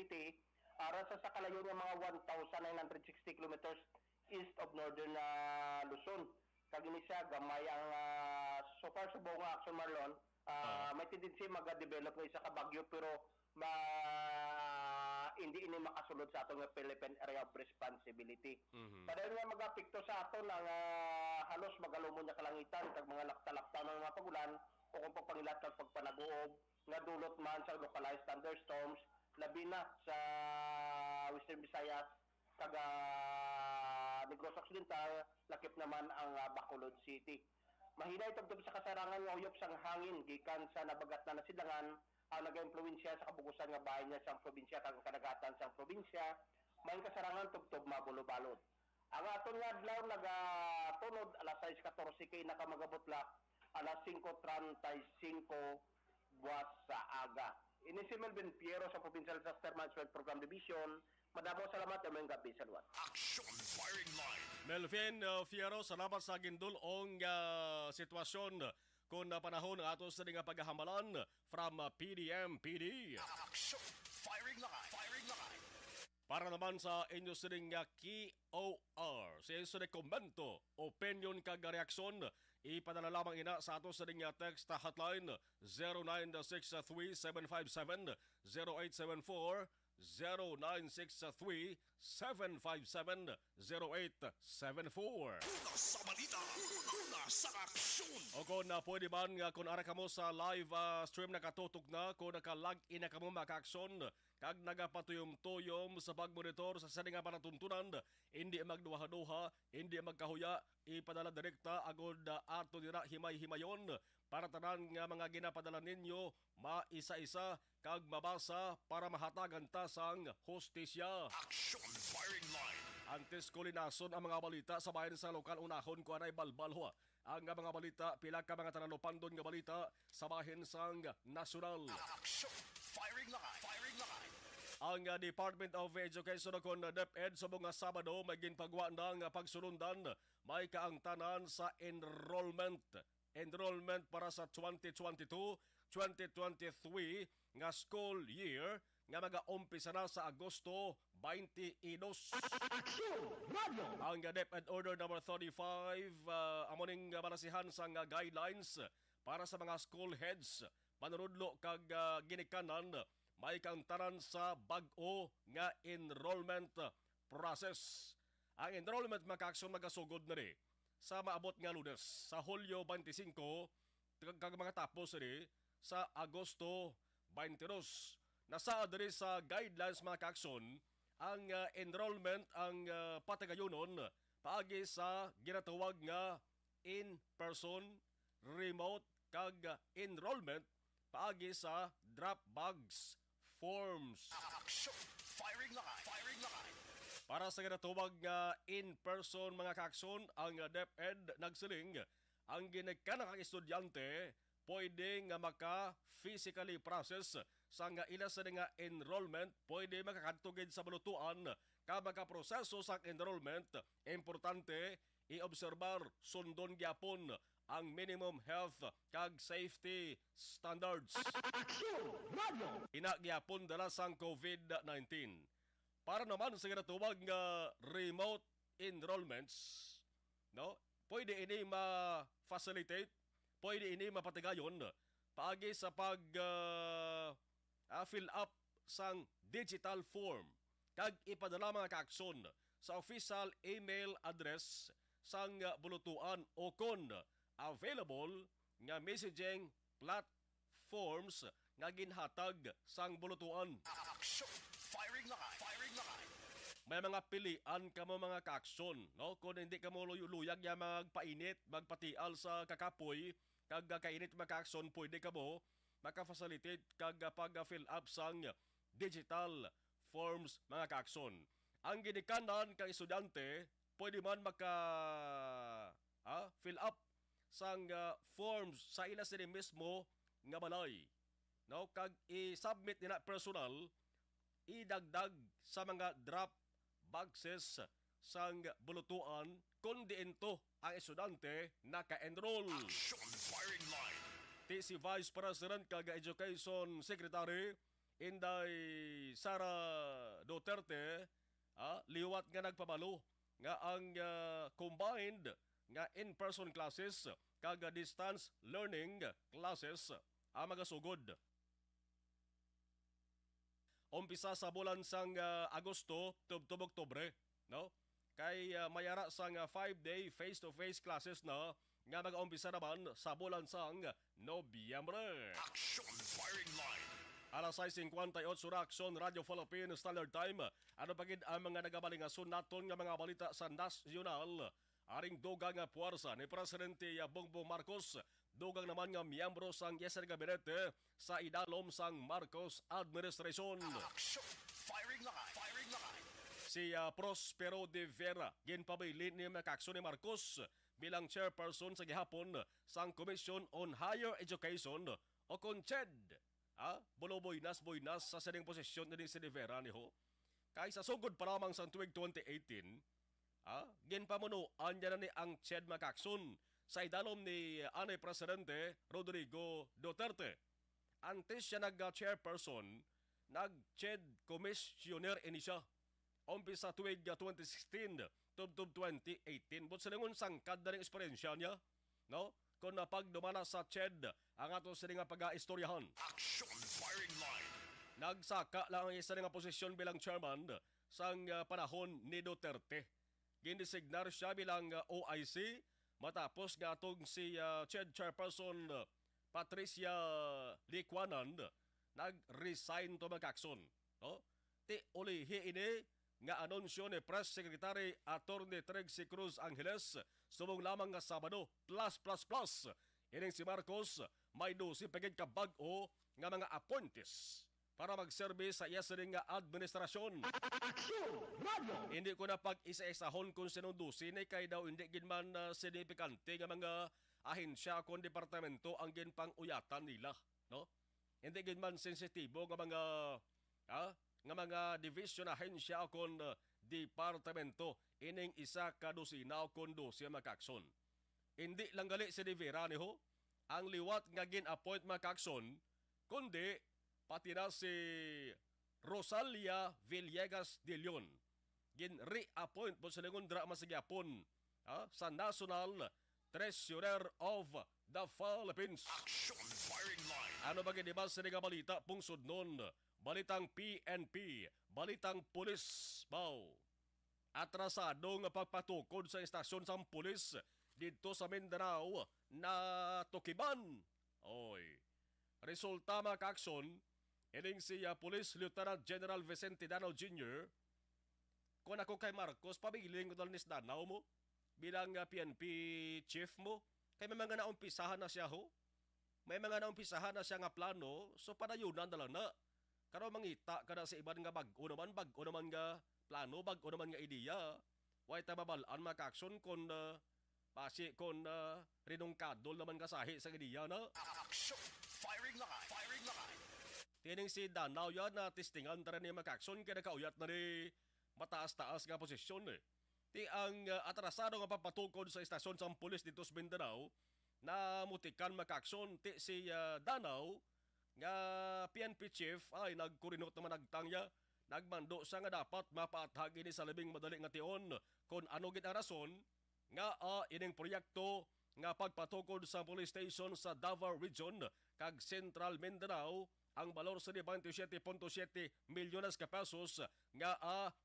facility aras sa kalayo ng mga 1,960 kilometers east of northern Luzon. Kag ini siya gamay ang so far sa buong action Marlon, may tendency mag-develop ng isa ka bagyo pero hindi ini makasulod sa atong Philippine Area of Responsibility. Padahal nga mag-apekto sa aton ang halos magalumon niya kalangitan kag mga lakta-lakta ng mga pagulan o kung pagpangilat kag pagpanaguob nga dulot man sa localized thunderstorms labi na sa Western Visayas kag Negros Occidental, lakip naman ang Bacolod City. Mahina itugtog sa kasarangan nga uyop sang hangin gikan sa nabagat na nasidlangan ang nag-impluwensya sa kabugusan nga bahay niya sa probinsya kag kanagatan sa probinsya, may kasarangan tugtog mabulo-balod. Ang aton nga adlaw nagatunod alas 6:14 kay nakamagabutlak alas 5:35 buwas sa aga. Ini si Melvin Piero sa Provincial Disaster Management Program Division. Madamo salamat at may gabi sa luwan. Action Firing Line. Melvin Fierro, salamat sa gindulong sitwasyon kung panahon ng atos sa nga paghahamalan from PDM-PD. Action Firing Line. Firing Line. Para naman sa inyo sa nga KOR, sa inyo sa komento, opinion kag reaksyon, ipadala lamang ina sa atos sa nga text hotline 0963-757-0874, 0963-757-0874. Una sa balita. Una sa aksyon. O kung pwede man nga kung ara kamo sa live stream nakatutok na, kung naka-log in na kamo maka-aksyon, kag nagapatuyom-tuyom sa pagmonitor sa sani nga panatuntunan, hindi magduha-duha, hindi magkahuya, ipadala direkta agod ato nila himay-himayon para tanan nga mga ginapadala ninyo maisa-isa kag mabasa para mahatagan ta sang hostisya. Action Firing Line. Antes kulinason ang mga balita sa bayan sa lokal unahon ko anay balbalho. Ang mga balita pila ka mga tanalopandon nga balita sa bahin sang nasyonal. Action Firing Line. Firing Line. Ang Department of Education kon DepEd sa mga Sabado may ginpagwa ng pagsulundan may kaangtanan sa enrollment para sa 2022-2023 nga school year nga mag-umpisa na sa Agosto 22. Ang DepEd Order number 35 amoning balasihan sa guidelines para sa mga school heads panurudlo kag ginikanan may kaangtanan sa bag-o nga enrollment process. Ang enrollment makaaksyon magasugod na rin sa maabot nga Lunes sa Hulyo 25 kag mga tapos rin sa Agosto 22. Nasa diri sa guidelines mga kaaksyon ang enrollment ang patagayunon paagi sa ginatawag nga in-person, remote kag enrollment paagi sa drop bags forms. Action Firing Line. Firing Line. Para sa ginatawag nga in-person mga kaaksyon, ang DepEd nagsiling ang ginagkanang kang estudyante pwede nga maka-physically process sa nga ila sa nga enrollment, pwede makakatugid sa balutuan ka makaproseso sa enrollment. Importante, i-obserbar sundon gyapon ang minimum health kag safety standards. Inagyapon dala sang COVID-19. Para naman sa ginatawag nga remote enrollments, no? Pwede ini ma-facilitate, pwede ini mapatigayon paagi sa pag fill up sang digital form kag ipadala mga kaaksyon sa official email address sang bulutuan o kon available nga messaging platforms nga ginhatag sang bulutuan. Action Firing Line. Firing Line. May mga pilian ka mo mga kaaksyon, no? Kung hindi ka mo luyag ya magpainit, magpatial sa kakapoy, kag kainit mga kaaksyon, pwede ka mo maka-facilitate kag pag-fill up sang digital forms mga kaaksyon. Ang ginikanan kang estudyante, pwede man fill up sang forms sa ila sila mismo nga balay. No? Kag i-submit nila personal, idagdag sa mga drop boxes sang bulutuan kung diinto ang estudyante naka-enroll. Action Firing Line. Si Vice President kag Education Secretary Inday Sara Duterte liwat nga nagpabalo nga ang combined nga in-person classes kag distance learning classes magasugod. Umpisa sa bulan sang Agosto tubtob Oktubre, no? Kay mayara sang 5-day face-to-face classes na nga mag-umpisa naman sa bulan sang Nobyembre. Action firing line. Alas 6:58 Action Radio Philippine Standard Time. Ano pagid ang mga nagabalingason naton nga mga balita sa nasyonal? Aring dugang nga puwersa ni Presidente Bongbong Marcos, dugang naman nga miyembro sang Yeser Gabinete sa idalom sang Marcos administrasyon. Action firing line. Firing line. Si Prospero de Vera ginpabilin ni Makakso ni Marcos bilang chairperson sa gihapon sang Commission on Higher Education o CONCHED. Buloy-nas sa sining posisyon ni si de Vera ni ho. Kay sa sugod pa lamang sang tuig 2018, ginpamunuan niya na ni ang CHED Makakson sa idalom ni Anay Presidente Rodrigo Duterte. Antes siya nag-chairperson, nag-CHED Commissioner ini siya. Umpisa tuig 2016 tubtob 2018. But sa lingon sangkad na rin eksperyensya niya, no? Kung napagdumana sa CHED ang ato sa nga pag-istoryahan. Action firing line. Nagsaka lang ang isa nga posisyon bilang chairman sang panahon ni Duterte. Gindesignar siya bilang OIC matapos nga atong si CHED chairperson Patricia Liquanan nag-resign to Makakson. No? Ti ulihi ini nga anunsyo ni Press Secretary Atty. Trixie Cruz Angeles sumong lamang nga Sabado plus. Ining si Marcos may 12 pagid ka bag-o nga mga appointees para magserbe sa iya sining nga administrasyon. Hindi ko na pag-isa-isahon kung sinundusin kay daw hindi ginman signifikante nga mga ahensya kung departamento ang ginpang-uyatan nila, no? Hindi ginman sensitibo nga mga nga mga division ahensya kon departamento ining isa ka dosina o kon 12 Makakson. Hindi lang gali si De Vera ni ho ang liwat nga gin-appoint Makakson, kundi pati na si Rosalia Villegas de Leon. Gin-reappoint po sa lingon dra masigyapon sa National Treasurer of the Philippines. Action firing line. Ano ba gini ba sa nga balita pungsod nun? Balitang PNP, balitang pulis, baw. Atrasado nga pagpatukod sa istasyon sang pulis dito sa Mindanao na tukiban. Oy. Resulta Makakson, ining si Police Lieutenant General Vicente Danao Jr. Kung ako kay Marcos, pabiling ko dal ni Danao mo bilang PNP chief mo. Kay may mga naumpisahan na siya ho. May mga naumpisahan na siya nga plano, so padayunan na lang na. Karo mangita ka na sa iban nga bag-o naman nga plano, bag-o naman nga ideya. Way tababalaan Makakson kung pasi kung rinungkadol naman kasahi sa ideya na. Action firing line. Firing line. Tining si Danao yan na testingan tara ni Makakson kaya nakauyat na ni mataas-taas nga posisyon eh. Ti ang atrasado nga papatukod sa istasyon sa pulis dito sa Mindanao na mutikan Makakson ti si Danao nga PNP chief ay nagkurinot naman nagtangya nagmando sa nga dapat mapaathag ini sa labing madali nga tion kung ano gid ang rason nga ining proyekto nga pagpatukod sa police station sa Davao Region kag Central Mindanao ang balor sa 27.7 milyones ka pesos nga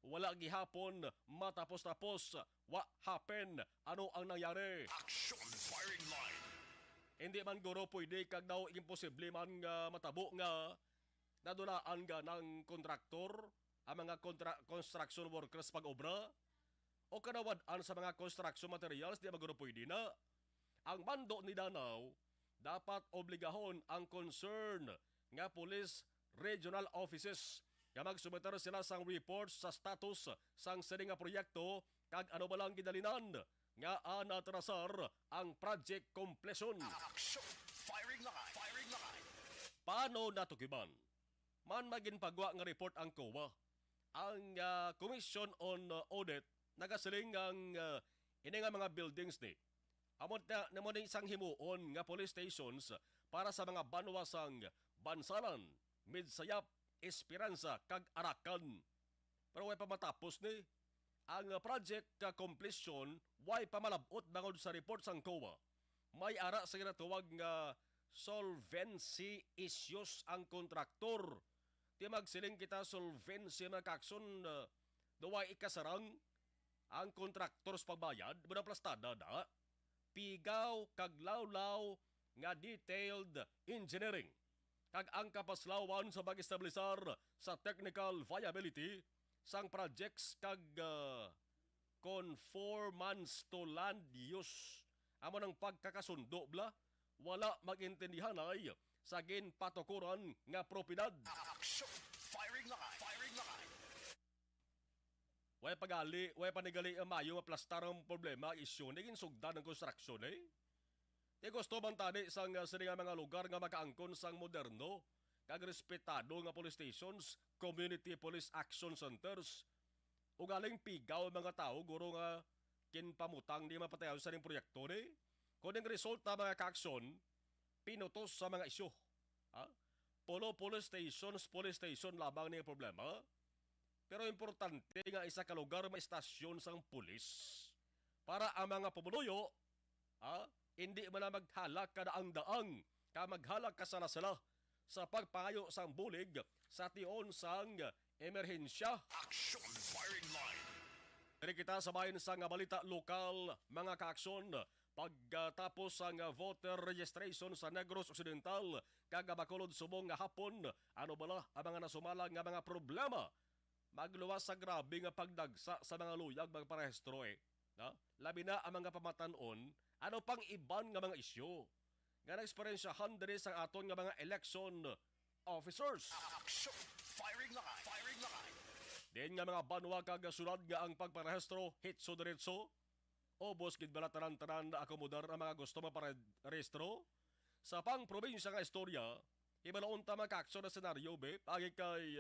wala gihapon matapos-tapos. What happened? Ano ang nangyari? Action firing line. Hindi man guro pwede kag daw imposible man nga matabo nga nadulaan nga ng kontraktor ang mga construction workers pag-obra o kanawad-an sa mga construction materials di maguro pwede na. Ang mando ni Danao dapat obligahon ang concern nga police regional offices nga magsumeter sila sang reports sa status sang sining nga proyekto kag ano ba lang gidalinan nga natrasar ang project completion. Action firing line. Firing line. Paano natukiban? Man maginpagwa nga report ang COA. Ang Commission on Audit nagasiling ang ini nga mga buildings ni. Amot na naman isang himuon nga police stations para sa mga banwa sang Bansalan, Midsayap, Esperanza kag Arakan. Pero way pa matapos ni. Ang project completion way pa malabot bangod sa report sang COA. May ara sa ginatawag nga solvency issues ang kontraktor. Di magsiling kita solvency na kakson duway ikasarang ang kontraktor sa pagbayad muna plastada na pigaw kag lawlaw nga detailed engineering kag ang kapaslawan sa pag-establisar sa technical viability sang projects kag conformance to land use. Amo ng pagkakasundo bla, wala magintindihan ay sa ginpatukuran nga propiedad. Action! Firing line! Firing line! Way panigali ang mayo maplastar ang problema isyu naging sugdan ng konstruksyon eh. Di gusto man tani sang sini nga mga lugar nga makaangkon sang moderno kag respetado nga police stations, community police action centers. Ugaling pigaw mga tao guro nga kinpamutang di mapatayaw sa ning proyekto ni. Kung ang resulta mga kaaksyon, pinutos sa mga isyu. Ha? Police station lamang ni problema. Pero importante nga isa ka lugar may istasyon sang pulis para ang mga pumuluyo hindi man na maghalak ka daang-daang ka maghalak ka sala-sala sa pagpangayo sang bulig sa tion sang emerhensya. Action! Firing line! Diri kita sabayin sa nga balita lokal mga kaaksyon pagtapos ang voter registration sa Negros Occidental kag Bacolod subong nga hapon ano bala ang mga nasumala nga mga problema magluwas sa grabe nga pagdagsa sa mga luyag magparehistro eh. Na? Labi na ang mga pamatanon, ano pang iban nga mga isyu. Nga na-eksperyensyahan din sa aton nga mga election officers. Action! Firing line! Firing line! Din nga mga banwa kag sunod nga ang pagparehistro hitso diretso. Obos gid bala tanan-tanan na akomodar ang mga gusto maparehistro. Sa pang probinsya nga istorya, ibalaon ta makaaksyon na senaryo be, agi kay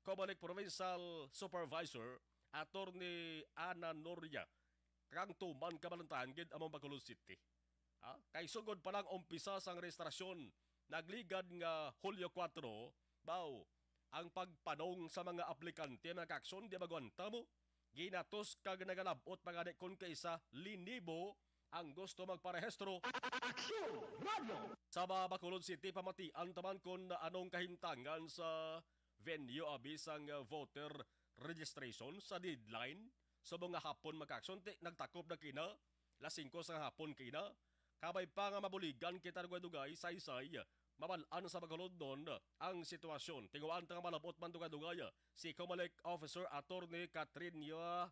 Comelec Provincial Supervisor Attorney Ana Noria kang tuman kabalantahan gid among Bacolod City. Kay sugod pa lang umpisa sang rehistrasyon nagligad nga Hulyo 4 baw ang pagpanong sa mga aplikante mga kakson di magwanta mo ginatos kag nagalabot pagani kon kaysa linibo ang gusto magparehistro. Sa Bacolod City pamatian taman kon anong kahintangan sa venue abis ang voter registration sa deadline sa mga hapon makakson nagtakop na kina las 5 sa hapon kina kabay pa nga mabuligan kita dugay saysay mabalaan sa Bacolod nun ang sitwasyon tinguan nga malabot man dugay si Comelec Officer Attorney Catrinia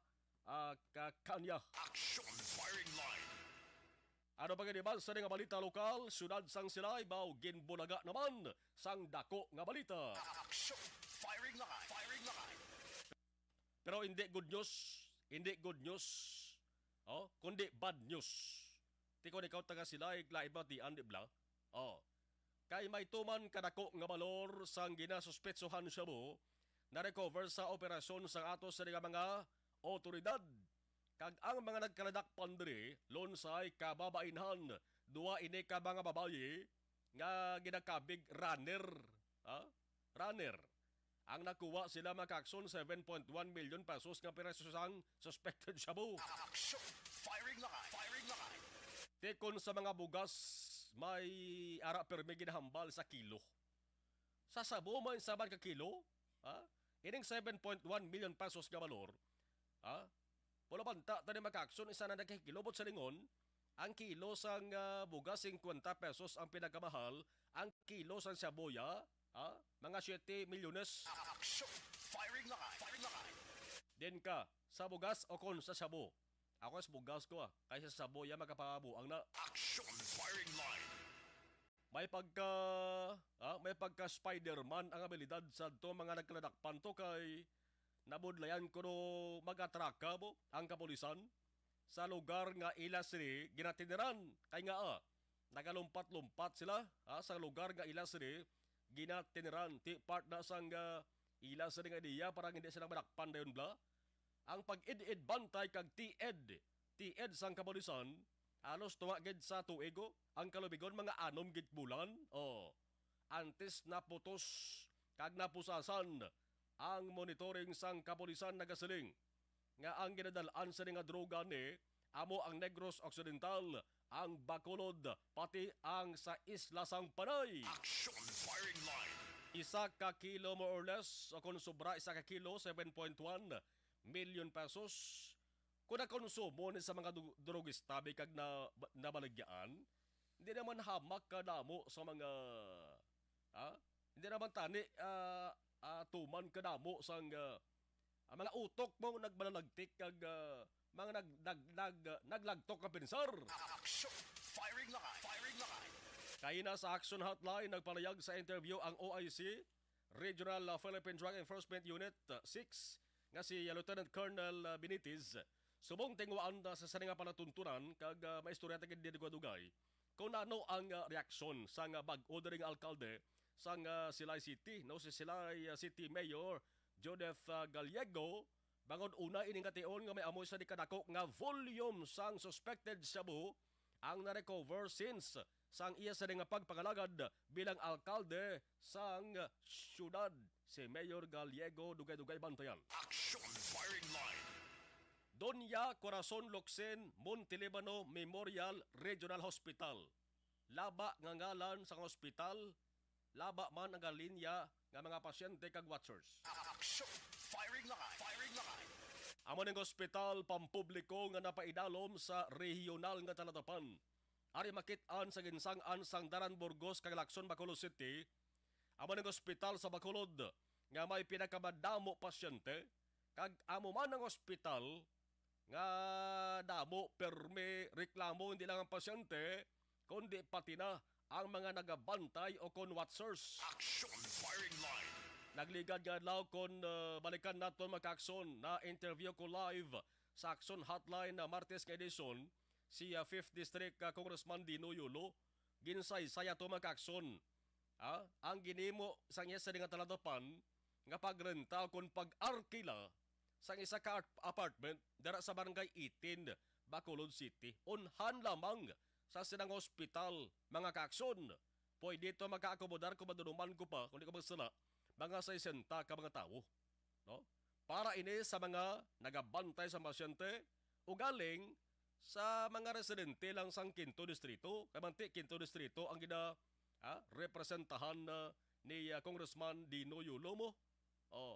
Kakanya. Action! Firing line! Ano pa ganibal sa nga balita lokal, sunad sang silay, baw ginbulaga naman sang dako nga balita. Action! Firing line! Firing line! Pero hindi good news, kundi bad news. Tiko ikaw taga silay, lain ba di andi bla? Kay may tuman kadako nga balor sang ginasuspetsohan siya mo, na-recover sa operasyon sang atos sa mga otoridad. Kag ang mga nagkaladak pandiri, lonsay kababainhan, duwa ini ka mga babayi, nga ginakabig runner. Runner. Ang nakuha sila makakson 7.1 million pesos nga pireso sang suspected shabu. Action! Firing line! Firing line! Tikon sa mga bugas, may ara permi ginahambal sa kilo. Sa sabo man saban ka kilo, ining 7.1 million pesos nga valor, Pula banta tani makakson isa na nagkikilobot sa lingon, ang kilo sang bugas 50 pesos ang pinakamahal, ang kilo sang saboya, mga 7 milyones. Action! Firing line! Firing line! Din ka, sa bugas o kon sa sabo. Ako sa bugas ko kaysa sa saboya makapabuang na. Action! Firing line! May pagka Spider-Man ang abilidad sa to mga nagkaladakpan to kay nabudlayan ko no mag-atraka mo ang kapulisan sa lugar nga ilasri ginatiniran. Kay nga nagalumpat-lumpat sila sa lugar nga ilasri ginatiniran. Ti part na sang ilasri nga diya parang hindi silang manakpan dayon bla. Ang pag-id-id bantay kag ti-ed sang kapulisan alos tuwagid sa tuigo ang kalubigon mga 6 gid bulan. Antes na putos kag napusasan ang monitoring sang kapulisan nagasiling nga ang ginadalaan sa nga droga ni amo ang Negros Occidental, ang Bacolod, pati ang sa Isla sang Panay. Action firing line. Isa ka kilo more or less, o kung sobra isa ka kilo, 7.1 million pesos. Kung nakonsumo ni sa mga drogista, kag nabalagyaan, hindi naman hamak ka damo sa mga, hindi naman tani tuman ka damo sa mga utok mo nagbalalagtik kag mga naglagtok ka pinsar. Action firing line. Firing line. Kaya na sa Action Hotline, nagpalayag sa interview ang OIC, Regional Philippine Drug Enforcement Unit 6, nga si Lieutenant Colonel Benitez, subong tingwaan sa saninga panatuntunan, kag maistorya tagid di dugay, kung ano ang reaksyon sa bag-o daring alkalde sa Silay City, no, si Silay City Mayor Judith Gallego, bangod una iningation nga may amoy sa dikadako nga volume sang suspected shabu ang na-recover since sang iya sa nga pagpangalagad bilang alkalde sang syudad. Si Mayor Gallego dugay-dugay bantayan. Action firing line. Doña Corazon Locsin Montelibano Memorial Regional Hospital. Laba nga ngalan sang hospital, laba man ang linya nga mga pasyente kag watchers. Action firing line. Firing line. Amo ning ospital pampubliko nga napaidalom sa regional nga talatapan. Ari makit-an sa ginsangan sang Daran Burgos kag Lacson, Bacolod City. Amo ning ospital sa Bacolod nga may pinakamadamo pasyente kag amo man ang ospital nga damo perme reklamo hindi lang ang pasyente kundi pati na ang mga nagabantay o kon watchers. Action firing line. Nagligad nga adlaw kon balikan naton magka-action na interview ko live sa Action Hotline na Martes nga edisyon si 5th District Congressman Dino Yulo. Ginsay-saya to magka-action. Ang ginimo sang iya sa nga taladapan nga pagrenta kon pag-arkila sang isa ka apartment dara sa barangay 18 Bacolod City. Unhan lamang sa sinang hospital mga ka-action. Pwede ito magkaakomodar kung madunuman ko pa kung di ka magsala mga 60 ka mga tao. No? Para ini sa mga nagabantay sa pasyente o galing sa mga residente lang sang Quinto Distrito. Kamanti Quinto Distrito ang representahan ni Congressman Dino Yulo mo.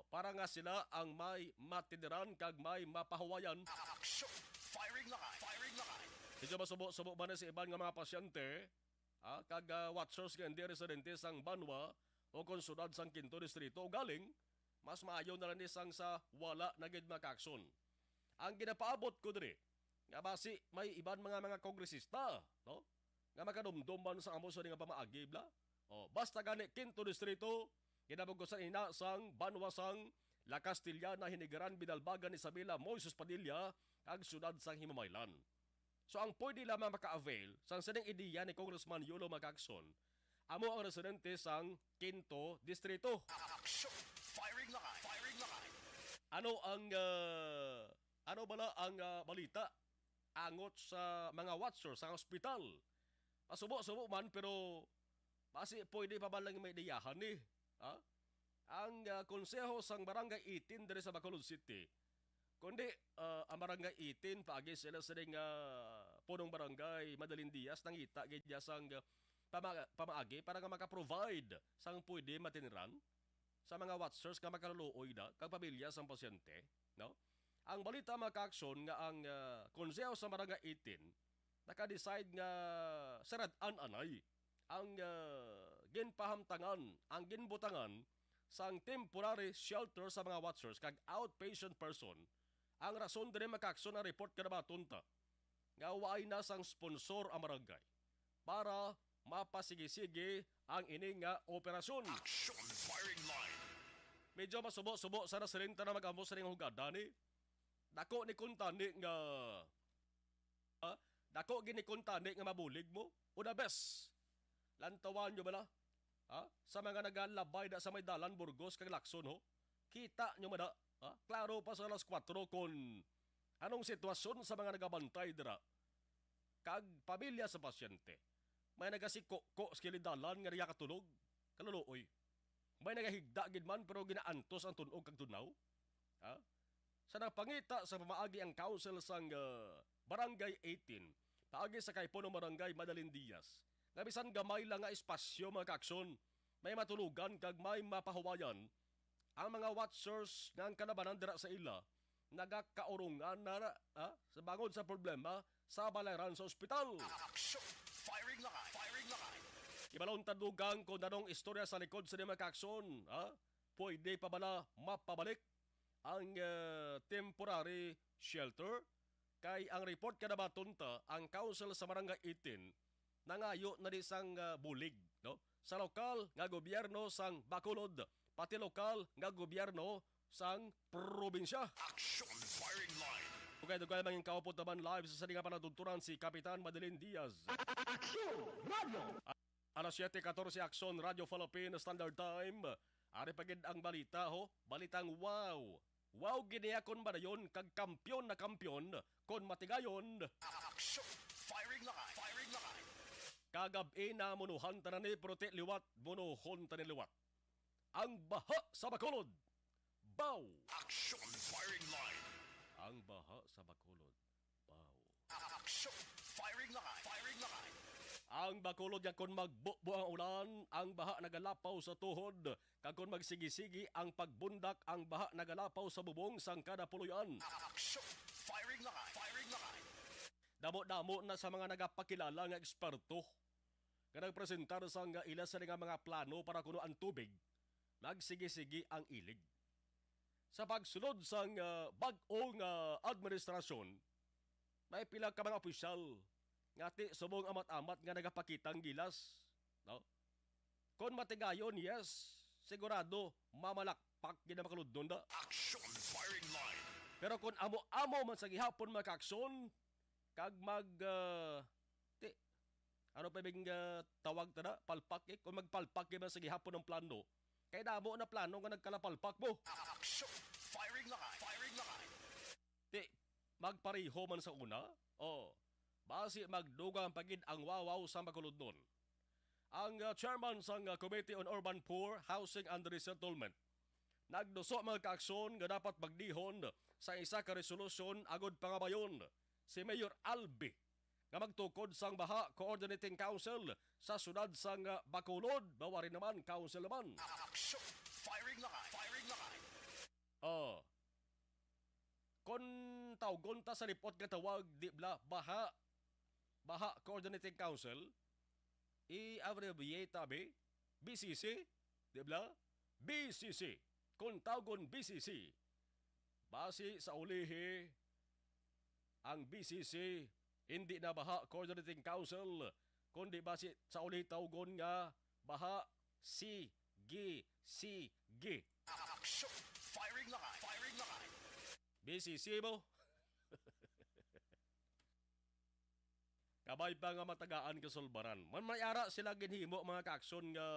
Para nga sila ang may matiniran kag may mapahawayan. Action firing line. Firing line. Medyo masubo-subo ba na si iban nga mga pasyente kag watchers nga hindi residente sang Banwa o konsunod sang Quinto Distrito o galing, mas maayaw na lang isang sa wala na gid makaksyon. Ang ginapaabot ko diri, nga basi may iban mga kongresista, no? Nga makadumduman sa amo sa nga pamaagi bla. Basta gani Quinto Distrito, ginabugosan ina sang Banwa sang La Castillana, Hinigaran, Binalbagan, Isabela, Moises Padilla, kag syudad sang Himamaylan. So ang pwede lamang maka-avail sang sining ideya ni Congressman Yulo Magakson, amo ang residente sang Quinto Distrito. Action firing line. Firing line. Ano bala ang balita angot sa mga watchers sa ospital? Masubo-subo man pero basi pwede pa ba lang may ideyahan ni? Ang konseho sang Barangay 18 diri sa Bacolod City. Kundi ang Barangay 18 paagi sila sa punong barangay Madaling Diaz nangita gidya sang pamaagi para nga maka-provide sang pwede matiniran sa mga watchers nga makaluoy na kag pamilya sang pasyente, no? Ang balita maka-aksyon nga ang konseho sa Barangay 18 naka-decide nga sarad-an anay ang ginpahamtangan, ang ginbutangan sang temporary shelter sa mga watchers kag outpatient person. Ang rason din makaksyon na report kanabatunta nga waay na sang sponsor ang barangay para mapasigi-sige ang ining nga operasyon. Action firing line. Medyo masubo-subo sa nasirinta na mag-amo sa ning hugadani. Dako ni kuntani nga dako gini kuntani nga mabulig mo. Una bes. Lantawan nyo ba na? Sa mga nagalabay na sa may dalan Burgos kag Lacson ho. Kita nyo ba na? Klaro pa sa alas 4 kung anong sitwasyon sa mga nagabantay dira kag pamilya sa pasyente. May nagasiko-ko sa kilidalan nga riya katulog, kaluluoy. May nagahigda gid man pero ginaantos ang tunog kag tunaw. Ha? Sa napangita sa pamaagi ang council sang Barangay 18, paagi sa Kaypuno Barangay Madalin Diaz. Nga bisan gamay lang nga espasyo mga kaaksyon, may matulugan kag may mapahuwayan ang mga watchers ng kalabanan dira sa ila nagakaurungan na sa bangon sa problema sa balaran sa ospital. Action! Firing line! Firing line! Ibalong tadugang kung anong istorya sa likod sa mga kakson. Pwede pa ba mapabalik ang temporary shelter? Kay ang report kada batunta, ang council sa Barangay 18 nangayo na di sang bulig. No? Sa lokal nga gobyerno sang Bacolod, pati lokal nga gobyerno sang probinsya. Action! Firing line! Dugay-dugay manging kaupot naman live sa salinga panatuturan si Kapitan Madeline Diaz. Alas 7:14 Aksyon Radio Philippine Standard Time. Ari pagid ang balita ho, balitang wow. Wow giniakon ba dayon kag kampyon na kampyon kon matigayon. Action! Firing line! Firing line! Kagabi na munuhan tanan ni prote liwat, munuhon tanan liwat. Ang baha sa Bacolod. Bow. Action! Firing line! Ang baha sa Bacolod. Bow. Action! Firing line! Firing line! Ang Bacolod nga kon magbubo ang ulan, ang baha nagalapaw sa tuhod. Kag kon magsigisigi ang pagbundak, ang baha nagalapaw sa bubong sang kada puluyan. Action! Firing line! Firing line! Damo-damo na sa mga nagapakilala nga eksperto nga nagpresentar sa nga ila sa mga plano para kuno ang tubig, nagsigi-sigi ang ilig. Sa pagsunod sang bag-ong administrasyon, may pila ka mga opisyal ngati subong amat-amat nga nagapakitang gilas. No? Kung matigayon, yes, sigurado mamalakpak gina makaludnon da. Action! Firing line! Pero kung amo-amo man sa gihapon mga kaakson, kag ano pa bing tawag tada? Palpak eh. Kung magpalpak man sa gihapon ng plano, kay damo na plano nga nagkalapalpak mo. Action! Firing line! Firing line! Magpariho man sa una, basi magdugang pagid ang wawaw sa makuludnon. Ang chairman sang Committee on Urban Poor, Housing and Resettlement, nagduso mga kaaksyon nga dapat magdihon sa isa ka resolusyon agod pangabayon si Mayor Albi nga magtukod sang Baha Coordinating Council sa sunad sang Bacolod, bawa rin naman council naman. Action! Firing line! Firing line! Kon tawgon ta sa report nga tawag di bla Baha Coordinating Council, i-abbreviate tabi, BCC, di bla? BCC. Kung tawgon BCC, base sa ulihi, ang BCC, hindi na Baha Coordinating Council, kundi base sa ulihi tawgon nga Baha CGCG. Action! Firing line! Firing line! BCC mo? Kabay pa nga matagaan kasulbaran. Man mayara sila ginhimo mga kaaksyon nga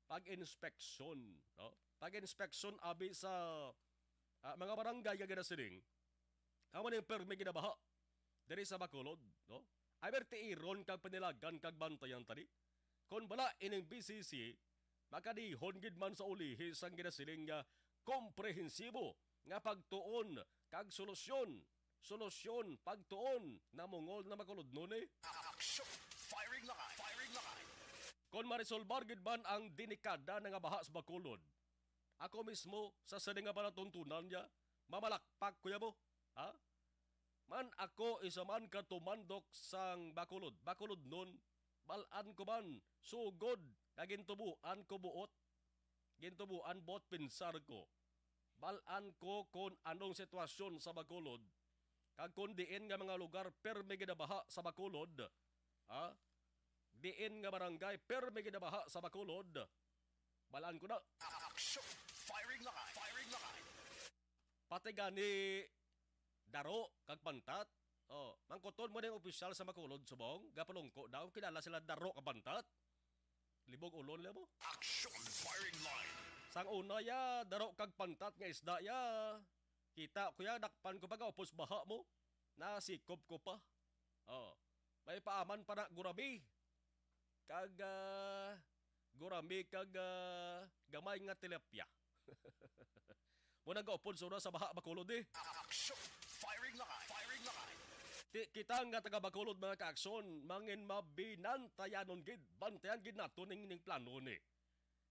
pag-inspeksyon. No? Pag-inspeksyon abi sa mga barangay nga ginasiling. Amo ning permi ginabaha diri sa Bacolod. No? Aberte iron kag panilagan kag bantayan tadi. Kung bala ining BCC, makadihon gid man sa ulihi sang ginasiling nga komprehensibo nga pagtuon kag solusyon pagtuon na mungol na makuludnon eh. Action! Firing line! Firing line! Kung marisolbar gid man ang dinikada nga baha sa Bacolod, ako mismo sa nga panatuntunan niya, mamalakpak kuya mo. Ha? Man ako isa man ka tumandok sang Bacolod. Bacolod nun, balaan ko man, sugod, kagintubuan ko buot. Gintubuan buot pinsar ko. Balaan ko kung anong sitwasyon sa Bacolod. Kag kung diin nga mga lugar perme ginabaha sa Bacolod, diin nga barangay perme ginabaha sa Bacolod, balaan ko na. Action! Firing line! Firing line! Pati gani daro kag pantat. Mangkoton mo na yung opisyal sa Bacolod subong, gapalungko daw, kilala sila daro kag pantat. Libog ulon lang mo. Action! Firing line! Sang una ya, daro kag pantat nga isda ya. Kita ko ya, dakpan ko pa upos baha mo. Nasikop ko pa. May paaman pa na gurabi. Kag gurami kag gamay nga tilapia. Muna gaupon sura sa baha Bacolod Action! Firing line! Firing line! Kita nga taga Bacolod mga kaakson, mangin mabinantayanon gid, bantayan gid nato ning plano ni.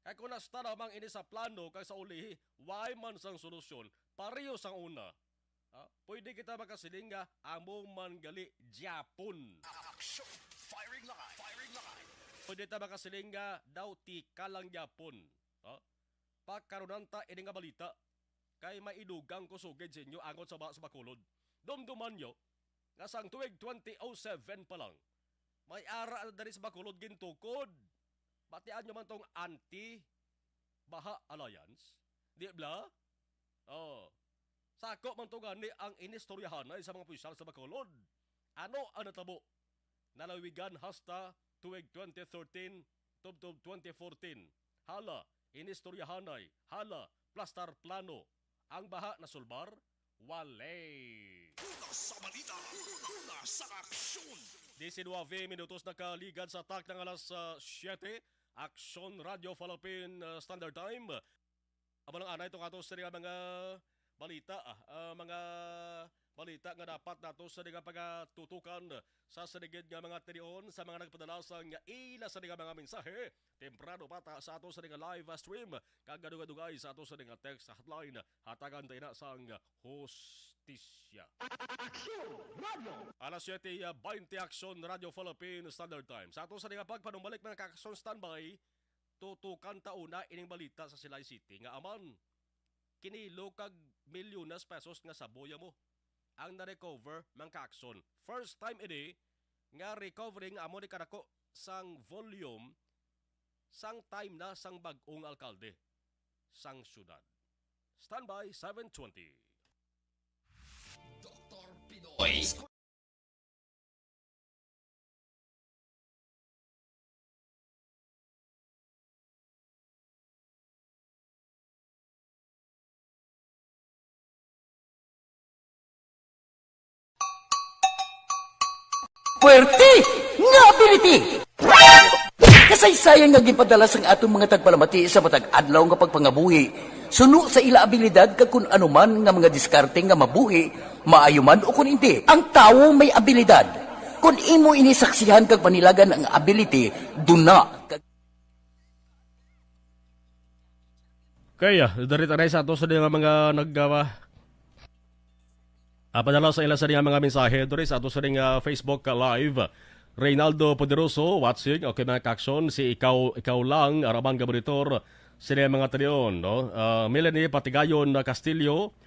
Kaya kung nasta namang ini sa plano kag sa ulihi, why man sang solusyon, pareho sang una. Pwede kita makasiling nga among man gali Japon. Action! Firing line! Firing line! Pwede ta makasiling nga daw tika lang Japon. Pagkarunanta ini nga balita kay maidugang kusugid sa inyo angon sa Bacolod. Dumduman nyo nga sang tuig 2007 pa lang may ara na dari sa Bacolod gintukod. Batian nyo man tong anti-Baha Alliance. Di bla? Sako man to gani ang inistoryahanay sa mga pulisal sa Bacolod. Ano ang natabo? Nalawigan hasta tuig 2013 tubtob 2014. Hala, inistoryahanay. Hala, plastar plano. Ang baha na sulbar, wale. Una sa balita! Una sa aksyon! 19 minutos na kaligad sa tak ng alas 7. Action Radio Philippine Standard Time. Aba lang anay itong ato sa mga balita. Mga balita nga dapat nato sa pagtutukan sa saligid nga mga tinion sa mga nagpadala sa ila sa mga mensahe. Temprano pata sa ato sa live stream. Kagadugay sa ato sa text hotline. Hatagan tayo na sa hostisya. Action Radio! Alas 7:20 Action Radio Philippine Standard Time. Sa ato sa pagpanumbalik mga kakasyon standby, tutukan tauna ining balita sa Silay City nga aman kinilo kag milyones pesos nga saboya mo ang na-recover ng kakson. First time ini nga recovering amo ni kanako sang volume sang time na sang bag-ong alkalde sang syudad. Standby 7:20. Dr. Pinoy! Puwerte nga ability! Kasaysayan nga gipadala sang atong mga tagpalamati sa matag adlaw nga pagpangabuhi. Suno sa ila abilidad kag kun anuman nga mga diskarte nga mabuhi, maayo man o kun hindi. Ang tawo may abilidad. Kung imo inisaksihan kag panilagan ang ability, duna. Kaya, darita na sa ato sa mga padala sa ila sa mga mensahe doon sa ato sa Facebook Live. Reynaldo Poderoso watching. Okay mga kakson, si ikaw lang araman ka monitor sila mga talion, no? Melanie Patigayon Castillo,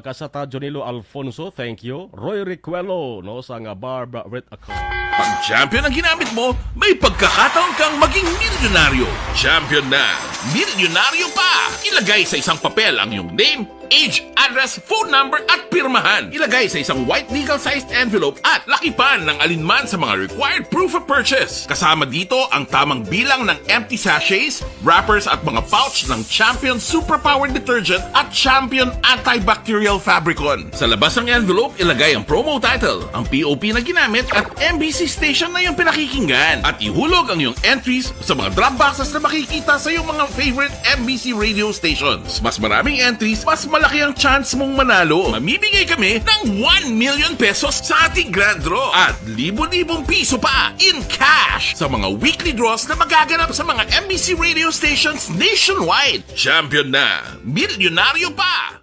Kasata Jonilo Alfonso, thank you. Roy Ricuelo, no, sa nga Barbara Red account. Pag champion ang ginamit mo, may pagkakataon kang maging milyonaryo. Champion na, milyonaryo pa! Ilagay sa isang papel ang iyong name, age, address, phone number at pirmahan. Ilagay sa isang white legal-sized envelope at lakipan ng alinman sa mga required proof of purchase. Kasama dito ang tamang bilang ng empty sachets, wrappers at mga pouch ng Champion Superpower Detergent at Champion Antibacterial Fabricon. Sa labas ng envelope, ilagay ang promo title, ang POP na ginamit at MBC station na yung pinakikinggan. At ihulog ang iyong entries sa mga drop boxes na makikita sa iyong mga favorite MBC radio stations. Mas maraming entries, mas malaki ang chance mong manalo. Mamimigay kami ng 1 million pesos sa ating grand draw at libo-libong piso pa in cash sa mga weekly draws na magaganap sa mga MBC radio stations nationwide. Champion na, milyonaryo pa!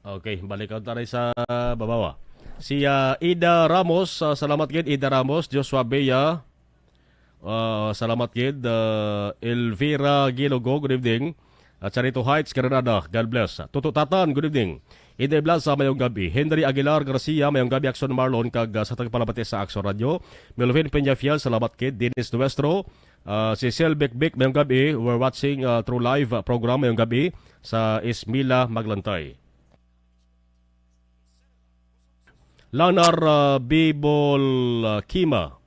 Okay, balikan tayo sa babawa. Si Ida Ramos, salamat gid Ida Ramos, Joshua Bea, salamat gid Elvira Gilogo, good evening. Charito Heights, Granada, God bless. Tuto Tatan, good evening. Ida Blaza, mayong gabi. Henry Aguilar Garcia, mayong gabi. Action Marlon, kag sa tagpalabati sa Action Radio. Melvin Peñafiel, salamat gid. Dennis Nuestro, Cecil Bekbek, mayong gabi. We're watching through live program mayong gabi sa Ismila Maglantay. Lanar Bibol Kima,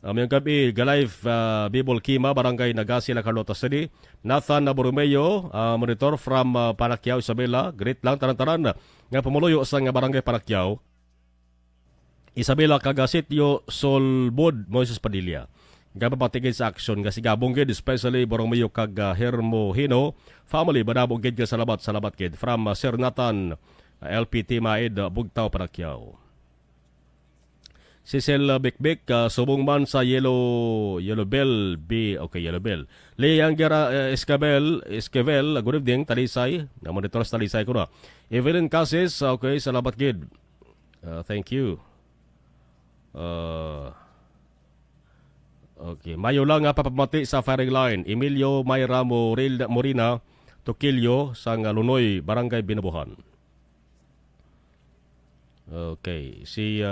mayong gabi, Galive Bibol Kima, Barangay Nagasi, La Carlota City. Nathan Borromeo, monitor from Paracquiao, Isabela. Great lang, taran-taran nga pumuluyo sa nga Barangay Paracquiao. Isabela Cagasitio Solbod Moises Padilla. Gapapatigid sa aksyon nga sigabong gid especially borong mayo kag Hermo Hino family badabog gid ka salamat gid from Sir Nathan LPT Maid Bugtaw Paracquiao. Cecil Bikbik subong man sa Yellow Bell B okay Yellow Bell. Leang Gera Esquivel good evening Talisay na monitor sa Talisay ko na. Evelyn Casis okay salamat gid. Thank you. Okay, mayo lang nga papamati sa firing line. Emilio Mayra Morina Tokilyo sa Lunoy, Barangay Binabuhan. Okay, si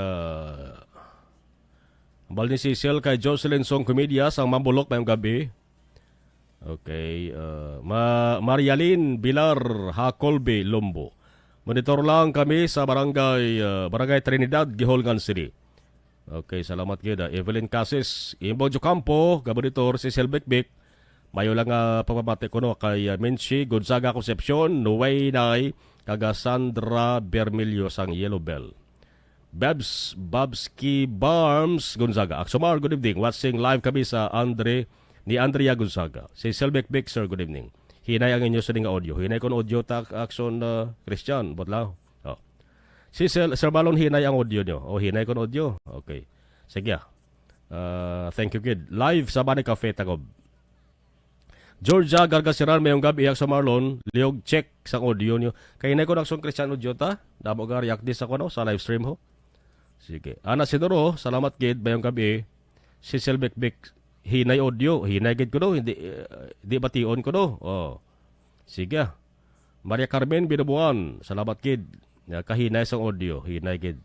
Bal ni Cecil kay Jocelyn Song Comedia sa Mambulok mayong gabi. Okay, Marialin Bilar Hakolbe Lombo. Monitor lang kami sa Barangay Trinidad, Giholgan City. Okay, salamat gid. Evelyn Casis, Imbo Campo, Gabonitor, Cecil Bikbik. Mayo lang pagpamati ko no kay Menchi, Gonzaga Concepcion, Nuway Nay, kaga Sandra Bermilio sang Yellow Bell. Babski Barms, Gonzaga. Aksomar, good evening. Watching live kami sa Andrea Gonzaga. Cecil Bikbik, sir, good evening. Hinay ang inyo sa nga audio. Hinay kon audio tak akson Christian, bodlaw. Si Sir Balon, hinay ang audio nyo. O, hinay kon audio. Okay. Sige. Thank you, kid. Live sa Bani Cafe, Tagob. Georgia Gargasiran, mayong gabi iyak sa Marlon. Liog check sa audio nyo. Kaya hinay ko na akson Christian audio ta. Damo ga react dis ako no, sa live stream ho. Sige. Ana Sidoro, salamat kid. Mayong gabi. Si Selbekbek, hinay audio. Hinay kid ko no. Hindi bation ko no. Oh. Sige. Maria Carmen Binabuan, salamat kid. Kahinay sa audio, hinay gid.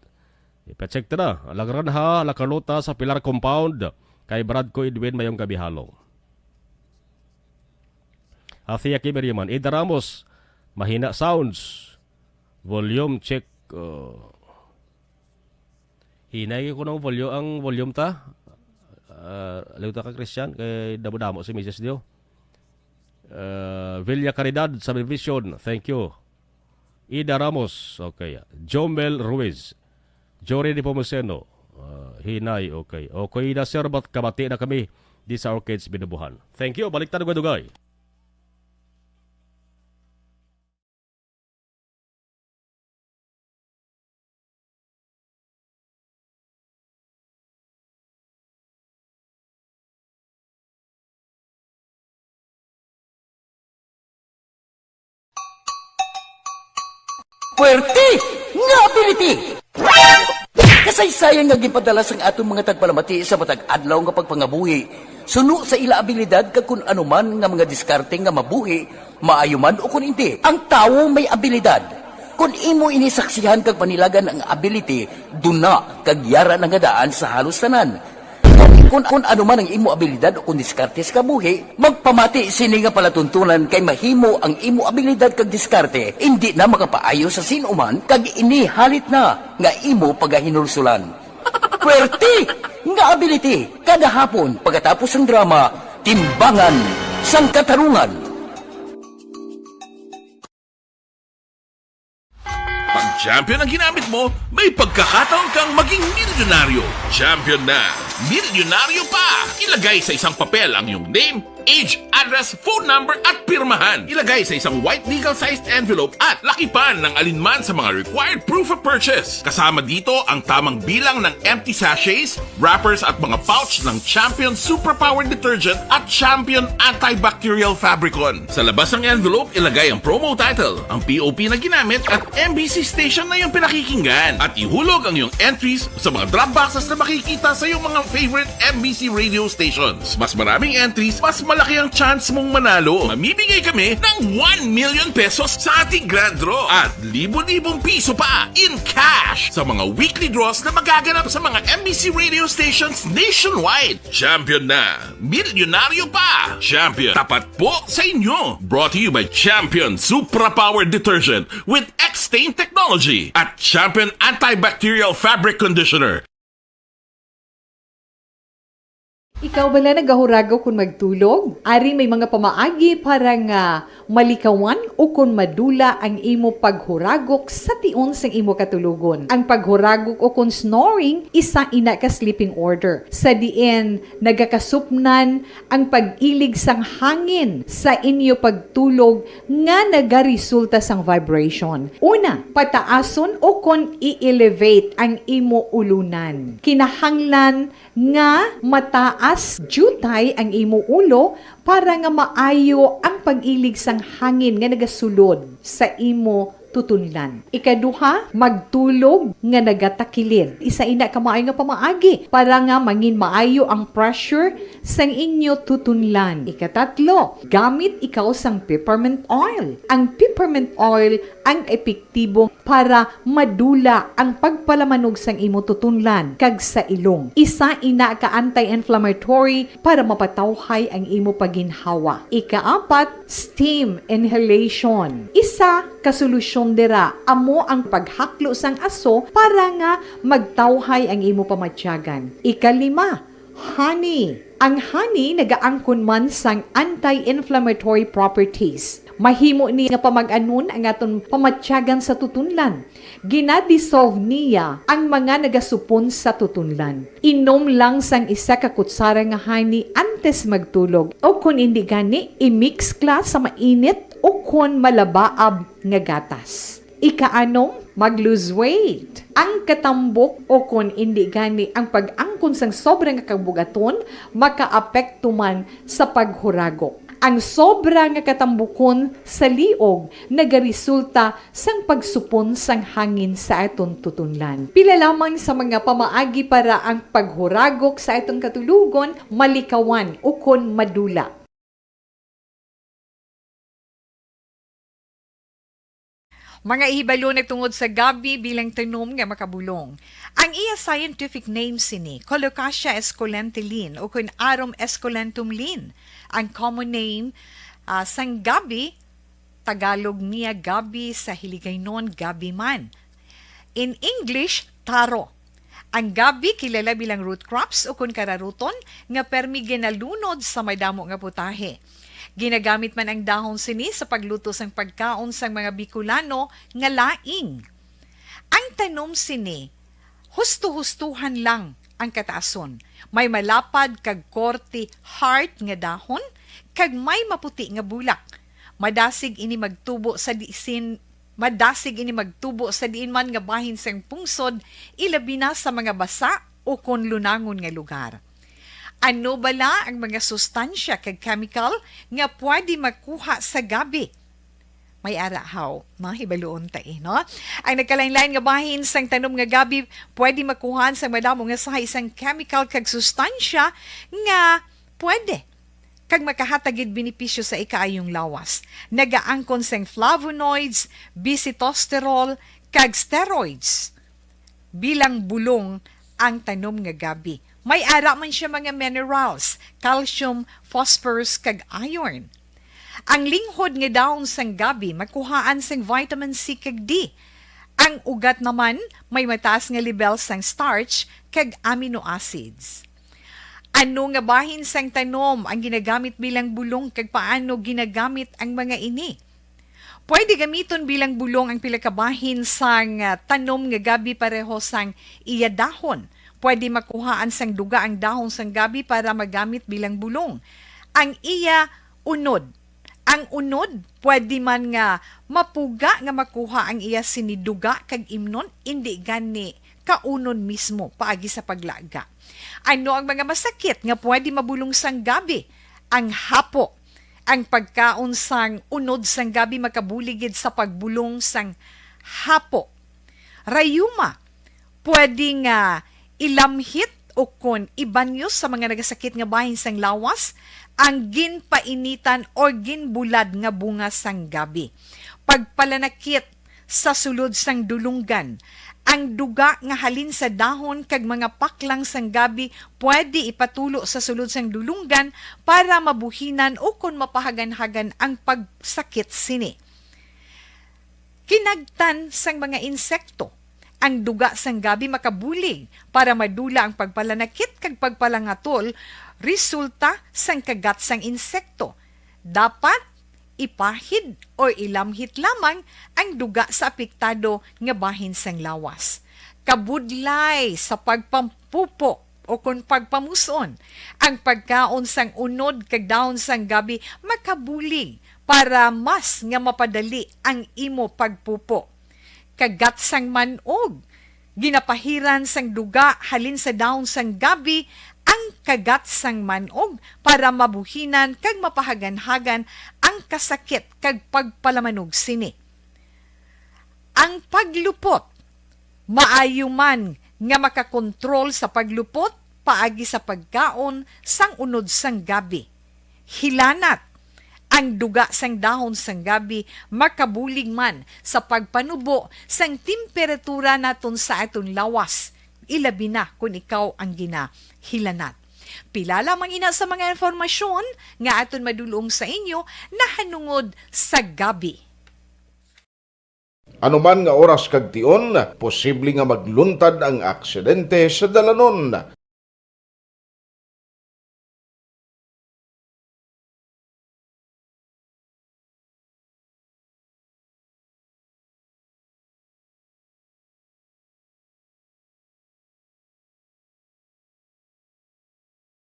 Ipacheck ta na. Lagran ha, lakarlota sa Pilar Compound kay Bradco Edwin mayong gabihalong. Hathia Kiberiman, Ida Ramos, mahina sounds. Volume check. Hinay ko ng volume ta. Lewta ka Christian kay damo-damo si Mrs. Dio. Villa Caridad sa Vision, thank you. Ida Ramos, okay. Jomel Ruiz, Jory Di Pomoseno, hinay, okay. Okay na sir, ba't kabati na kami di sa Orchids Binabuhan. Thank you, balik tayo dugay. Puwerte nga ability! Kasaysayan nga gipadala sang atong mga tagpalamati sa matag adlaw nga pagpangabuhi. Suno sa ila abilidad kag kun anuman nga mga diskarte nga mabuhi, maayo man o kun hindi. Ang tawo may abilidad. Kung imo inisaksihan kag panilagan ang ability, duna kag yara nga daan sa halos tanan. Kung ano man ang imo abilidad o kung diskarte sa kabuhi, magpamati sini nga palatuntunan kay mahimo ang imo abilidad kag diskarte, hindi na makapaayo sa sinuman kag inihalit na nga imo pagahinulsulan. Puwerte nga ability, kada hapon pagkatapos ng drama, Timbangan sang Katarungan. Pag champion ang ginamit mo, may pagkakataon kang maging milyonaryo. Champion na, milyonaryo pa! Ilagay sa isang papel ang iyong name, age, address, phone number at pirmahan. Ilagay sa isang white legal-sized envelope at lakipan ng alinman sa mga required proof of purchase. Kasama dito ang tamang bilang ng empty sachets, wrappers at mga pouch ng Champion Superpower Detergent at Champion Antibacterial Fabricon. Sa labas ng envelope, ilagay ang promo title, ang POP na ginamit at MBC station na yung pinakikinggan. At ihulog ang iyong entries sa mga drop boxes na makikita sa iyong mga favorite MBC radio stations. Mas maraming entries, mas malaki ang chance mong manalo. Mamibigay kami ng 1 million pesos sa ating grand draw at libo-libong piso pa in cash sa mga weekly draws na magaganap sa mga MBC radio stations nationwide. Champion na, milyonaryo pa. Champion, tapat po sa inyo. Brought to you by Champion Superpower Detergent with X-Stain Technology at Champion Antibacterial Fabric Conditioner. Ikaw bala nagahuragaw kung magtulog? Ari may mga pamaagi para nga malikawan o kung madula ang imo paghuragok sa tion sang imo katulugon. Ang paghuragok o kung snoring, isa ina ka sleeping order. Sa diin, nagakasupnan ang pag-ilig sang hangin sa inyo pagtulog nga nagaresulta sang vibration. Una, pataason o kung i-elevate ang imo ulunan. Kinahanglan nga mataas jutay ang imo ulo para nga maayo ang pag-ilig sang hangin nga nagasulod sa imo tutunlan. Ikaduha, magtulog nga nagatakilid. Isa ina ka maayo nga pamaagi para nga mangin maayo ang pressure sang inyo tutunlan. Ikatatlo, gamit ikaw sang peppermint oil. Ang peppermint oil ang epektibo para madula ang pagpalamanog sang imo tutunlan kag sa ilong. Isa ina ka anti-inflammatory para mapatawhay ang imo paginhawa. Ikaapat, steam inhalation. Isa ka solusyon dira amo ang paghaklo sang aso para nga magtawhay ang imo pamatyagan. Ikalima, honey. Ang honey nagaangkon man sang anti-inflammatory properties. Mahimo ni nga pamag-anon ang aton pamatyagan sa tutunlan. Ginadissolve niya ang mga nagasupon sa tutunlan. Inom lang sang isa ka kutsara nga honey antes magtulog. O kung hindi gani, i-mix kla sa mainit o kung malabaab nga gatas. Ikaanong, mag-lose weight. Ang katambok o kung hindi gani ang pag-angkon sang sobrang kabugaton, makaapekto man sa paghuragok. Ang sobra nga katambukon sa liog nagaresulta sang pagsupon sang hangin sa aton tutunlan. Pila lamang sa mga pamaagi para ang paghuragok sa atong katulugon malikawan o kon madula. Mga ihibalo nagtungod sa gabi bilang tanom nga makabulong. Ang iya scientific name sini, Colocasia esculentilin o kun Arum esculentum lin. Ang common name sang gabi, Tagalog niya gabi, sa Hiligaynon gabi man. In English, taro. Ang gabi kilala bilang root crops o kun kararuton nga permi ginalunod sa may damo nga putahe. Ginagamit man ang dahon sini sa pagluto sang pagkaon sang mga Bicolano nga laing. Ang tanom sini, husto-hustuhan lang ang kataason. May malapad kag korte heart nga dahon kag may maputi nga bulak. Madasig ini magtubo sa diin man nga bahin sang pungsod, ilabi na sa mga basa o kon lunangon nga lugar. Ano bala ang mga sustansya kag chemical nga pwede makuha sa gabi? May arahaw, mahibaluon tayo, no? Ang nagkalain-lain nga bahin sang tanom nga gabi, pwede makuha sa madamo nga sa isang chemical kag sustansya nga pwede kag makahatagid benepisyo sa ikaayong lawas. Nagaangkon sang flavonoids, bisitosterol, kag steroids. Bilang bulong ang tanom nga gabi. May ara man siya mga minerals, calcium, phosphorus, kag iron. Ang linghod nga dahon sang gabi, makuhaan sang vitamin C kag D. Ang ugat naman, may mataas nga level sang starch kag amino acids. Ano nga bahin sang tanom ang ginagamit bilang bulong kag paano ginagamit ang mga ini? Pwede gamiton bilang bulong ang pila ka bahin sang tanom nga gabi pareho sang iya dahon. Pwede makuhaan sang duga ang dahon sang gabi para magamit bilang bulong. Ang iya unod. Ang unod, pwede man nga mapuga nga makuha ang iya siniduga kag imnon, hindi gani kaunon mismo paagi sa paglaga. Ano ang mga masakit nga pwede mabulong sang gabi? Ang hapo. Ang pagkaon sang unod sang gabi makabuligid sa pagbulong sang hapo. Rayuma. Pwede nga ilamhit o kon ibanyo sa mga nagasakit nga bahin sang lawas ang ginpainitan o ginbulad nga bunga sang gabi. Pagpalanakit sa sulod sang dulunggan, ang duga nga halin sa dahon kag mga paklang sang gabi pwede ipatulo sa sulod sang dulunggan para mabuhinan o kon mapahagan-hagan ang pagsakit sini. Kinagtan sang mga insekto. Ang duga sang gabi makabulig para madula ang pagpalanakit kag pagpalangatol resulta sang kagat sang insekto. Dapat ipahid o ilamhit lamang ang duga sa apektado nga bahin sang lawas. Kabudlay sa pagpampupo o kung pagpamuson, ang pagkaon sang unod kag daon sang gabi makabulig para mas nga mapadali ang imo pagpupo. Kagat sang manog, ginapahiran sang duga halin sa daon sang gabi ang kagat sang manog para mabuhinan kag mapahagan-hagan ang kasakit kag pagpalamanog sini. Ang paglupot, maayo man nga makakontrol sa paglupot paagi sa pagkaon sang unod sang gabi. Hilanat, ang duga sang dahon sang gabi makabulig man sa pagpanubo sang temperatura naton sa aton lawas. Ilabi na kung ikaw ang ginahilanat. Pila lamang ina sa mga informasyon nga aton madulong sa inyo na hanungod sa gabi. Anuman nga oras kag tion, posible nga magluntad ang aksidente sa dalanon.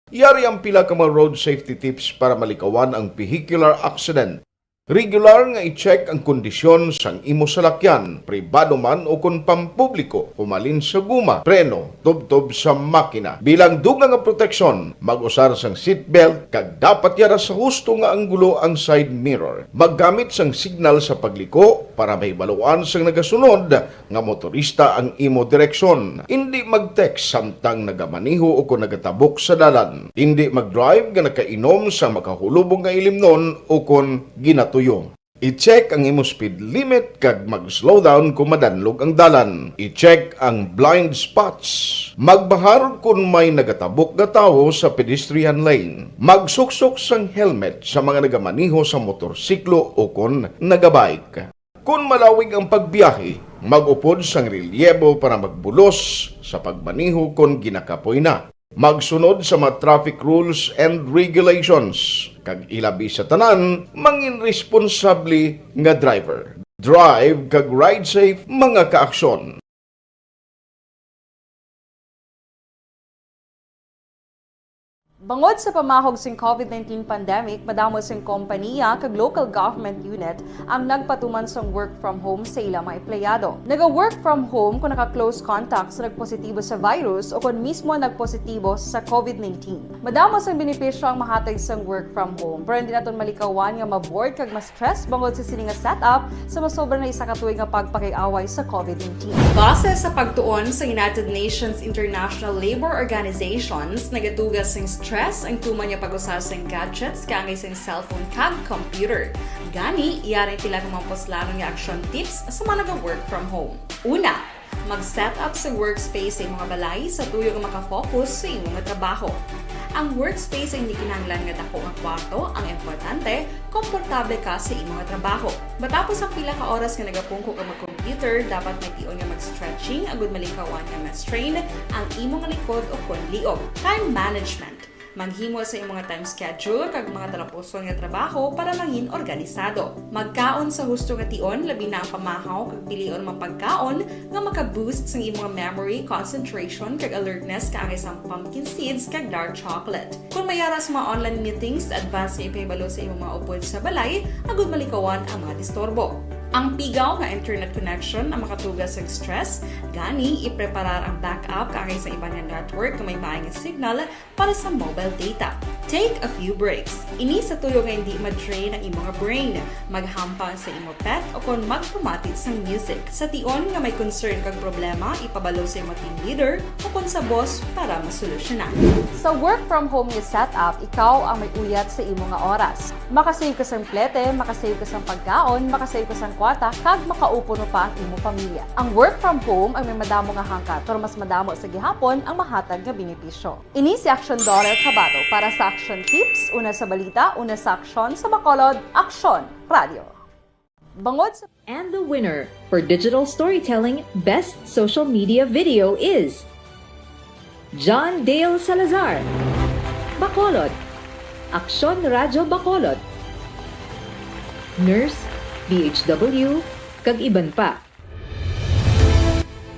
Yari ang pila ka mga road safety tips para malikawan ang vehicular accident. Regular nga i-check ang kondisyon sang imo salakyan, pribado man o kung pampubliko, humalin sa guma, preno, tubtob sa makina. Bilang dugang nga proteksyon, mag-usar sang seatbelt, kag dapat yara sa husto nga anggulo ang side mirror. Maggamit sang signal sa pagliko para may baluan sang nagasunod nga motorista ang imo direksyon. Hindi mag-text samtang nagamaniho o kung nagatabok sa dalan. Hindi mag-drive nga nakainom sa makahulubong nga ilimnon o kung ginato I-check ang imo speed limit kag mag-slow down kung madanlog ang dalan. I-check ang blind spots. Magbahar kung may nagatabok na tao sa pedestrian lane. Magsuksok sang helmet sa mga nagamaniho sa motorsiklo o kung nagabike. Kung malawig ang pagbiyahe, mag-upod sang relyebo para magbulos sa pagmaniho kung ginakapoy na. Magsunod sa mga traffic rules and regulations. Kag ilabi sa tanan, mangin responsable nga driver. Drive kag ride safe mga kaaksyon. Bangod sa pamahog sing COVID-19 pandemic, madamo sing kompanya kag local government unit ang nagpatuman sang work from home sa ilang mga empleyado. Naga-work from home kung naka-close contact sa nagpositibo sa virus o kung mismo nagpositibo sa COVID-19. Madamo sang benepisyo ang mahatag sang work from home, pero hindi naton malikawan nga ma-bored kag ma-stress bangod sa sini nga setup sa masobra na isa ka tuig nga pagpakiaway sa COVID-19. Base sa pagtuon sa United Nations International Labour Organizations, nagatugas sing stress ang tuman niya pag-usar sa gadgets kangay sa cellphone kag computer. Gani, iyaring pila kang mga poslanong nga action tips sa mga nag-work from home. Una, mag-set up sa workspace sa mga balay sa tuyo nga makafocus sa imong trabaho. Ang workspace ay hindi kinahanglan nga dako nga kwarto, ang importante, komportable ka sa imong trabaho. Matapos ang pila ka oras nga nagapungko ka mag-computer, dapat may tion nga mag-stretching agud malikawan nga ma-strain ang imong likod o kon liog. Time management. Maghimo sa imong time schedule kag mga talapuson nga trabaho para maging organisado. Magkaon sa husto nga tion, labi na ang pamahaw kag pilion mga pagkaon nga maka-boost sa imong memory, concentration kag alertness kaangay sa pumpkin seeds kag dark chocolate. Kung mayara sa mga online meetings, advance nga ipahibalo sa imong mga upod sa balay, agud malikawan ang mga disturbo. Ang pigaw nga internet connection ang makatugas sa stress, gani ipreparar ang backup kaangay sa ibang network na may maayong signal para sa mobile data. Take a few breaks. Ini sa tuyo nga hindi ma-drain ang imong brain. Maghampang sa imong pet o kung magpumatid sa music. Sa tion nga may concern kag problema, ipabalo sa imong team leader o kung sa boss para masolusyonan. Sa work from home nga setup, ikaw ang may uyat sa imong nga oras. Makasave ka sa plete, makasave ka sa pagkaon, makasave ka sa kwata, kag makaupo no pa ang imong pamilya. Ang work from home ay may madamo nga hangkat, pero mas madamo sa gihapon ang mahatag nga benepisyo. Ini si Action Daughter Cabato para sa Action Tips, una sa balita, una sa aksyon, sa Bacolod, Aksyon Radio. Bangod sa... And the winner for Digital Storytelling Best Social Media Video is John Dale Salazar. Bacolod. Aksyon Radyo Bacolod. Nurse, DHW, kag iban pa.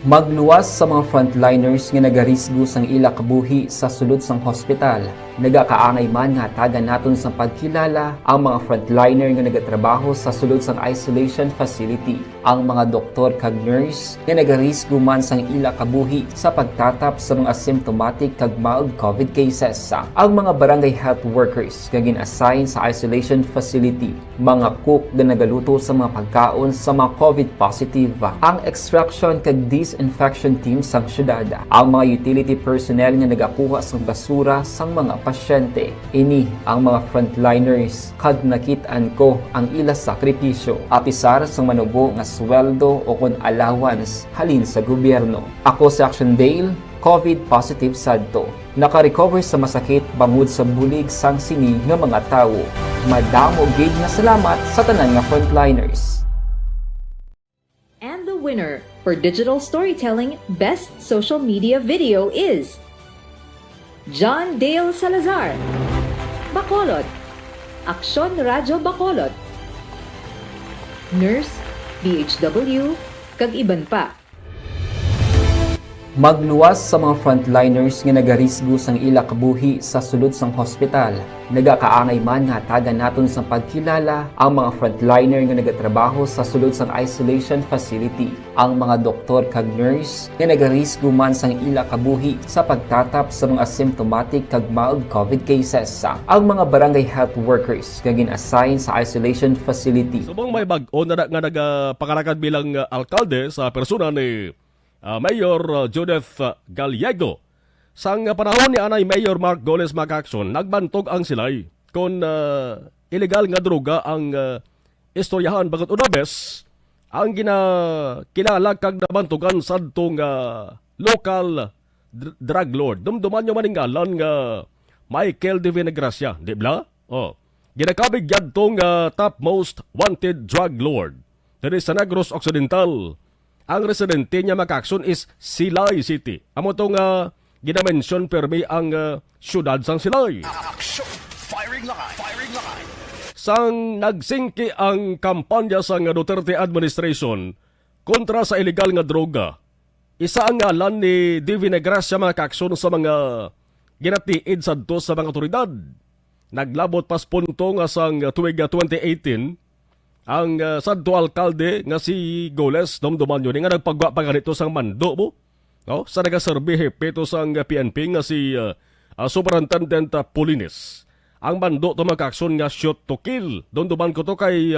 Magluwas sa mga frontliners nga nagarisgo sang ila kabuhi sa sulod sang hospital. Nagakaangay man nga tagan naton sa pagkilala ang mga frontliner nga nagatrabaho sa sulod sang isolation facility. Ang mga doktor kag nurse nga nagarisgo man sang ila kabuhi sa pagtatap sa mga asymptomatic kag mild COVID cases. Ang mga barangay health workers nga gin-assign sa isolation facility, mga cook nga nagaluto sa mga pagkaon sa mga COVID positive, ang extraction kag disinfection team sang syudad, ang mga utility personnel nga nagakuha sang basura sang mga pasyente. Ini ang mga frontliners kag nakit-an ko ang ila sakripisyo apisar sang manubo nga sweldo o kon allowance halin sa gobyerno. Ako si Action Dale, COVID positive sadto. Naka-recover sa masakit bangod sa bulig sang sini nga mga tawo. Madamo gid nga salamat sa tanan nga frontliners. And the winner for Digital Storytelling Best Social Media Video is John Dale Salazar, Bacolod. Aksyon Radyo Bacolod. Nurse, DHW, kag iban pa. Magluwas sa mga frontliners nga nagarisgo sang ila kabuhi sa sulod sang hospital. Nagakaangay man nga tagan naton sa pagkilala ang mga frontliner nga nagatrabaho sa sulod sang isolation facility. Ang mga doktor kag nurse nga nagarisgo man sang ila kabuhi sa pagtatap sa mga asymptomatic kag mild COVID cases. Ang mga barangay health workers nga gin-assign sa isolation facility. Subong may bag-o na nga nagapangarakan bilang alkalde sa persona ni Mayor Judith Gallego. Sang panahon ni anay Mayor Mark Goles Magaction, nagbantog ang silay kung illegal nga droga ang istoryahan bagot unabes ang kinakilala kag nabantugan sa itong local drug lord. Dumduman nyo maningalan nga Michael de Vinegracia, di ba? Ginakabig yan itong top most wanted drug lord. Dari sa Negros Occidental. Ang residente niya Magaction is Silay City. Amo itong ginamention permi ang syudad sang Silay. Action! Firing line! Firing line! Sang nagsingki ang kampanya sang Duterte administration kontra sa illegal nga droga, isa ang ngalan ni Divine Gracia Magaction sa mga ginatiid sadto sa mga otoridad. Naglabot pas punto nga sang tuig 2018, ang sadto alkalde nga si Goles Domdoman yun nga nagpagwa pa ganito sang mando mo. No? Sa nagaserbi hepe sang PNP nga si Superintendent Polinis. Ang mando to Magaction nga shoot to kill. Domdoman ko to kay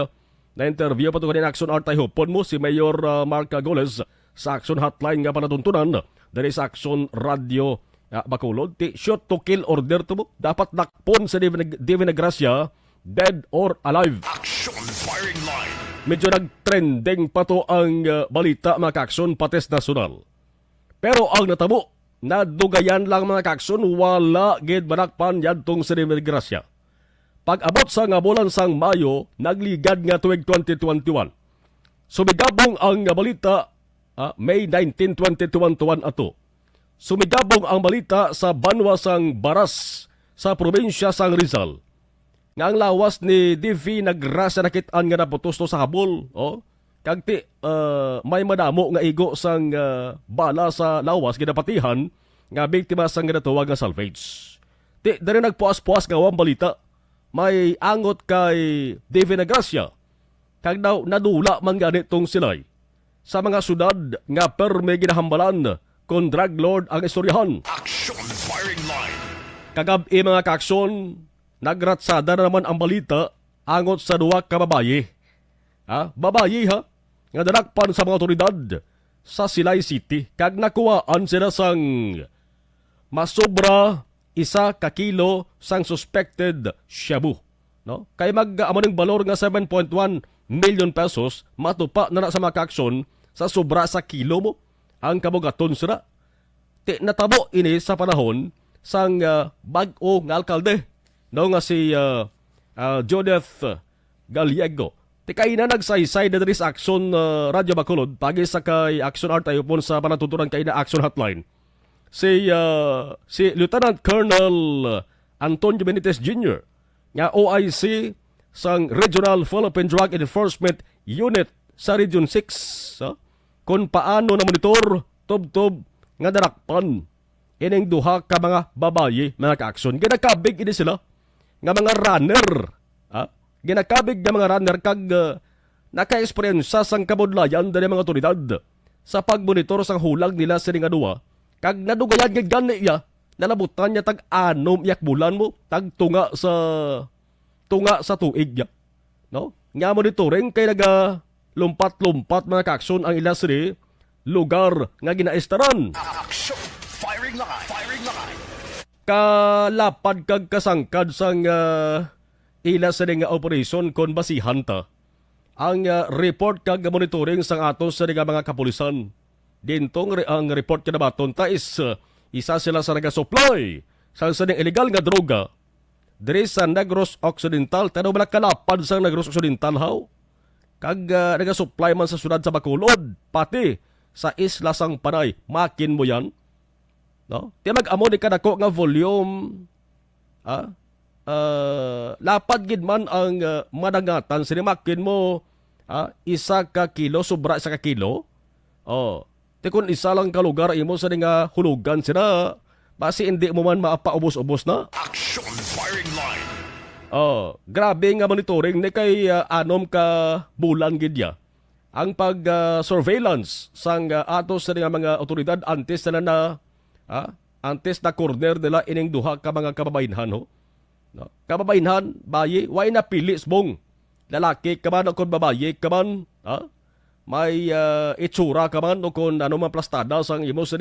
na-interview pa to kanina Action Art Hopon mo si Mayor Mark Goles sa Action Hotline nga panatuntunan dari sa Action Radio Bacolod. Ti shoot to kill order to mo. Dapat nakpon sa Divine Gracia dead or alive. Action! Firing line! Medyo nag-trending pa to ang balita mga Kaaksyon pates nasyonal. Pero ang natabo, nadugayan lang mga Kaaksyon, wala gid manakpan yadtong sa Divine Gracia. Pag-abot sa nga bulan sang Mayo, nagligad nga tuig 2021. Sumigabong ang balita May 19, 2021 ato. Sumigabong ang balita sa banwa sang Baras sa probinsya sang Rizal. Nga ang lawas ni Divi nagrasa nakitaan nga naputos to sa habol. Kagti may madamo nga igo sang bala sa lawas ginapatihan nga biktima sang ginatuwag nga salvage. Ti dari nagpuas-puas nga wang balita. May angot kay Divi Nagracia. Kag daw nadula man ganitong silay. Sa mga sudad nga perme ginahambalan kon drug lord ang istoryahan. Action! Firing line! Kagabi mga Kaaksyon, nagratsada na naman ang balita angot sa duwa ka babayi. Babayi nga danakpan sa mga otoridad sa Silay City. Kag nakuhaan sila sang masobra 1 kilo sang suspected shabu. No? Kay mag-amaning balor nga 7.1 million pesos matupa na sa mga Kaaksyon sa sobra sa kilo mo. Ang kabugaton sila. Natabo ini sa panahon sang bag-o nga alkalde. No nga si Judith Gallego. Tikay na nagsaysay na rin sa Action Radio Bacolod pagi sa kay Action Art tayo po sa panatutunan kay na Action Hotline. Si Lieutenant Colonel Antonio Benitez Jr. nga OIC sang Regional Philippine Drug Enforcement Unit sa Region 6 kung paano na monitor tub-tub nga darakpan ining duha ka mga babayi mga ka-aksyon. Ginakabig ini sila nga mga runner. Ginakabig nga mga runner kag naka-eksperyensya sang kabudlayan dari mga otoridad sa pagmonitor sang hulag nila sa nga duwa. Kag nadugayan gid gani iya nalabutan niya tag anom yak bulan mo tag tunga sa tuig ya. No? Nga monitoring kay naga lumpat-lumpat mga ka-aksyon ang ila siri lugar nga ginaestaran. Firing line. Kalapad kag kasangkad sang ila sa nga operation kon basihan ta. Ang report kag monitoring sang atos sa mga kapulisan. Dintong ang report kada baton ta is isa sila sa naga-supply sa illegal nga droga diri sa Negros Occidental. Tanaw bala kalapad sa Negros Occidental haw. Kag naga-supply man sa syudad sa Bacolod, pati sa Isla Sang Panay. Makin mo yan. No? Di mag-amo ni kadako nga volume. Lapad gid man ang madangatan. Sinimakin mo isa ka kilo, sobra isa ka kilo. Di kung isa lang ka lugar, imo sa nga hulugan sila. Basi hindi mo man maapaubos-ubos na. Action firing line. Grabe nga monitoring ni kay anom ka bulan gidya. Ang pag-surveillance sang atos sa mga otoridad antes na antes na corner nila ining duha ka mga kababainhan ho. No? Kababainhan, bayi, way na pilis bong. Lalaki ka man o kung babayi ka man, may itsura ka man o kung ano man plastada sang imo sa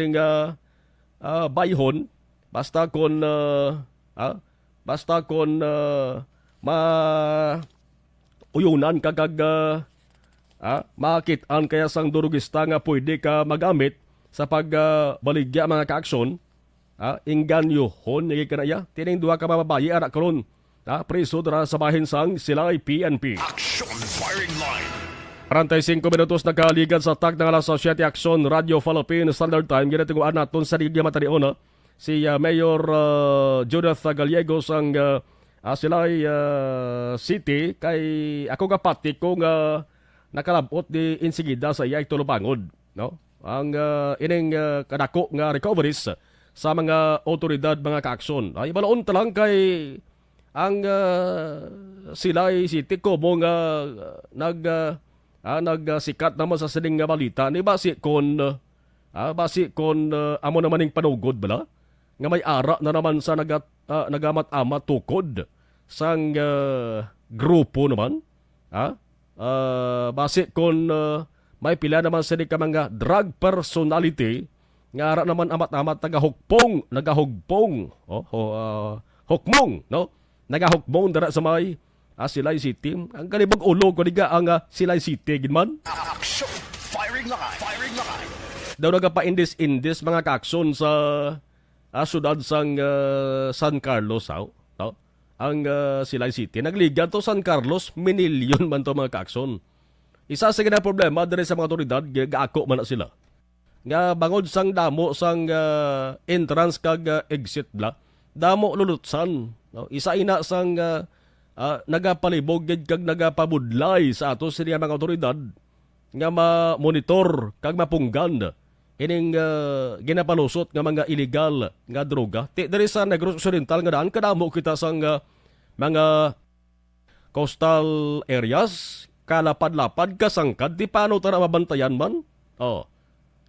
bayhon, basta kung uyunan kagag makitaan kaya sang durugista nga pwede ka magamit sa pagbaligya mga ka-aksyon, inganyo hon naging kanaya tining duha ka mababayi anak karon preso dara sa bahin sang sila ay PNP. Action firing line. 45 minutos nagkaligan sa tag ng alas 7 Action Radio Philippine Standard Time. Ginatiguan natin sa Ligya Matariona si Mayor Judith Gallegos ang sila'y city kay ako kapati ko nga nakalabot di insigida sa iya tulupangod. No? Ang ining kadako nga recoveries sa mga otoridad mga ka-aksyon. Ay balaon talang kay ang sila'y city ko mo nga nagsikat naman sa sining nga balita ni basi kon amo naman ning panugod bala nga may ara na naman sa nagamat-amat tukod sang grupo naman basi kon may pila naman sa ka mga drug personality nga ara naman amat-amat nagahugpong hukmong no nagahukmong dara sa may Silay City. Ang kalibag ulo ko niga ang Silay City ginman. Action firing line. Daw nagapa-indis mga ka-aksyon sa sudad sang San Carlos no? Ang Silay City. Nagligan to San Carlos, minilyon man to mga ka-aksyon. Isa sa gina problema diri sa mga otoridad, gaako man na sila. Nga bangod sang damo sang entrance kag exit bla, damo lulutsan. No? Isa ina sang nagapalibog kag nagapabudlay sa ato sa mga otoridad nga ma-monitor kag mapunggan ining ginapalusot nga mga illegal nga droga. Diri sa Negros Occidental nga daan kadamo kita sang mga coastal areas, kalapad-lapad kasangkad di paano ta na mabantayan man.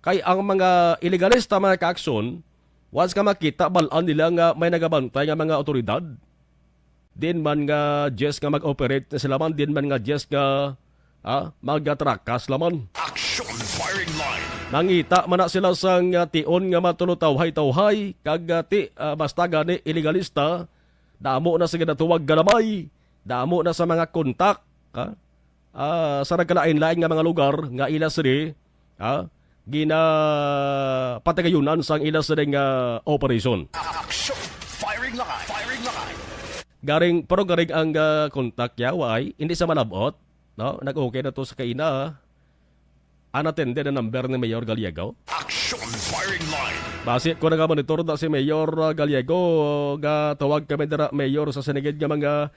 Kay ang mga illegalista mga ka-aksyon, once ka makita balaan nila nga may nagabantay nga mga otoridad, din man nga just nga mag-operate na sila man, din man nga just nga mag-atrakas laman. Action firing line. Nangita man na sila sang tion nga matulutawhay-tawhay kag basta gani illegalista, damo na sa ginatuwag galamay, damo na sa mga kontak sa nagkalain-lain nga mga lugar nga ila siri gina patagayunan sang ila siri nga operation. Action firing line. Garing ang kontak yaway, hindi sa malabot, no? Nag-okay na to sa kaina, anatende na number ni Mayor Gallego. Action Action firing line. Basi ko naga-monitor na si Mayor Gallego ga tawag kami dira Mayor sa sinigid nga mga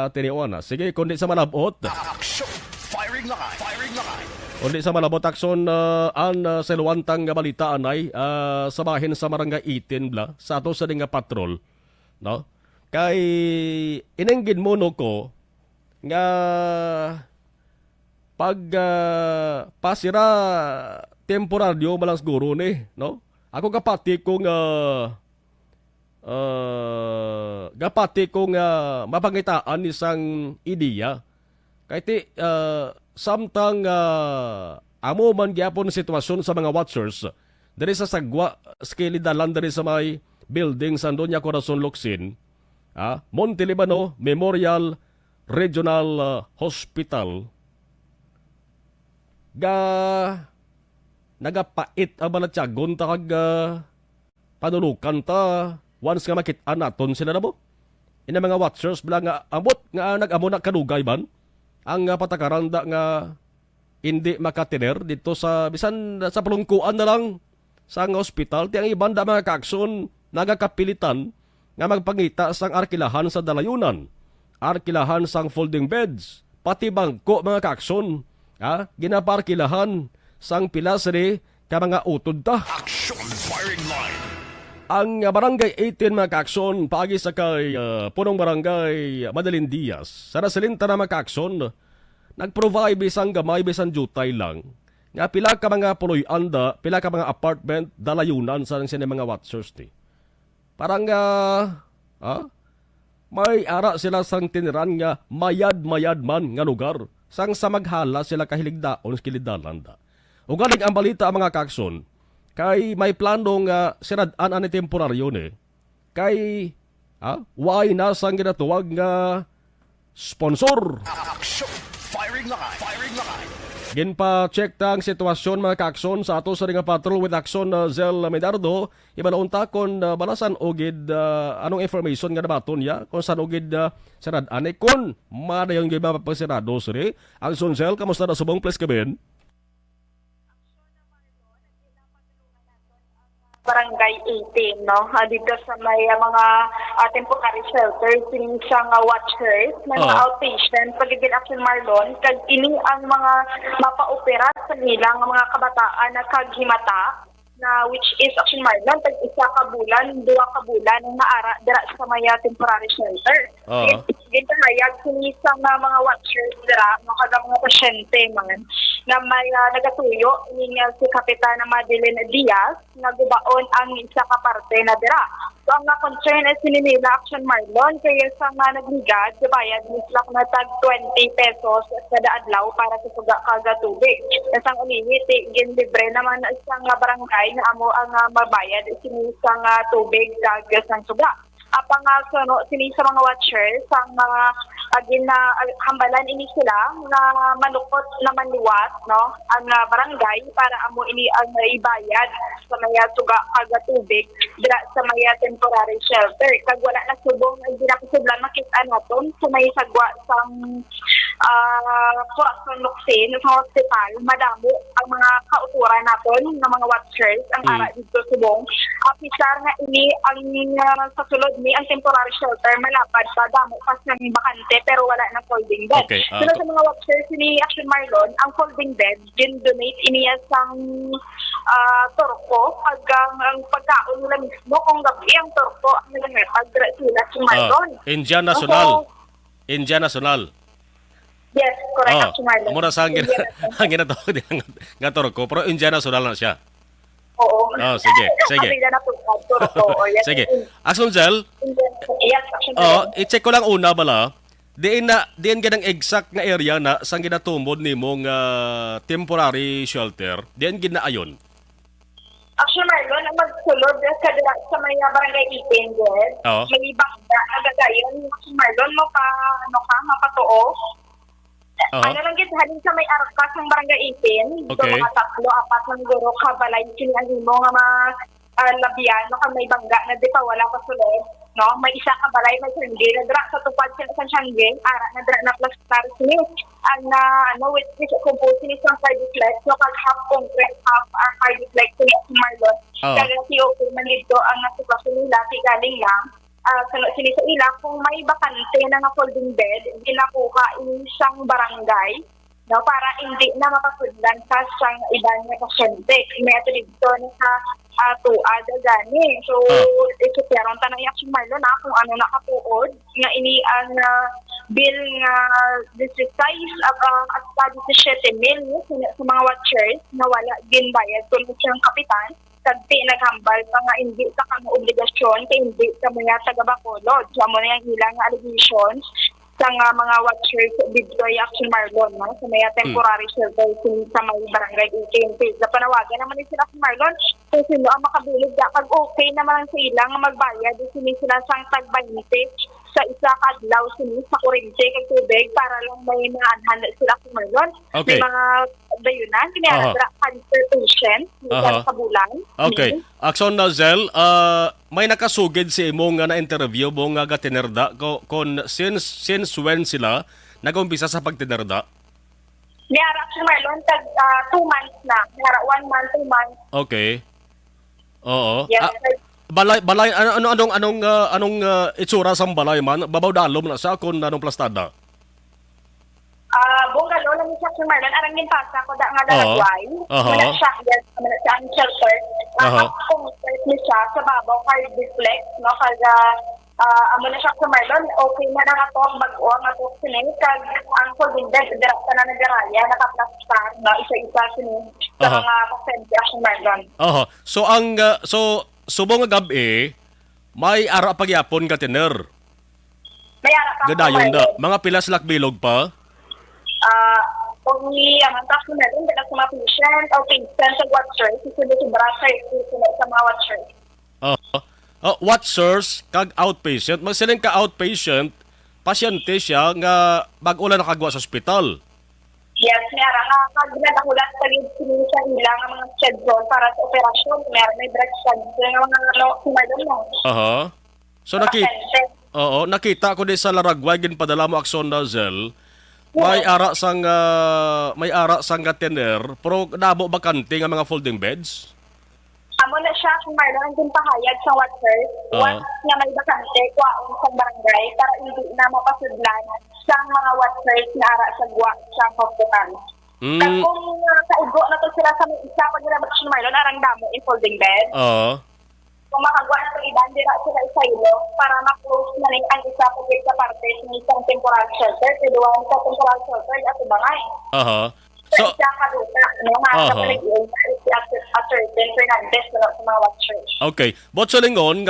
tiniuan. Sige, kundi sa malabot. Action firing line. Firing line. Kundi sa malabot akson an siluwantang nga balita anay sa bahin sa Barangay 18 bla sa ato sa nga patrol. No? Kay inenggin mo no ko nga pag pasira temporaryo malang siguro ni, no? Ako gapati kong mapangitaan isang ideya. Kaya ti samtang amo man gyapon sitwasyon sa mga watchers diri sa sagwa skilidalan diri sa may building sa Doña Corazon Locsin, Monte Libano Memorial Regional Hospital. Nagapait ang balatyagon ta kag panulukan ta once nga makita naton sila na mo. Ina mga watchers bala nga amot nga nag-amo na kadugay ban ang patakaranda nga hindi makatiner dito sa bisan sa palungkuan na lang sa nga ospital. Ti ang iban da mga kaakson nagakapilitan nga magpangita sang arkilahan sa dalayunan, arkilahan sang folding beds, pati bangko mga kaakson. Ginaparkilahan sang pilasri ka mga utod ta. Action firing line. Ang Barangay 18 mga kaakson paagi sa kay punong barangay Madalin Diaz. Sa nasalinta na mga kaakson, nag-provide bisang gamay bisang jutay lang. Nga pila ka mga puloy anda, pila ka mga apartment dalayunan sa sini mga watchers ti. Parang may ara sila sang tiniran nga mayad-mayad man nga lugar. Sang sa maghala sila kahiligdaon sa kilidalanda. O galing ang balita mga kakson, kay may planong siradaan ani temporaryo ni, kay why na sang ginatuwag nga sponsor. Action firing line. Firing line. Ginpa-check ta ang sitwasyon mga kakson sa ato sa ringa patrol with Action Zel Medardo. Ibalaunta kon balasan ogid anong information nga nabaton ya kung saan ogid sarad ane kun madayong giba papasirado siri. Action Zel, kamusta na subong please kabin? Barangay 18, no? Dito sa may mga temporary shelters, sining siyang watchers, mga outpatient, pagiging Action Marlon, kag ini ang mga mapaopera sa nilang mga kabataan na kaghimata, na which is Action Marlon, tag isa ka bulan, 2 ka bulan, na ara dira sa may temporary shelter. Gintahayag sinisang mga watchers dira, mga pasyente man, na may nagatuyo ni si Kapitana Madeline Diaz na gubaon ang isa ka parte na dira. So ang concern ay sinimila Action Marlon kaya sa nga nagligad, bayad ni sila na tag 20 pesos kada adlaw para sa suga kaga tubig. Kasang ulihi, ginlibre naman na isang barangay na amo ang mabayad sinisang tubig kag sang suga. Apang sini sa mga watchers ang mga hambalan ini sila na manukot na manliwat no ang barangay para amo ini ang ibayad sa mga suga aga tubig dira sa mga temporary shelter kag wala na subong hindi na kusublan makita naton sa may sagwa sang Corazon Locsin sa hospital madamo ang mga kauturan naton ng mga watchers ang ara dito subong apisar nga ini ang sa sulod ni ang temporary shelter malapad sa damo pas nang bakante pero wala na folding bed. Okay, so sa mga watchers ni Action Marlon, ang folding bed gin-donate iniya sang turko ang pagkaon nila mismo kung gabi ang turko ang nilametag sila Action Marlon. Indian National. Indian National. Yes, correct Action Marlon. Mura sa ang ginatawag nga turko pero Indian National na siya. Oo. Sige. Sige. Action Zel, i-check ko lang una bala, diin ganang exact nga area na sang ginatumod ni mong temporary shelter, diin ginaayon. Action Marlon, ang magsulod sa may barangay 18 din, may bangga, agagayon, Action Marlon, mapatuo. Ano lang halin sa may arkas ng barangay 18, so mga 3-4 ng guro kabalay sila mo nga labian, no, kag may bangga na di pa wala pa sulod, no, may isa ka balay, may sangge, na dra sa tupad sa sangge, ara na dra na plastar sini, ang with compose ni sa cardiplex, no, kag half concrete, half cardiplex ni Marlon, kaya si okay man dito ang sitwasyon nila, galing lang, sini sa ila, kung may bakante na nga folding bed, ginakuha isang barangay, no, para hindi na mapasudlan sa siyang iban na pasyente. May ito dito sa tuad gani. So, ito pero tanong yung si Marlon na kung ano nakatuod nga ini ang bill nga disresize at 17 mil sa mga watchers na wala ginbayad kung siyang kapitan. Tagti naghambal pa nga hindi sa kang obligasyon kay hindi sa mga taga-Bacolod. So, mo na yung ilang allegations sa mga watchers dito ay Action Marlon, no? Sa may temporary shelter sa may barangay 18. Sa panawagan naman ni sila si Marlon, kung sino ang makabulig pag okay naman sa ilang magbayad, sini sila sang tag-20 sa isa kadlaw sini sa kuryente kay tubig para lang may mga anhanda sila si Marlon. Okay. May mga dayunan, kinahadra cancer patient sa bulan. Okay. Akson Nazel, may nakasugid si imo nga na-interview mo nga gatinerda kon since when sila nag-umpisa sa pagtinerda? Niyara si Marlon, 2 months na. Niyara 1 month, 2 months. Okay. Oo. Yes, Balay anong itsura sa balay man? Babaw dalom na sa kon anong plastada? Bungalo lang siya si Marlon, arang ginpasa ko da nga dalagway. Muna siya, ang shelter. Kung ni siya sa babaw, card deflex, no? Kaga, amo na siya si Marlon, okay na na ito, bago ang ito sining, kag ang folding bed, direkta na nagaraya, nakaplastar, no? Isa-isa sining sa mga pasyente si Marlon. So, subong nga gabi, may ara pagyapon ka tiner. May ara pa Gadayon da. Mga pilas lakbilog pa? Kung ang tax na rin, dala sa mga patient o patient sa watchers, susunod sa brasa, susunod sa mga watchers. Watchers, kag outpatient, magsiling ka outpatient, pasyente siya nga bag-ula nakagawa sa ospital. Yes, meron. Kag nadahulat sa sa ilang ang mga schedule para sa operasyon, meron may direct schedule ng mga sumadon mo. So nakita ko din sa Laragway, ginpadala mo Akson Nazel, may ara sang gatener, pero nabo bakante nga mga folding beds? Amo na siya kung mayroon ang pahayag sa watchers, once nga may bakante, kwaon sa barangay, para hindi na mapasudlan sa mga watchers na ara sa guwa sa hospital. Kung kaugo na to sila sa may isa, pag nilabas siya mayroon, arang damo in folding bed. Kung makagawa na itong iban, di na sila isa ilo para ma-close na rin ang isa pagkit sa parte ng isang temporal shelter, siluan sa temporal shelter at ibangay. So, isa kaluta, mga kapalagyan at certain Fernandez na sa mga watchers. Okay. But sa lingon,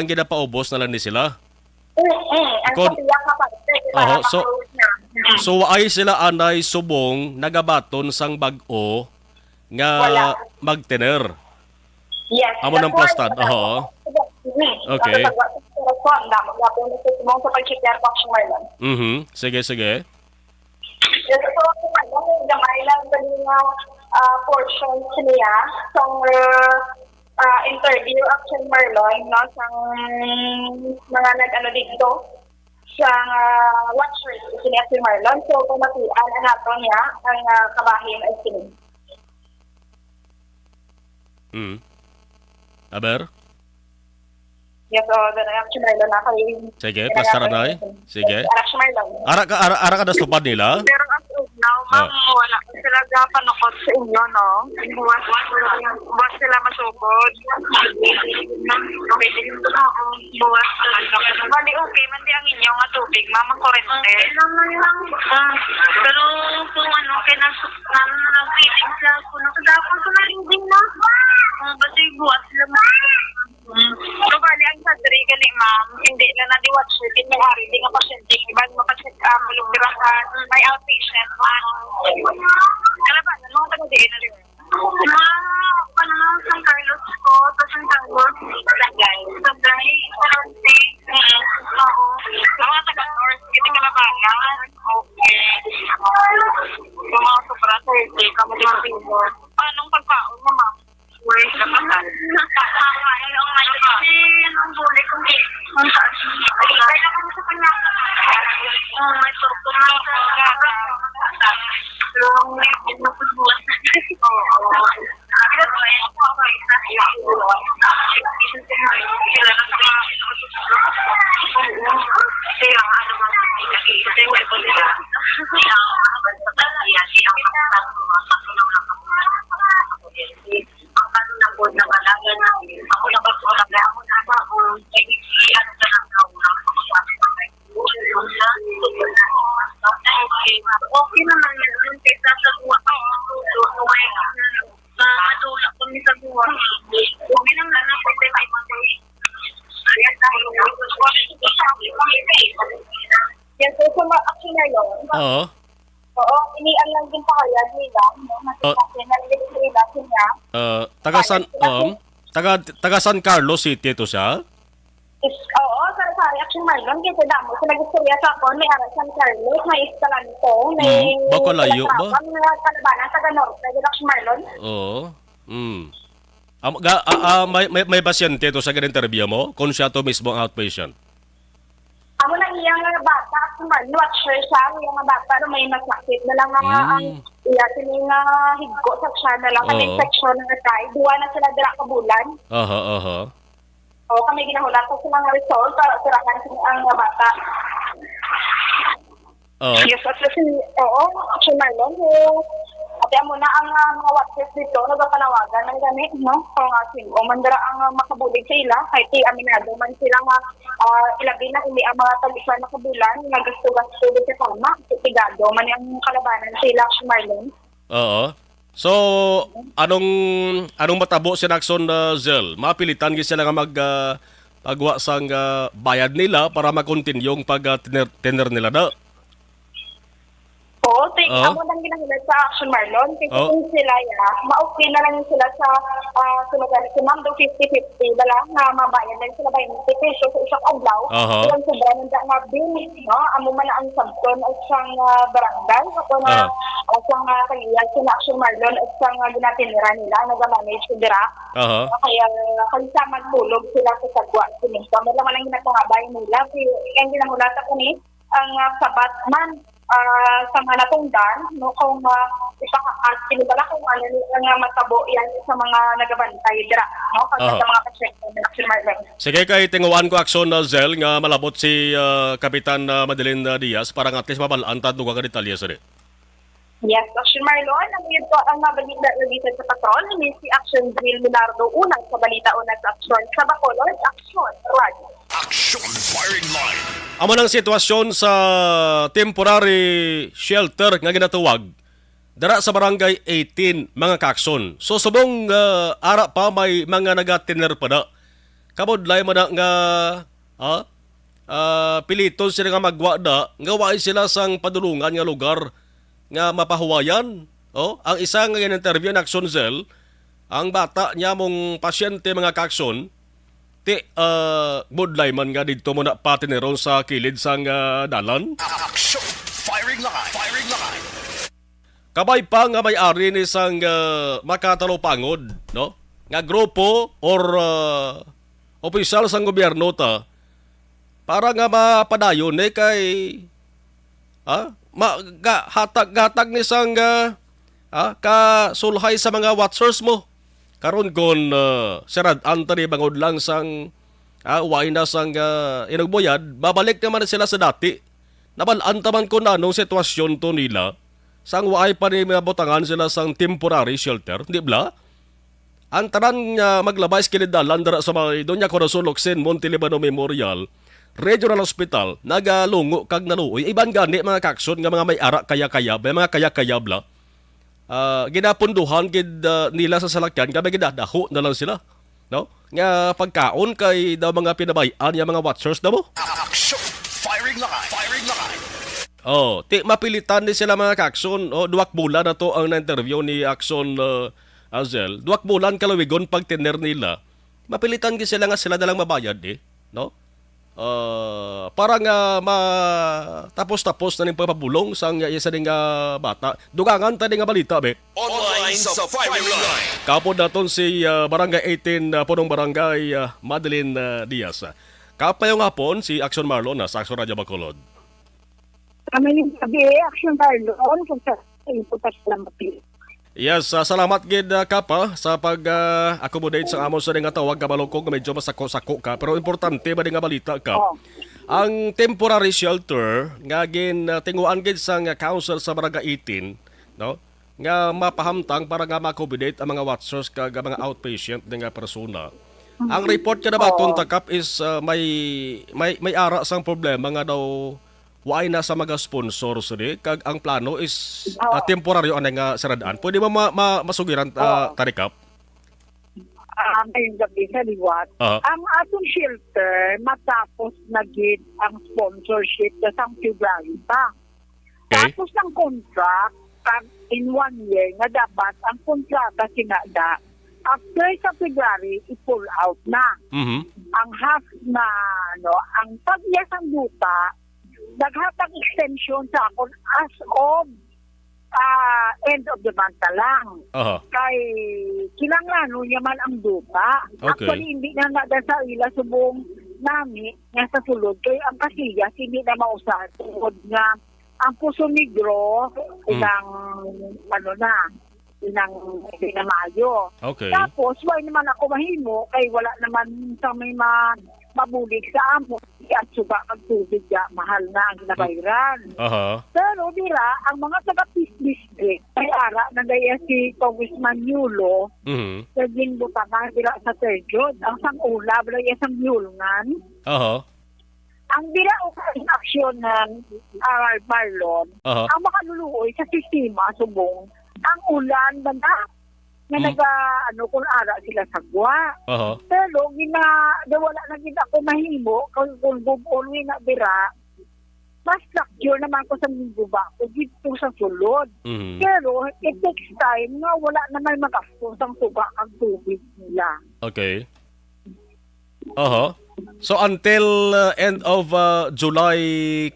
ginapaubos na lang ni sila? Ang kapilyak na parte, para ma-close na. So, ay sila anay subong nagabaton sang bag-o nga magtener? Yes. Amo ng plastad. Okay. Sige. Gamay lang sa mga portion niya sa interview Action Marlon, no, sa mga nag-ano dito sa watchers si Action Marlon. So, pumatuan na nato niya ang kabahin ay sinig. Aber? Yes, Action Marlon na kayo. Sige, plastaran na eh. Sige. Action Marlon. Ara ka nastupad nila? Pero as of now, ma'am, wala sila panukot sa inyo, no? Buwas sila masukod. Okay, buwas sila. Bali, okay, man di ang inyo nga tubig, ma'am, ang korente. Pero kung ano, nag-feeling sa kuno, kadapon ko na rin din, no? Basta buwas sila, so, bali, ang sadri gani, ma'am, hindi na na-watch din yung hari, di nga pasyente, ibang mapacheck malugirahan, may outpatient, kalabanan, mga taga-diin na rin. San Carlos ko, tapos ang tawag, Sablay, Sarante, oo, mga taga-North, hindi kalabanan, okay. Yung mga sobra, 30, kamo din ang pinor. Anong pagkaon mo, ma'am? work ka pa ka. Ang ang bulay kong ang kaya ko sa kanya. May turko na sa long live na pagbuwas na. Okay naman yun. Kaysa sa buwan. Madulak kami sa buwan. Okay lang na ng 45 months. Yan po sa mga action na yun. Oo. Oo, inian lang din pakayag nila. Nalilis nila siya. Taga San Carlos City ito siya? Oo, sa reaction Marlon, kasi damo, sa nag-istorya sa ako, may Ara San Carlos, may Escalante, may... Baka layo ba? May Kalabanan, taga Norte, reaction Marlon. Oo. May pasyente ito sa interview mo? Kung siya to mismo ang outpatient? Amo na iyang bata, Marlon, watcher siya, iyang bata, may masakit na lang ang sining higgo sa siya na lang, kami section ng atay, duwa na sila dira ka bulan. Aha. O kami ginahulat sa mga result para sirakan ang bata. Yes, at si Marlon, ate mo na ang mga watchers dito, nagpapanawagan ng ganit, no? Kung o mandara ang makabulig sa ila, kahit aminado man sila ilabi na hindi ang mga talipan na kabulan, nagastugas-gasto sa tama, itigado man ang kalabanan sa ila, si Marlon. Oo. So, anong matabo si Naxon Zel? Mapilitan sila nga pagwa sang bayad nila para mag-continue yung pag-tender nila na? Oo, amo lang ginahulat sa Action Marlon. Kasi kung sila, ma-okay na lang sila sa sumagali. Si Ma'am, 50-50, dala na mabayan lang sila 20 pesos sa isang adlaw. Ilang sobra ng nga bill, no? Amo man ang sabton at isang barangay. Ako na isang kaliyan si Action Marlon at isang ginatinira nila, nag-manage ko dira. Kaya kalisaman tulog sila sa sagwa. Sinisa mo lang lang ginatungabay nila. Kaya ginahulat ako ni ang sabat man sa mga natungdan, no, kung pinibala kung ano nga matabo yan sa mga nagabantay dira, no, kasi sa mga kasyekto ng Action Marlon. Sige, kay tinguan ko Action Zel nga malabot si Kapitan Madeline Diaz para nga at least mabalaan tadto ka detalye sa rin. Yes, Action Marlon, ang ito ang nabalita sa patrol, ni si Action Drill Milardo unang sa balita unang sa Action sa Bacolod, Action Radio. Action Firing Line. Amo ng sitwasyon sa temporary shelter nga ginatuwag dara sa barangay 18 mga kakson. So subong ara pa may mga nagatiner pa na. Kabudlay mo na nga piliton sila nga magwa na nga waay sila sang padulungan nga lugar nga mapahuwayan. Ang isa nga in-interview na Action Zel, ang bata niya mong pasyente mga kakson, budlay man nga dito mo na patineron sa kilid sang dalan. Action Firing Line. Firing Line. Kabay pa nga may-ari ni sang makatalupangod, no? Nga grupo or opisyal sang gobyerno ta para nga mapadayon kay hatag ni sang kasulhay sa mga watchers mo. Karon kon Sirad Anthony bangod lang sang way na sang inagboyad, babalik naman sila sa dati. Nabalaan taman ko na anong sitwasyon to nila. Sang waay pa ni mabutangan sila sang temporary shelter, di ba? Ang tanan nga maglabay skilidalan dara sa mga Doña Corazon Locsin, Montelibano Memorial Regional Hospital, nagalungo kag naluoy. Iban gani mga kakson nga mga may ara kaya-kaya, mga kaya-kaya bla. Ginapunduhan gid nila sa salakyan kaya gidadaho na lang sila, no, nga pagkaon kay daw mga pinabayan yang mga watchers daw mo. Action Firing Line. Firing Line. Mapilitan ni sila mga kakson. Duwak bulan na to ang na-interview ni Action Zel. Duwak bulan kalawigon pag tiner nila. Mapilitan gid sila nga sila na lang mabayad no. para nga matapos-tapos na ning pagpabulong sang isa ding bata. Dugangan ta ding nga balita be. Online sa firing line. Kapod naton si Barangay 18 punong Barangay Madeline Diaz. Kapayong hapon si Action Marlon sa Action Radyo Bacolod. Kami yung sabi, Action Marlon, kung sa iputas lang mapili. Yes, salamat gid Kapa sa pag-accommodate sa amon sa nga tawag kabalokog medyo masako-sako ka pero importante ba nga balita ka. Ang temporary shelter nga gin tinguan gid sa council sa Barangay 18, no? Nga mapahamtang para nga ma-accommodate ang mga watchers kag mga outpatient nga persona. Ang report kada baton takap is may ara sang problema nga daw why na sa mga sponsors ni kag ang plano is temporaryo anay nga saradaan. Pwede mo masugiran tarikap? Ngayong gabi sa liwat. Ang atong shelter matapos na gid ang sponsorship sa February pa. Tapos ng contract in 1 year nga dapat ang kontrata sinada after sa February i-pull out na. Ang half na ang pagyas ang duta naghatag extension sa akon as of end of the month lang. Kay kinanglan niya man ang duta. Actually, hindi na nada sa ila subong nami nga sa sulod. Kay ang kasiyas, hindi na mausahan. Tungod nga, ang Puso Negro, inang Mayo. Tapos, why naman ako mahimo, kay wala naman sa may mabulig sa amo at suba ang tubig mahal na ang nabayran. Pero dira ang mga taga-district ay ara na daya si Congressman Yulo naging butangan dira sa Terjod ang sangula daya sa Yulngan. Ang dira o aksyon ng Marlon ang makaluluoy sa sistema subong ang ulan banda nga kung ara sila sagwa. Pero wala na gid ako mahimo kung bubulwi na bira mas structure naman ko sa guba ko dito sa sulod. Pero it takes time nga wala na may magastos ang suba ang tubig nila. So until end of July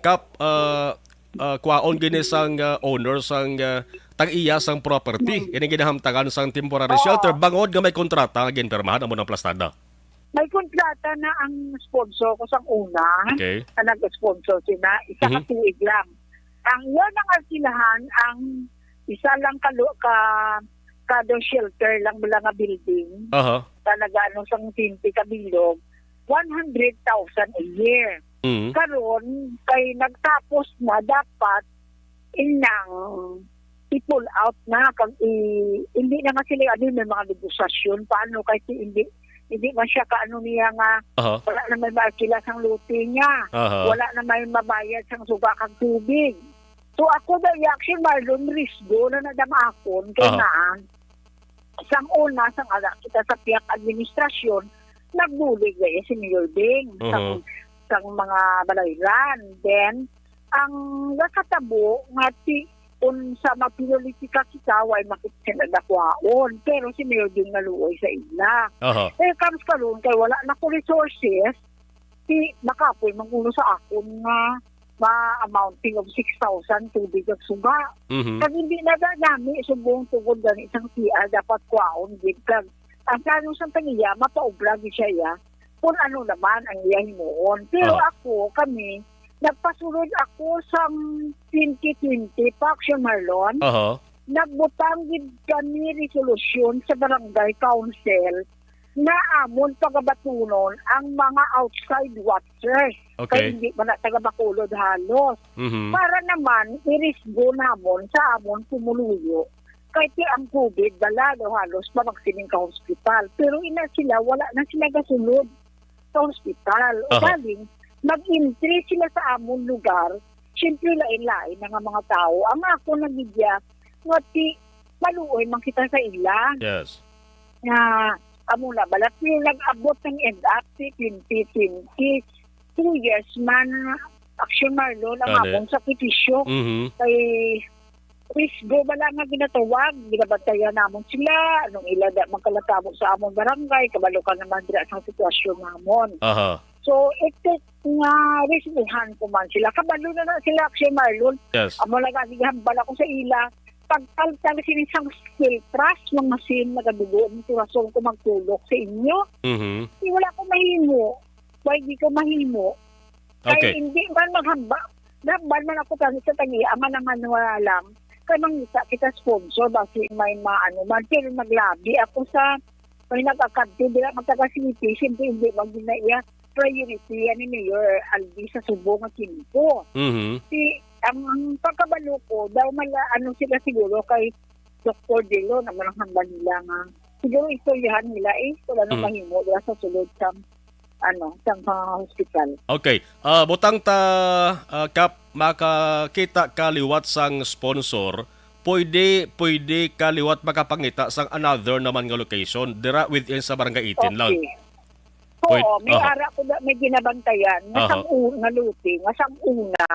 Kap kwaon gini sang owners sang tag-iya sang property. Ini ginahamtagan sang temporary shelter. Bangod nga may kontrata nga ginpirmahan amo ng plastada. May kontrata na ang sponsor ko sang una. Na nag-sponsor sila. Isa ka tuig lang. Ang yan ang arsilahan, ang isa lang kada shelter lang mula nga building. Talaga sang 20 kabilog. 100,000 a year. Karon kay nagtapos na dapat inang i-pull out na kag hindi na nga sila may mga negosasyon paano kasi hindi man siya kaano niya nga wala na may maakila sang luti niya wala na may mabayad sang suga kag tubig. So ako the reaction Marlon risgo na nadamakon kay na sang una sang ala kita sa piyak administrasyon nagbulig gaya si Mayor Bing sang mga balayran. Then ang nakatabo nga sa mapolitika kita, way makiksinadakwaon. Pero si Mayor din naluoy sa ila. Comes karoon, kay wala na ko resources, makapoy mangulo sa akon nga ma-amounting of 6,000 tubig at suga. Kag hindi na dami, subong tugod gani isang CR, dapat kwaon. Ang kanong sa tangiya, mapaubrag siya ya, kung ano naman ang iyahin moon. Pero kami, nagpasulod ako sa 2020 pa, Action Marlon. Nagbutang gid kami resolusyon sa Barangay Council na amon pagabatunon ang mga outside watchers. Kaya hindi man taga-Bacolod halos. Para naman, irisgo namon sa amon pumuluyo. Kaya ang COVID, dala daw halos pamagsining ka hospital. Pero wala na sila gasunod sa hospital. O galing, mag-entry sila sa among lugar, siyempre lain-lain na nga mga tao. Ang ako nagigya, ngati maluoy man kita sa ila. Amo na, balat yung nag-abot ng end up 2020, 2 years man, Action Marlon, ang among sakripisyo. Kay Risgo bala nga ginatawag, ginabantayan namon sila, anong ilada magkalatabo sa among barangay, kabalo ka naman dira sa sitwasyon namon. So, ito nga risbuhan ko man sila. Kabalo na sila, Akshay Marlon. Yes. Amo lang hambal ako sa ila. Pagtaltal sinisang skill trust, mga sin, nagadugo, rason ko magtulok sa inyo. Di wala ko mahimo. Why di ko mahimo? Okay. Kaya hindi man maghamba. Nahambal man ako kasi sa tangi, ama naman wala lang. Kaya mangita kita sponsor, basi may maano man. Pero naglabi ako sa, may nag-akadto, di lang magtaga-city, siyempre hindi mag-ginaiya priority yan ni Mayor Albi sa Subo nga Kimpo. Si, ang pagkabalo ko, daw sila siguro kay Dr. Delo, naman ang hambal nila nga. Siguro istoryahan nila wala nang mahimo dila sa sulod sa hospital. Okay. Butang ta, Kap, makakita kaliwat sang sponsor, pwede kaliwat makapangita sang another naman nga location, dira within sa Barangay 18 lang. Oo, may ara ko may ginabantayan, nga una luting, nga una,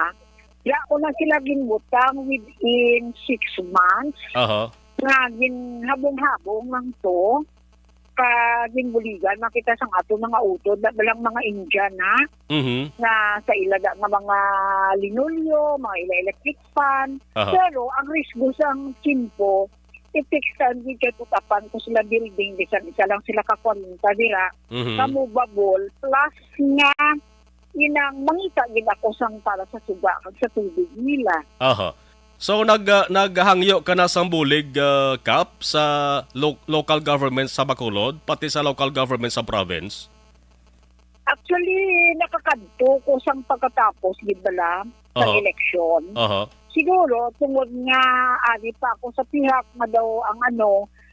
ya ko na sila ginbutang within 6 months, nga ginhabong-habong ng to, ginbuligan, makita sang ato mga utod, dalang mga Indian na sa ilaga nga mga linolyo, mga electric fan, pero ang risgo sang Kimpo, it-takes time din kaya tutapan ko sila building, isa lang sila ka-40 dira, kamubabol, plus nga, inang mangita gid ako sang para sa suga sa tubig nila. So naghangyo ka na sang bulig, Kap, sa local government sa Bacolod, pati sa local government sa province? Actually, nakakadto ko sang pagkatapos, di ba sa eleksyon. Siguro, tungod nga, ari pa ako sa pihak na daw ang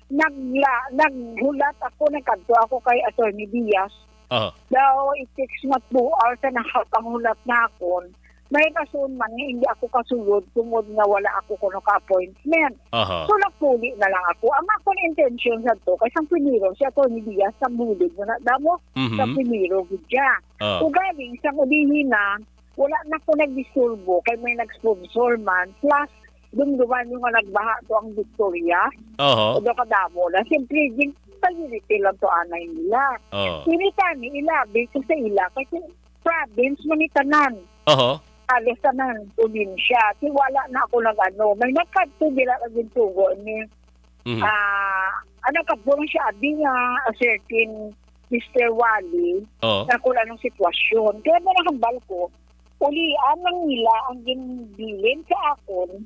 naghulat ako, nagkanto ako kay Attorney Diaz. Daw, it takes not 2 hours na nakapangulat na ako. May kasun man nga, hindi ako kasulod, tungod nga wala ako kuno ka-appointment. So, napuli na lang ako. Ang akong intention sa to, kay sang piniro, si Attorney Diaz, sa bulig na damo, sa piniro, gudya. Galing, sang ulihin na, wala na ko nagdisurbo kay may nag-sponsor man. Plus, dumduman yung nagbaha to ang Victoria. O do kadamo na. Siyempre, pag-unity lang to anay nila. Sinitani, ilabi ko sa ila. Kasi province, manitanan. Alis tanan, probinsya. Wala na ako may nagkadto bila kagintugo ni kabulong siya abi nga a certain Mr. Wally na kula ng sitwasyon. Kaya ba nakambal ko, ulian lang nila ang ginbilin sa akon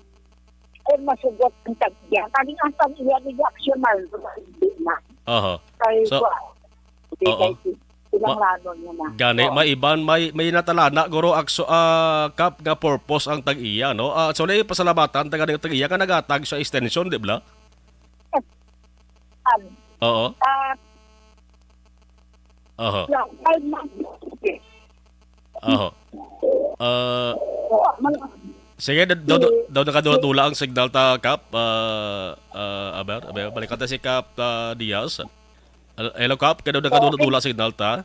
kung masugot ang tagyan. Kaming ang tag-iya ni Action Marlon na. Kaya ilang ranon niya na. Gani, may natalana, guro, Kap, nga purpose ang tag-iya, no? So, na pasalamatan, taga ng tag-iya ka nagatag sa extension, di ba? Sige, daw nakadula ang signal ta, Kap. Balikan ta si Kap Diaz. Hello, Kap. Kaya daw nakadula ang signal ta.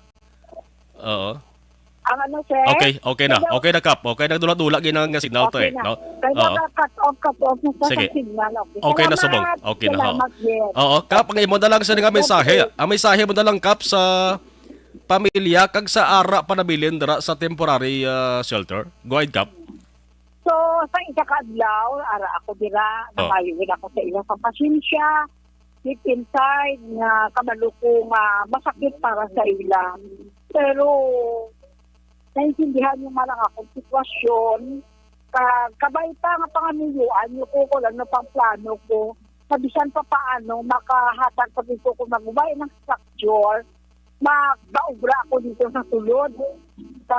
Ang sir? Okay na. Okay na, Kap. Okay na dula-dula ginang signal to no? Kaya cut off na sa signal. Okay na, subong. Okay na, Kap, ang imo na lang sa nga mensahe. Ang mensahe mo na lang, Kap, sa pamilya kag sa ara panabilin dira sa temporary shelter. Go ahead, Kap. So, sa isa kadlaw, ara ako dira, namayuin ako sa ilang pasensya, deep inside, nga kabalo ko nga masakit para sa ilang. Pero, naintindihan nyo malang akong sitwasyon, kabay pa nga pangamilian nyo ko ano pang plano ko, sabisan pa paano, makahatag pa dito ko magubay ng structure, magbaubra ako dito sa sulod, sa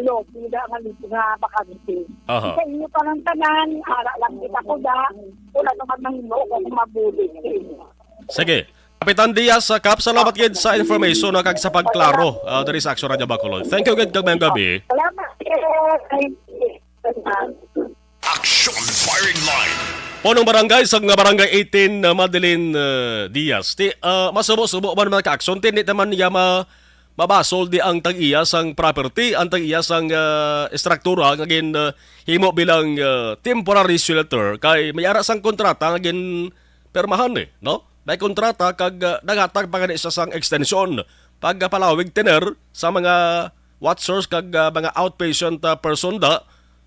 lobby na bakanti. Sa inyo pa ng tanan, ara lang kita ko wala naman mahimo ko kumabuli. Sige. Kapitan Diaz, Kap, salamat gid sa information na kag sa pagklaro diri sa Aksyon Radio Bacolod. Thank you gid kag mayong gabi. Salamat. Action Firing Line. Punong barangay sa nga barangay 18 Madeline Diaz. Masubo-subo man mga ka-aksyon, tinit naman niya mabasol di ang tag-iya sang property, ang tag-iya sang struktura nga himo bilang temporary shelter kay may ara sang kontrata nga permahan no? May kontrata kag naghatag pa gani sa sang extension pagpalawig tener sa mga watchers kag mga outpatient person da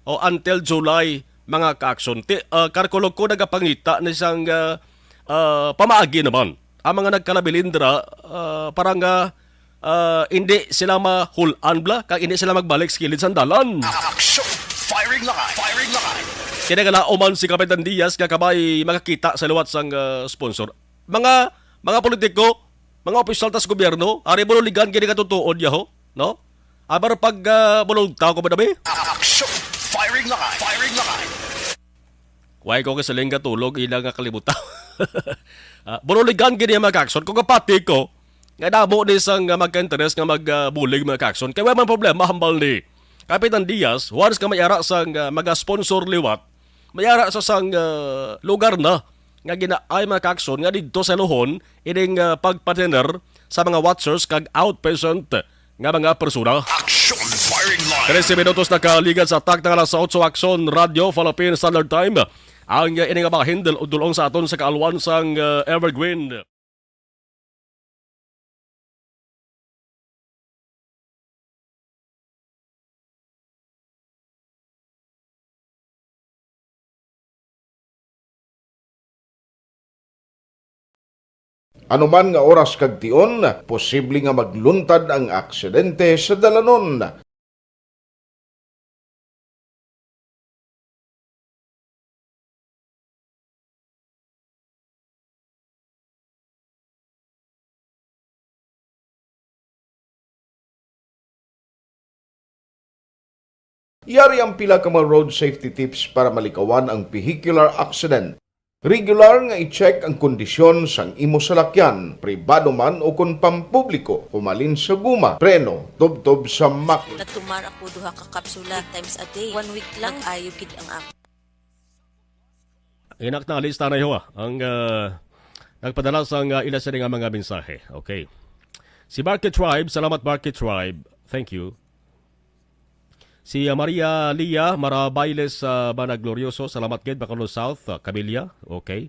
o until July mga ka-aksyon. Karkulog ko nagapangita na isang pamaagi naman. Ang mga nagkalabilindra parang hindi sila mahulan bla kag hindi sila magbalik sa kilid sandalan. Action! Firing line! Firing line! Kinagalaoman si Kapitan Diaz nga kabay makakita sa luwat sang sponsor. Mga politiko, mga opisyal tas gobyerno, ari bululigan kini katutuod yaho, no? Aber pag bulugtaw ko ba dabi? Action! Firing line! Firing line! Way ko kasaling katulog ilang nga kalibutan. Bululigan kini mga kakson kung kapati ko nga damo ni sang magka-interest nga magbulig mga kakson. Kaya man problema hambal ni Kapitan Diaz, once ka mayara sang mag-sponsor liwat, mayara sa sang lugar na nga ginaay mga kakson nga dito sa Luhon ining pagpartner sa mga watchers kag outpatient nga mga persona. Action! Firing line! 13 minutos na kaligad sa tak ng alas 8 Action Radio Philippine Standard Time. Ang ini nga mga handle udulong sa aton sa kaalwan sang Evergreen. Anuman nga oras kag tion, posible nga magluntad ang aksidente sa dalanon. Yari ang pila ka mga road safety tips para malikawan ang vehicular accident. Regular nga i-check ang kondisyon sang imo salakyan, pribado man o kung pampubliko, humalin sa guma, preno, tubtob sa makina. Natumar ako duha ka kapsula times a day. 1 week lang ayo gid ang ako. Inak na lista na iho ang nagpadala sang ila sa nga mga mensahe. Okay. Si Market Tribe, salamat Market Tribe. Thank you. Si Maria Lia Marabailes Banaglorioso, salamat kid Bacolod South, Cabilya, okay.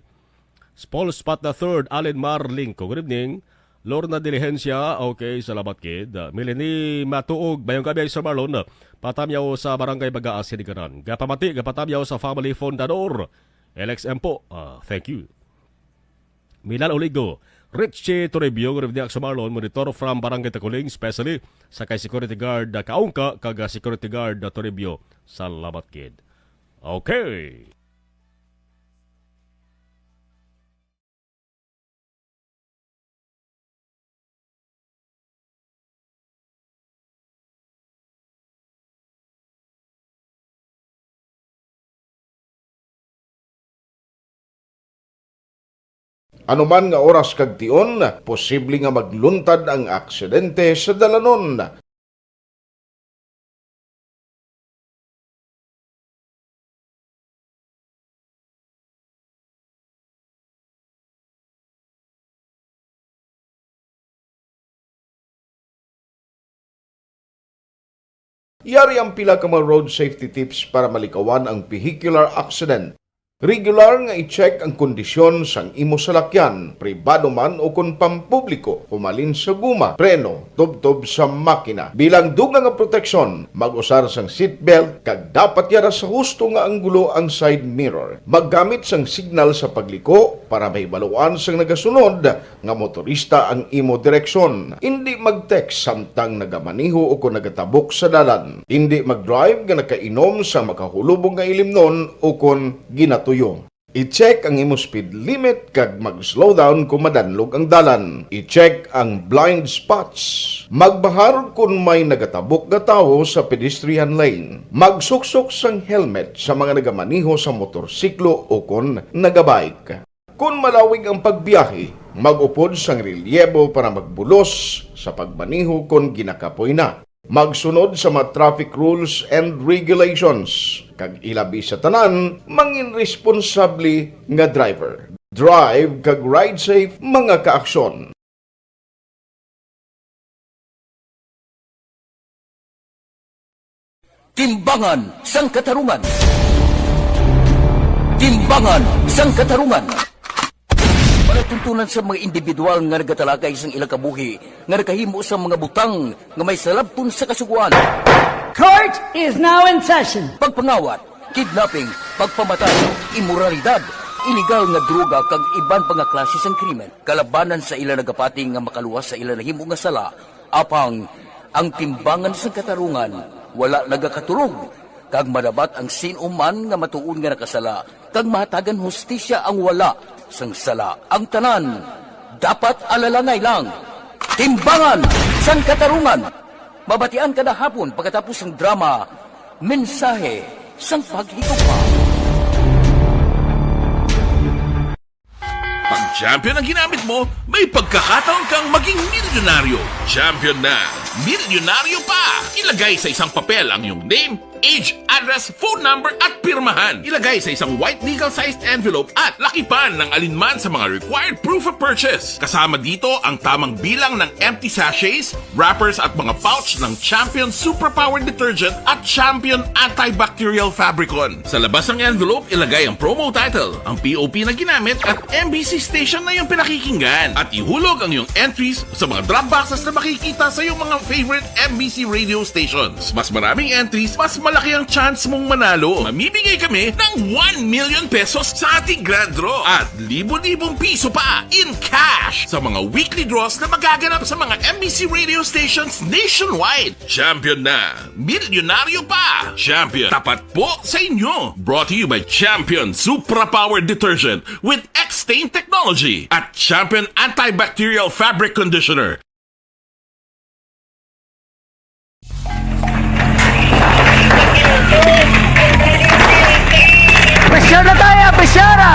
Paul Spot the Third, Allen Marlingko, good evening. Lorna Diligencia, okay, salamat kid. Melanie Matuog, bayong gabi sa Marlon, patamyaw sa Barangay Bagaa, Sinikaran. Gapamati, gapatamyaw sa Family Fundador, LXM po, thank you. Milal Oligo, Richie Toribio, good evening sa Marlon, monitor from Barangay Takuling, especially sa kay security guard Kaungka, kag security guard Toribio. Salamat kid. Okay. Anuman nga oras kag tion, posible nga magluntad ang aksidente sa dalanon. Yari ang pila ka mga road safety tips para malikawan ang vehicular accident. Regular nga i-check ang kondisyon sang imo salakyan, pribado man o kung pampubliko, humalin sa guma, preno, tubtob sa makina. Bilang dugang nga proteksyon, mag-usar sang seatbelt, kag dapat yara sa husto nga anggulo ang side mirror. Maggamit sang signal sa pagliko para may baluan sang nagasunod nga motorista ang imo direksyon. Hindi mag-text samtang nagamaniho o kung nagatabok sa dalan. Hindi mag-drive nga nakainom sa makahulubong nga ilimnon o kung ginato I-check ang imo speed limit kag mag-slow down kung madanlog ang dalan. I-check ang blind spots. Magbahar kung may nagatabok na tao sa pedestrian lane. Magsuksok sang helmet sa mga nagamaniho sa motorsiklo o kung nagabike. Kung malawig ang pagbiyahe, mag-upod sang relyebo para magbulos sa pagmaniho kung ginakapoy na. Magsunod sa mga traffic rules and regulations. Kag ilabi sa tanan, mangin responsable nga driver. Drive kag ride safe mga kaaksyon. Timbangan sang katarungan. Timbangan sang katarungan. patuntunan sa mga individual nga nagatalakay sa ilang kabuhi nga nakahimo sa mga butang nga may salabton sa kasuguan. Court is now in session. Pagpangawat, kidnapping, pagpamatay, immoralidad, iligal nga droga kag iban pa nga klase sang krimen. Kalabanan sa ila nagapati nga makaluwas sa ila nahimo nga sala, apang ang timbangan sa katarungan wala nagakatulog. Kag madabat ang sinuman nga matuon nga nakasala, kag mahatagan hustisya ang wala sang sala. Ang tanan dapat alalangay lang. Timbangan sang katarungan. Mabatian kada hapon pagkatapos ng drama, mensahe sang paghigugma. Pag champion ang ginamit mo, may pagkakataon kang maging milyonaryo. Champion na, milyonaryo pa! Ilagay sa isang papel ang iyong name, age, address, phone number at pirmahan. Ilagay sa isang white legal-sized envelope at lakipan ng alinman sa mga required proof of purchase. Kasama dito ang tamang bilang ng empty sachets, wrappers at mga pouch ng Champion Superpower Detergent at Champion Antibacterial Fabricon. Sa labas ng envelope, ilagay ang promo title, ang POP na ginamit at MBC station na yung pinakikinggan. At ihulog ang iyong entries sa mga drop boxes na makikita sa iyong mga favorite MBC radio stations. Mas maraming entries, mas malaki ang chance mong manalo. Mamimigay kami ng 1 million pesos sa ating grand draw at libo-libong piso pa in cash sa mga weekly draws na magaganap sa mga MBC radio stations nationwide. Champion na, milyonaryo pa. Champion, tapat po sa inyo. Brought to you by Champion Superpower Detergent with X-Stain Technology at Champion Antibacterial Fabric Conditioner. Besyara tayo! Besyara!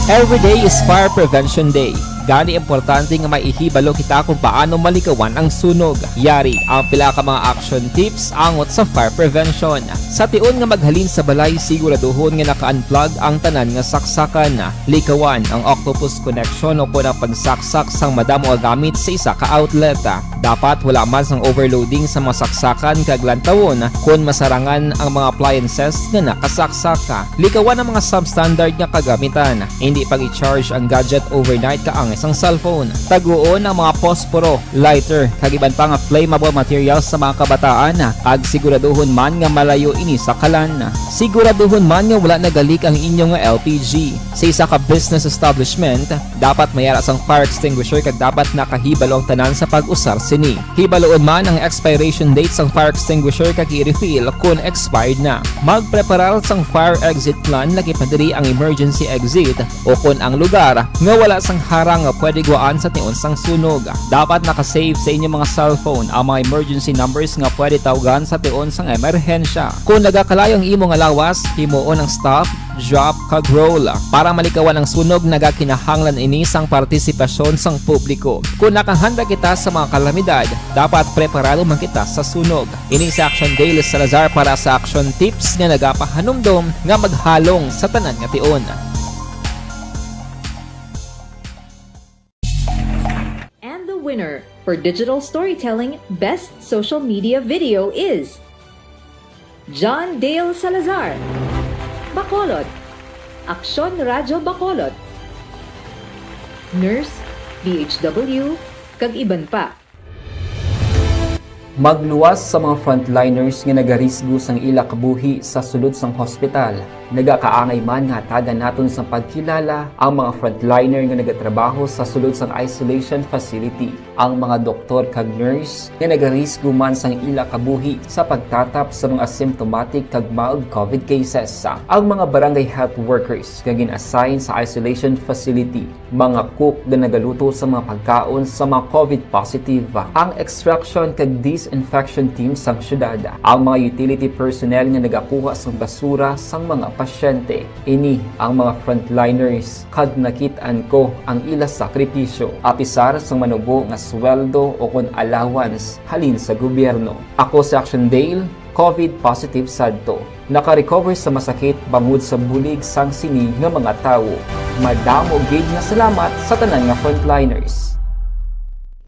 Every day is Fire Prevention Day. Gani importante nga maihibalo kita kung paano malikawan ang sunog. Yari ang pila ka mga action tips angot sa fire prevention. Sa tion nga maghalin sa balay, siguraduhon nga naka-unplug ang tanan nga saksakan. Likawan ang octopus connection o kung ang pagsaksak sang madamo gamit sa isa ka outlet. Dapat wala man sang overloading sa mga saksakan kag lantawon kung masarangan ang mga appliances nga nakasaksaka. Likawan ang mga substandard nga kagamitan. Hindi pag i-charge ang gadget overnight kaang isang cellphone. Taguon ang mga posporo, lighter, kag iban pa nga flammable materials sa mga kabataan. Ag siguraduhon man nga malayo ini sa kalan. Siguraduhon man nga wala nagalik ang inyong LPG. Sa isa ka business establishment, dapat mayara sang fire extinguisher kag dapat nakahibalo ang tanan sa pag-usar sini. Hibaloon man ang expiration date sang fire extinguisher kag i-refill kung expired na. Magpreparar sang fire exit plan lagi pa diri ang emergency exit o kung ang lugar nga wala sang harang nga pwede guaan sa tion sang sunog. Dapat nakasave sa inyong mga cellphone ang mga emergency numbers nga pwede tawagan sa tion sang emerhensya. Kung nagakalayo ang imong lawas, himuon ang stop, drop, kag roll. Para malikawan ang sunog, nagakinahanglan ini sang partisipasyon sang publiko. Kung nakahanda kita sa mga kalamidad, dapat preparado man kita sa sunog. Ini sa Action Day Salazar para sa action tips nga nagapahanumdom nga maghalong sa tanan nga tion. Winner for digital storytelling best social media video is John Dale Salazar, Bacolod, Aksyon Radyo Bacolod, Nurse, DHW, kag iban pa. Magluwas sa mga frontliners nga nagarisgo sang ila kabuhi sa sulod sang hospital. Nagakaangay man nga tagan naton sa pagkilala ang mga frontliner nga nagatrabaho sa sulod sang isolation facility. Ang mga doktor kag nurse nga nagarisgo man sang ila kabuhi sa pagtatap sa mga asymptomatic kag mild COVID cases. Ang mga barangay health workers nga gin-assign sa isolation facility, mga cook nga nagaluto sa mga pagkaon sa mga COVID positive. Ang extraction kag disinfection team sang syudad, ang mga utility personnel nga nagakuha sang basura sang mga pasyente. Ini ang mga frontliners kag nakit-an ko ang ila sakripisyo apisar sang manubo nga sweldo o kun allowance halin sa gobyerno. Ako sa Action Dale, COVID positive sadto. Naka-recover sa masakit bangod sa bulig sang sinig nga mga tawo. Madamo gid nga salamat sa tanan nga frontliners.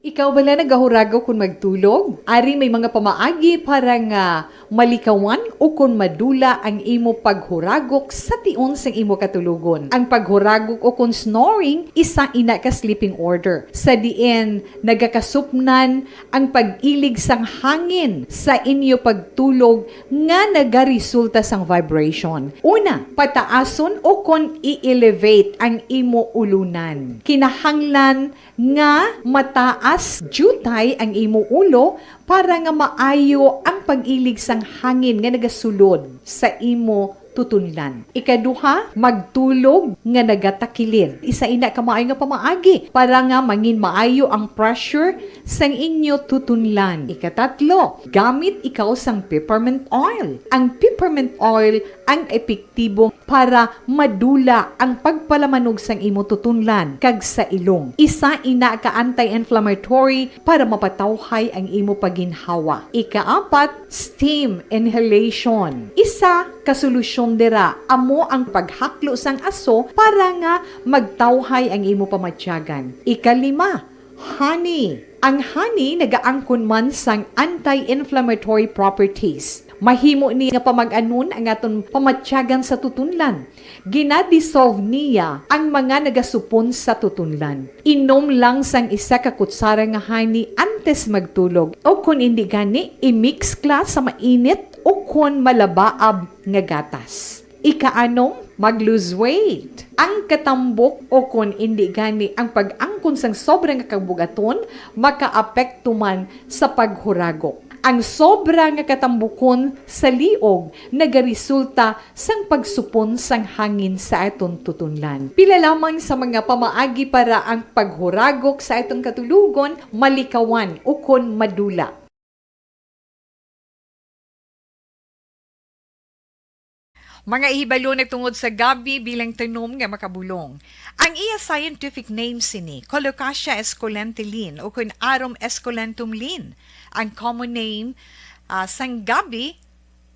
Ikaw bala nagahurago kung magtulog? Ari may mga pamaagi para nga malikawan o kung madula ang imo paghuragok sa tion sang imo katulugon. Ang paghuragok o kung snoring, isa ina ka sleeping order. Sa diin, nagakasupnan ang pag-ilig sang hangin sa inyo pagtulog nga nagaresulta sang vibration. Una, pataason o kung i-elevate ang imo ulunan. Kinahanglan nga mataas jutay ang imo ulo para nga maayo ang pag-ilig sang hangin nga nagasulod sa imo tutunlan. Ikaduha, magtulog nga nagatakilid. Isa ina ka maayo nga pamaagi para nga mangin maayo ang pressure sang inyo tutunlan. Ikatatlo, gamit ikaw sang peppermint oil. Ang peppermint oil ang epektibo para madula ang pagpalamanog sang imo tutunlan kag sa ilong. Isa ina ka anti-inflammatory para mapatawhay ang imo paginhawa. Ikaapat, steam inhalation. Isa ka solusyon dira amo ang paghaklo sang aso para nga magtawhay ang imo pamatyagan. Ikalima, honey. Ang honey nagaangkon man sang anti-inflammatory properties. Mahimo ni nga pamag-anon ang aton pamatyagan sa tutunlan. Ginadissolve niya ang mga nagasupon sa tutunlan. Inom lang sang isa ka kutsara nga honey antes magtulog. O kung hindi gani, i-mix kla sa mainit o kung malabaab nga gatas. Ikaanong, mag-lose weight. Ang katambok o kung hindi gani ang pag-angkon sang sobrang kabugaton, makaapekto man sa paghuragok. Ang sobra nga katambukon sa liog nagaresulta sang pagsupon sang hangin sa aton tutunlan. Pila lamang sa mga pamaagi para ang paghuragok sa atong katulugon malikawan o kon madula. Mga ihibalo nagtungod sa gabi bilang tanom nga makabulong. Ang iya scientific name sini, Colocasia esculentilin o kun Arum esculentum lin. Ang common name sang gabi,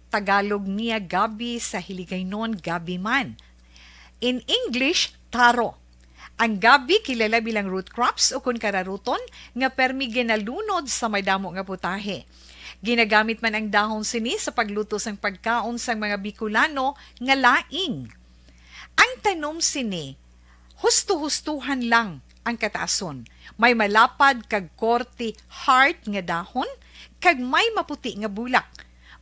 Tagalog niya gabi, sa Hiligaynon gabi man. In English, taro. Ang gabi kilala bilang root crops o kun kararuton nga permi ginalunod sa may damo nga putahe. Ginagamit man ang dahon sini sa pagluto sang pagkaon sang mga Bicolano nga laing. Ang tanom sini, husto-hustuhan lang ang kataason. May malapad kag korte heart nga dahon kag may maputi nga bulak.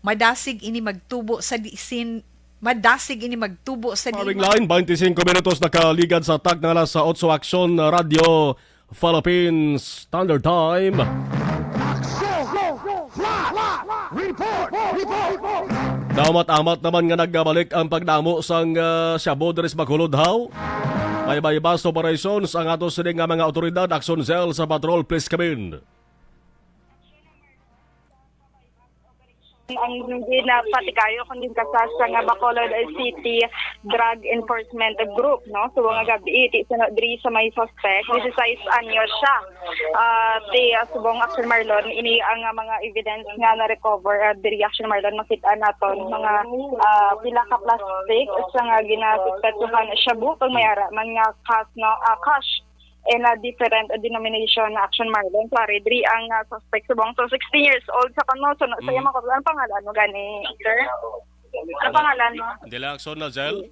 Madasig ini magtubo sa diin. Paring line, 25 minutos nakaligad sa tag na alas sa 8 Action Radio Philippines Standard Time. Damat-amat naman nga nagbalik ang pagdamo sang Shabu Dres Magulodhaw. May bypass operations ang ato sining nga mga otoridad, Action Cell sa patrol, please come in. Ang hindi na patikayo kundi kasas nga Bacolod City Drug Enforcement Group, no? So nga gabi iti diri sa may suspect 16 anyo siya. Subong Action Marlon ini ang mga evidence nga na recover diri Action Marlon makita naton mga pila ka plastic sa nga ginasuspettuhan shabu pag mayara man nga cash in a different denomination na Action Marlon. Sorry, diri ang suspect subong. So, 16 years old sa kano. So, sa iyo ko, ano pangalan mo gani, sir? Ano pangalan mo? Hindi lang, Action na, Zel.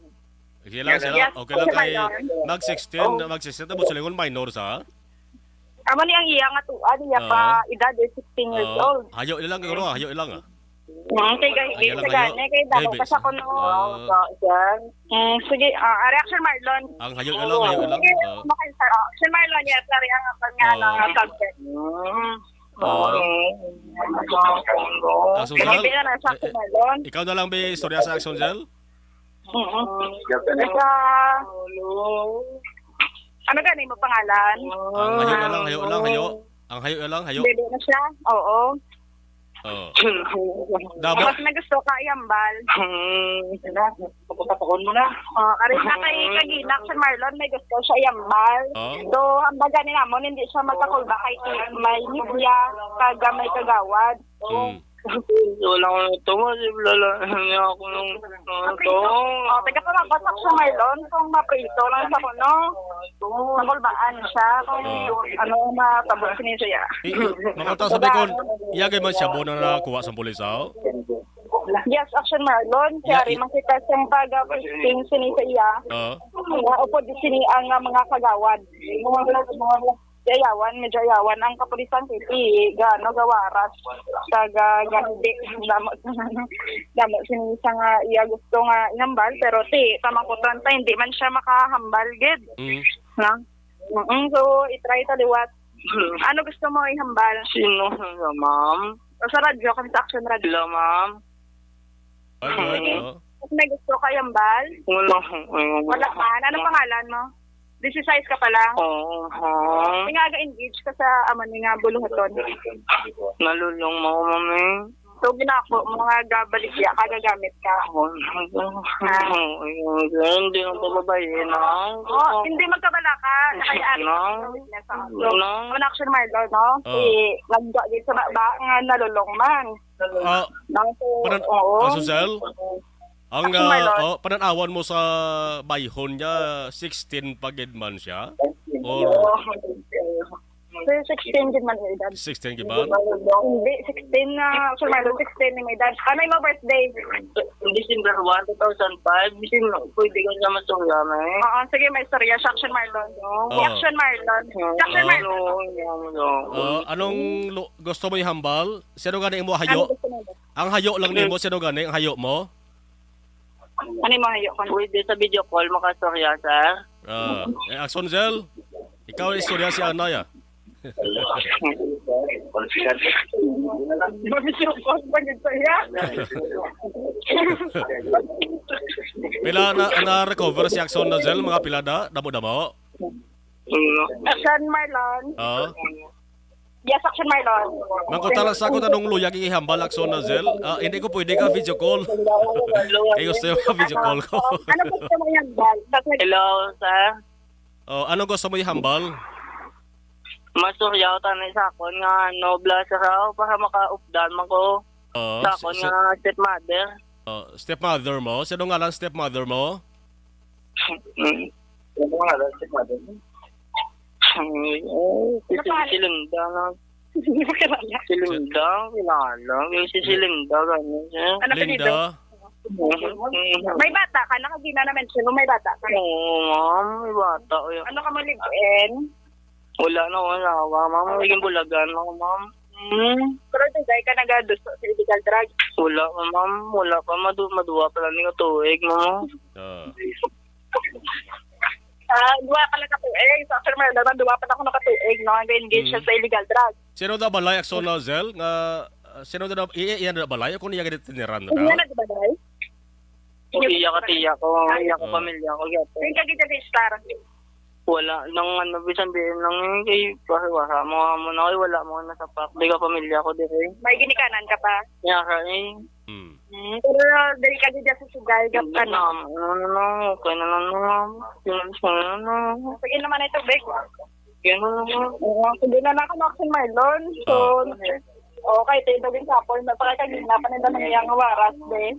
Okay lang sila. Okay lang kay mag-16 na mo sila minor sa? Amo ni ang iya nga tuwa, niya pa edad 16 years old. Hayo ilang kaguro, hayo ilang Okay, guys. Kay dako pa sa kuno. Sige, reaction Marlon. Ang hayo ilang. Action Marlon, yes, sorry ang pangalan ng subject. Action Cell? Ikaw na lang ba istorya sa Action Cell? Ano gani mo pangalan? Ang hayo ilang. Bebe na siya? Oo. Dabo. Mas nagusto ka yambal. Pagpapakon mo na. Aris na kay kaginak sa Marlon, may gusto siya yambal. So, ang baga ni namon, hindi siya magkakulba kay may nibya, kagamay kagawad. Wala ko nito, masibla niya ako nung ito. Taga pa mabasak sa Marlon kung maprito lang sa kuno. Makulbaan siya kung matabot siya. Makata sabi ko, iyagay man siya na nakuha sa pulis, Yes, Action Marlon. Kaya rin makita siyang taga-posting sini sa iya. Upo di sini ang mga kagawad. Ayawan, medyo ayawan. Ang kapulisan city, gawaras. Taga-gandi. Damo sini sa nga iya gusto nga ihambal. Pero pamangkutan ta, hindi man siya makahambal, gid. So, itry taliwat. Ano gusto mo ihambal? Sino ma'am? Sa radyo, kami sa Action Radio. Hello, ma'am. May gusto ka ihambal? Wala man. Ano pangalan mo? 16 ka pa lang? Oo. Nga-engage ka sa nga buluhaton. Nalulong mo, mami. So, ginako, mga gabaligya, kagagamit ka. Hindi mo pababayin, hindi magkabala ka. Nakayari ka sa Action Marlon, no? Nagda dito sa ba nga nalulong man. Susel? Ang pananawan mo sa bayhon niya, 16 pagid man siya? Or 16 din man yung edad. 16 giban? Hindi, 16 na. Sir Marlon, 16 ni may edad. Ano yung birthday? December 1, 2005. Pwede ko siya masunggama sige, may storya. Action Marlon. Action Marlon. Action Marlon. Anong gusto mo ihambal? Sino gani mo hayo? Ang hayo lang nimo, sino gani? Ang hayo mo? Ano yung mga hayo? Pwede sa video call makastorya, sir. Action Zel, ikaw ang istorya si Anaya. Pila na-recover si Action na Zel, mga pila na? Damo-damo? Action Marlon. Yes, Action Marlon. Mangkota lang sa ako tanong luyag ihambal Action na Zel. Hindi ko pwede ka video call. Gusto yung video call ko. Ano gusto mo ihambal? Hello, sir. Ano gusto mo ihambal? Masuryaw tanay sa akon nga nobla sa raw para maka-updan man ko. Sa akon nga stepmother. Stepmother mo? Sino nga lang stepmother mo? Sino nga lang stepmother mo? Silinda lang. Silinda? Kilala. Yung si Silinda. Linda? May bata ka? Nakagina na mention mo may bata ka? Oo, ma'am. May bata. Ano ka mo libuin? Wala, ma'am. Magiging bulagan ako, ma'am. Pero dugay ka nagadusto sa illegal drugs? Wala pa, ma'am. Wala pa. Maduwa pa lang yung tuig, ma'am. Duwa ka lang katuig. Sa Action Marlon, duwa pa na ako nakatuig, no? Nag-engage siya sa illegal drugs. Sino na balay Action na Zel? Sino na iyan na balay? Kung niya ganit tiniran na Iyan na balay? Tiya ko. Iya ko pamilya ko. Saan ka gita-register? Wala nang bisan-bisan lang kay wala mo na wala mo na sa pak. Di ka pamilya ko dire. May ginikanan ka pa? Yeah, Pero dali ka dito sa sugay gap ano? Okay na lang. Sige naman ito, Bek. Sige na ako ng Action Marlon. So, okay, tayo din sa Apple. Napakagina pa nila ng iyang waras, be.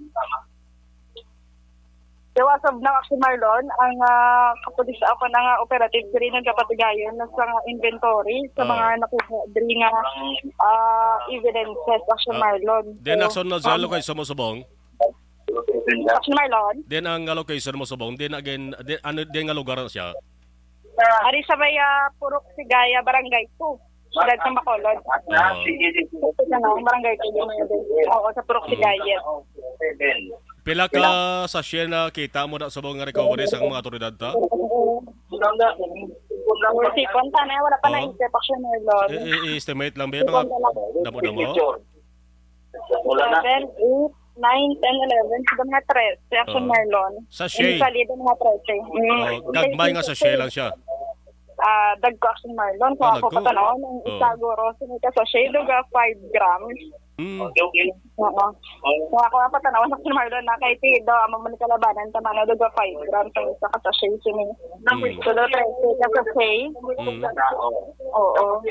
So, as of now, Action Marlon, ang kapulis ako ng operative diri ng kapatigayon sa inventory sa mga nakuha diri nga evidences, Action Marlon. Then Action na Zel, kay sumusubong? Action Marlon? Then ang location mo subong? Then again, din nga lugar siya? Ari sa may Purok Sigaya, Barangay 2. Siyudad sa Bacolod. Barangay 2. Oo, sa Purok Sigaya. Pila ka sa siya na kita mo na sa mga recovery sa mga otoridad ta? Sipon, sana wala pa na-isip Action Marlon. I-estimate lang ba mga damo-damo? 7, 8, 9, 10, 11, sa mga 13, Action Marlon. Sa siya? Sa lido mga 13. Gagmay nga sa siya lang siya? Dagko Action Marlon. So ako patanaw ng isaguro. Sinita sa siya, duga 5 grams. Oo. So ako nga patanaw sa Action Marlon na kay Tido, amang kalabanan, tama na duga 5 grams ang isa ka sa siya. So do 13 ka sa siya. Oo.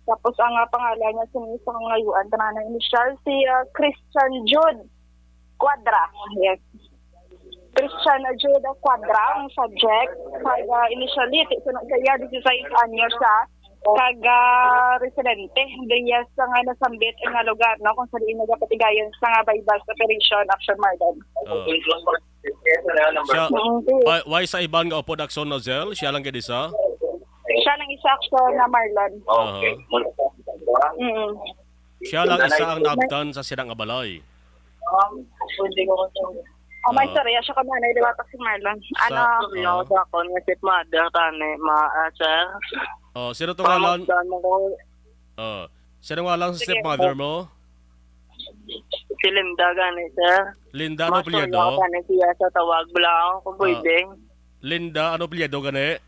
Tapos ang pangalan niya sa ngayuan tanan initial si Christian Jude Quadra. Yes. Christian Jude Quadra ang subject. Kag initially sunod kaya 16 anyos siya. Kag residente diya sa nga nasambit nga lugar no kung saan nagapatigayon sa nga bypass operation Action Mardon. Siya, why sa ibang nga upod Action Nozel? Siya lang gid isa? Siya lang isa Action na Marlon. Siya lang isa ang naabtan sa sinang abalay. May storya siya kamanay di ba si Marlon. Ano ako nga si mother tane sir. Sino to ngalan? Sino ngalan sa stepmother mo? Si Linda gani sir. Linda, ano pilyedo? Gani siya sa tawag bala kung pwede. Linda, ano pilyedo gani?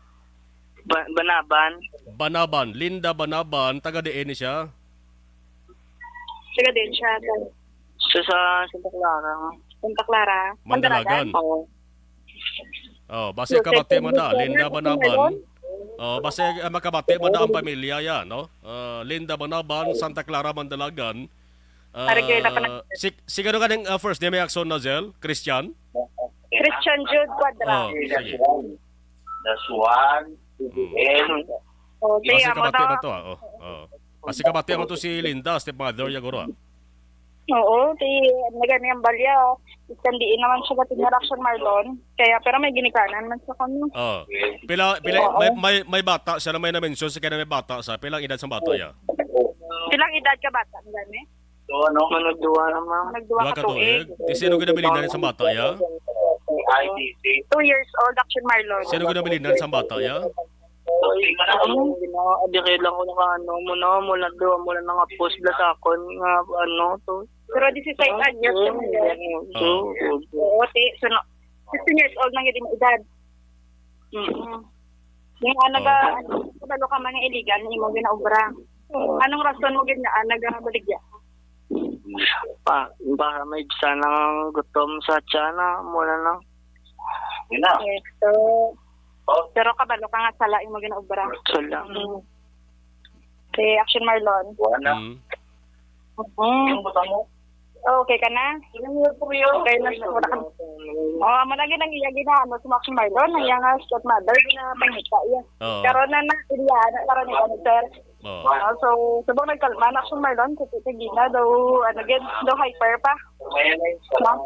Banaban. Banaban. Linda Banaban, taga diin ni siya? Taga din siya. Sa Santa Clara. Santa Clara. Mandalagan. Base kabate mo na, Linda Banaban. Base makabate mo na ang pamilya yan, no? Linda Banaban, Santa Clara, Mandalagan. Siguro ka ng first name ay Akson Nozel? Christian? Christian Jude Quadra. Sige. That's one. Base kabate mo to, Base kabate mo to si Linda, stepmother, yaguro. Oo, nagani ang balya. Istandiin naman siya gating Action Marlon. Kaya pero may ginikanan man sa kanya. Pila may bata siya na may na-mention sa kanya may bata sa pilang edad sa bata ya. Pilang edad ka bata ngani? So ano managduwa naman. Duwa ka tuig. Ti sino ginabilinan sa bata ya? 2 years old Action Marlon. Sino ginabilinan sa bata ya? Adikay lang ko mula na nga post bla sa akon nga to. Pero 16 anyos Oo, 16 years old nang yung edad. Yung kabalo ka man ng illegal, hindi mo ginaubra. Anong rason mo nagabaligya? Para may bisa ng gutom sa tiyan mula na. Pero kabalo ka nga sala yung mo ginaubra. Sala. Okay, Action Marlon. Yung butang mo? Okay ka na? Okay na siya. Malagi nang iya sa Action Marlon. Nang nga stepmother, ginapangita iya. Karoon na karoon na sir. So, sabang nagkalma na Action Marlon, kasi gina daw, daw hyper pa. Sabang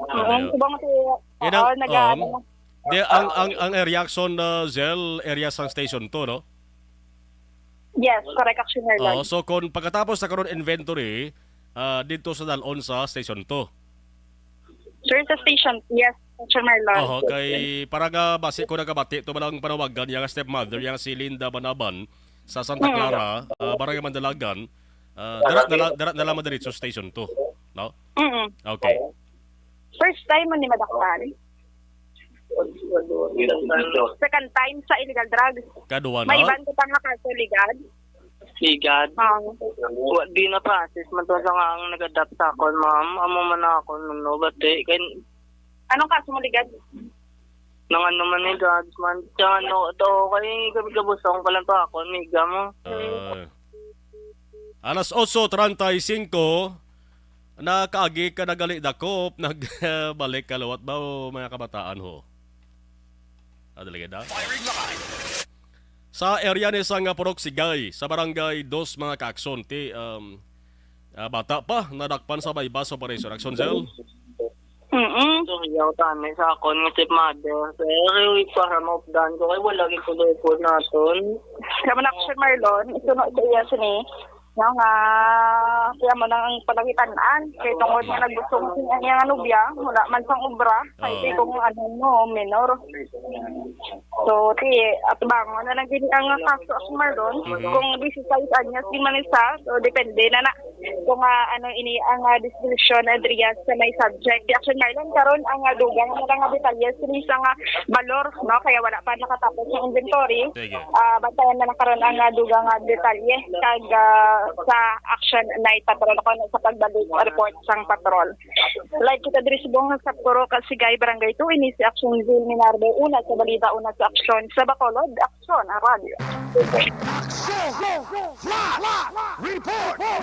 ang reaction na Zell, area sang station to, no? Yes, correct Action Marlon. So, kung pagkatapos na karon inventory, dito sa dalon sa station 2. Sir, sa station, yes, Action Marlon. Kay para nga base ko nagabati, ito malang panawagan, yung stepmother, yung si Linda Banaban, sa Santa Clara, Barangay Mandalagan, darat na lang madiretso sa station 2. No? Okay. First time mo ni madaktan? Second time sa illegal drugs? Kaduwa na? May iban ko pang nakaso ligad? Ligad? Di na process man to sa nga ang nag-adapt sa akon, ma'am. Amo man ako no, bate. Anong kaso mo ligad? Nang ano man ni drugs man. Tsaka to, kaya gabi-gabusong pa lang to ako, miga mo. Alas 8:35, nakaagi ka nagali dakop, nagbalik ka lawat ba o mga kabataan ho? Adalagay da? Sa area ni sang Purok Sigay, sa barangay 2 mga kaakson, bata pa, nadakpan sa bypass operation. Action Zell? So, yaw tani sa akon ng stepmother. Pero para maupdan ko, kaya wala gituloy-po natin. Kaya man Action Marlon, isunod sa iya sini. Nga, kaya mo nang palagitanaan. Kaya tungkol nga nagbusong siya nga nubya, wala man sang obra. Kaya kung minor. So, at bango na lang din ang kaso Action Marlon. Kung 16 anyos, di man isa, so depende na na. kung ano ini ang distribution adriya sa may subject. Di action Marlon karon ang dugang nga detalye sini sa nga balor, no, kaya wala pa nakatapos yung inventory. Bantayan na karon ang dugang detalye kag sa action night patrol ko sa pagbalik report sang patrol. Like kita diri subong sa Puro Kasigay Barangay 2 ini si Action Zil Minardo una sa balita una sa action sa Bacolod action radio.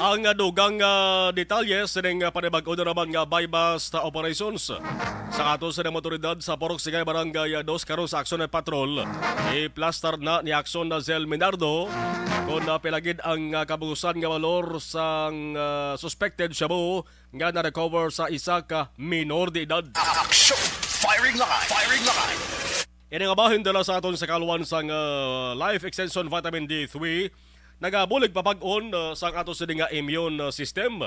Ang dugang detalye sa ning panibag-o naman nga bypass ta operations sa ato sa motoridad sa Purok Sigay Barangay 2 karon sa aksyon ng patrol. I-plaster na ni Action na Zel Minardo kung pilagid ang kabugusan nga valor sang suspected shabu nga na-recover sa isa ka minor de edad. Action! Firing line! Firing line! Ini nga bahin dala sa aton sa kaluan sang Life Extension Vitamin D3 nagabulig papag-on sa ato sa nga immune system.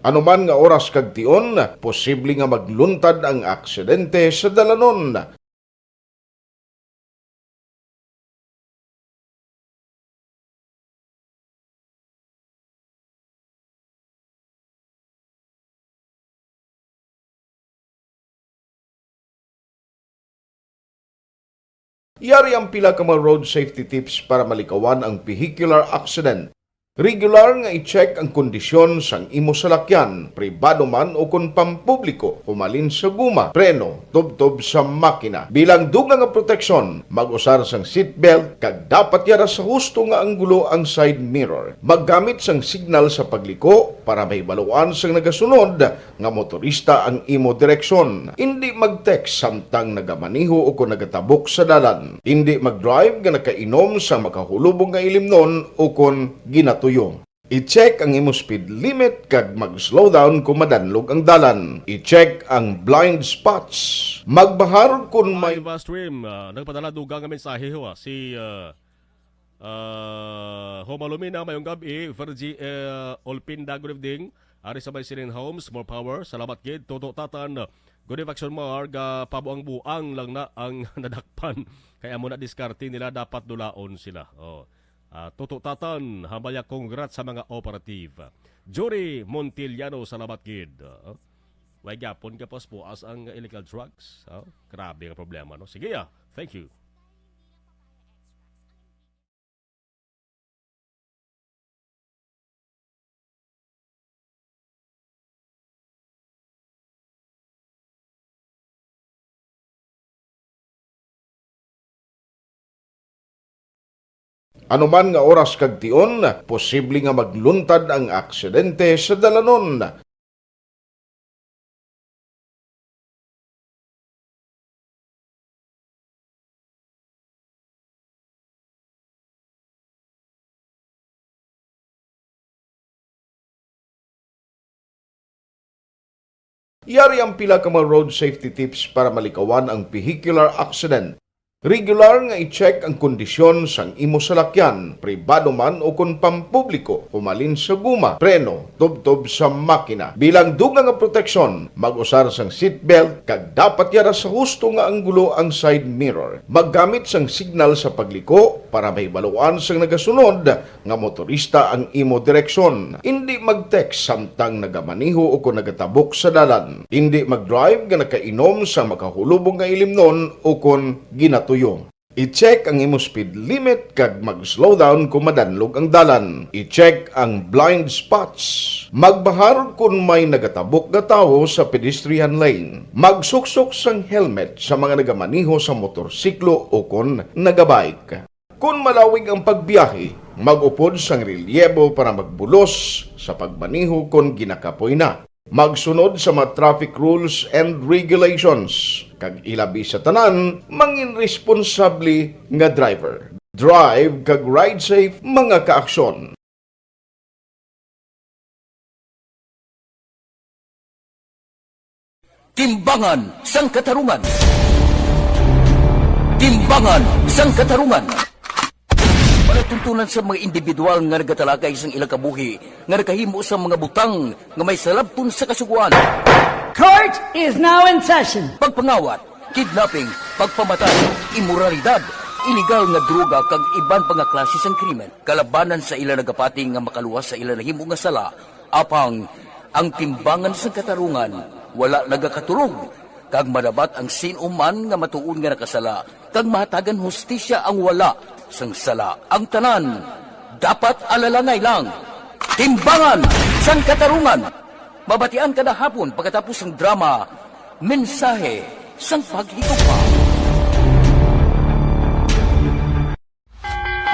Anuman nga oras kag tion, posible nga magluntad ang aksidente sa dalanon. Yari ang pila ka mga road safety tips para malikawan ang vehicular accident. Regular nga i-check ang kondisyon sang imo salakyan, pribado man o kung pampubliko, humalin sa guma, preno, tubtob sa makina. Bilang dugang nga proteksyon, mag-usar sang seatbelt, kag dapat yara sa husto nga anggulo ang side mirror. Maggamit sang signal sa pagliko para may baluan sang nagasunod nga motorista ang imo direksyon. Hindi mag-text samtang nagamaniho o kung nagatabok sa dalan. Hindi mag-drive nga nakainom sa makahulubong nga ilimnon o kung ginato tuyo. I-check ang imo speed limit kag mag-slow down kung madanlog ang dalan. I-check ang blind spots. Magbahar kung may stream nagpadala dugang nga mensahe ho si Homalumina mayong gabi Virgie Olpinda, good evening. Ari sa may Sinin Homes, more power. Salamat gid. Toto Tatan. Good evening, Action Marg. Pabuang-buang lang na ang nadakpan. Kaya muna diskarte nila dapat dulaon sila. Toto Tatan, hambaya congrats sa mga operative. Jory Montiliano, salamat gid. Way gapon ka po as ang illegal drugs. Grabe ang problema, no? Sige thank you. Anuman nga oras kag tion, posible nga magluntad ang aksidente sa dalanon. Yari ang pila ka mga road safety tips para malikawan ang vehicular accident. Regular nga i-check ang kondisyon sang imo salakyan, pribado man o kung pampubliko, humalin sa guma, preno, tubtob sa makina. Bilang dugang nga proteksyon, mag-usar sang seatbelt, kag dapat yara sa husto nga anggulo ang side mirror. Maggamit sang signal sa pagliko para may baluan sang nagasunod nga motorista ang imo direksyon. Hindi mag-text samtang nagamaniho o kung nagatabok sa dalan. Hindi mag-drive nga nakainom sa makahulubong nga ilimnon o kung ginato. I-check ang imo speed limit kag mag-slow down kung madanlog ang dalan. I-check ang blind spots. Magbahar kung may nagatabok na tao sa pedestrian lane. Magsuksok sang helmet sa mga nagamaniho sa motorsiklo o kung nagabike. Kung malawig ang pagbiyahe, mag-upod sang relyebo para magbulos sa pagmaniho kung ginakapoy na. Magsunod sa mga traffic rules and regulations. Kag ilabi sa tanan, mangin responsable nga driver. Drive kag ride safe mga kaaksyon. Timbangan sang katarungan. Timbangan sang katarungan. tuntunan sa mga individual nga nagatalakay sa ilang kabuhi nga nakahimo sa mga butang nga may salabton sa kasuguan. Court is now in session. Pagpangawat, kidnapping, pagpamatay, imoralidad, illegal nga droga kag iban pa nga klase sang krimen kalabanan sa ilang nagapati nga makaluwas sa ilang nahimo nga sala apang ang timbangan sa katarungan wala nagakatulog kag madabat ang sinuman nga matuon nga nakasala kag mahatagan hustisya ang wala sang sala ang tanan dapat alalangay lang timbangan sang katarungan mabatian kada hapon pagkatapos ng drama mensahe sang paghigugma.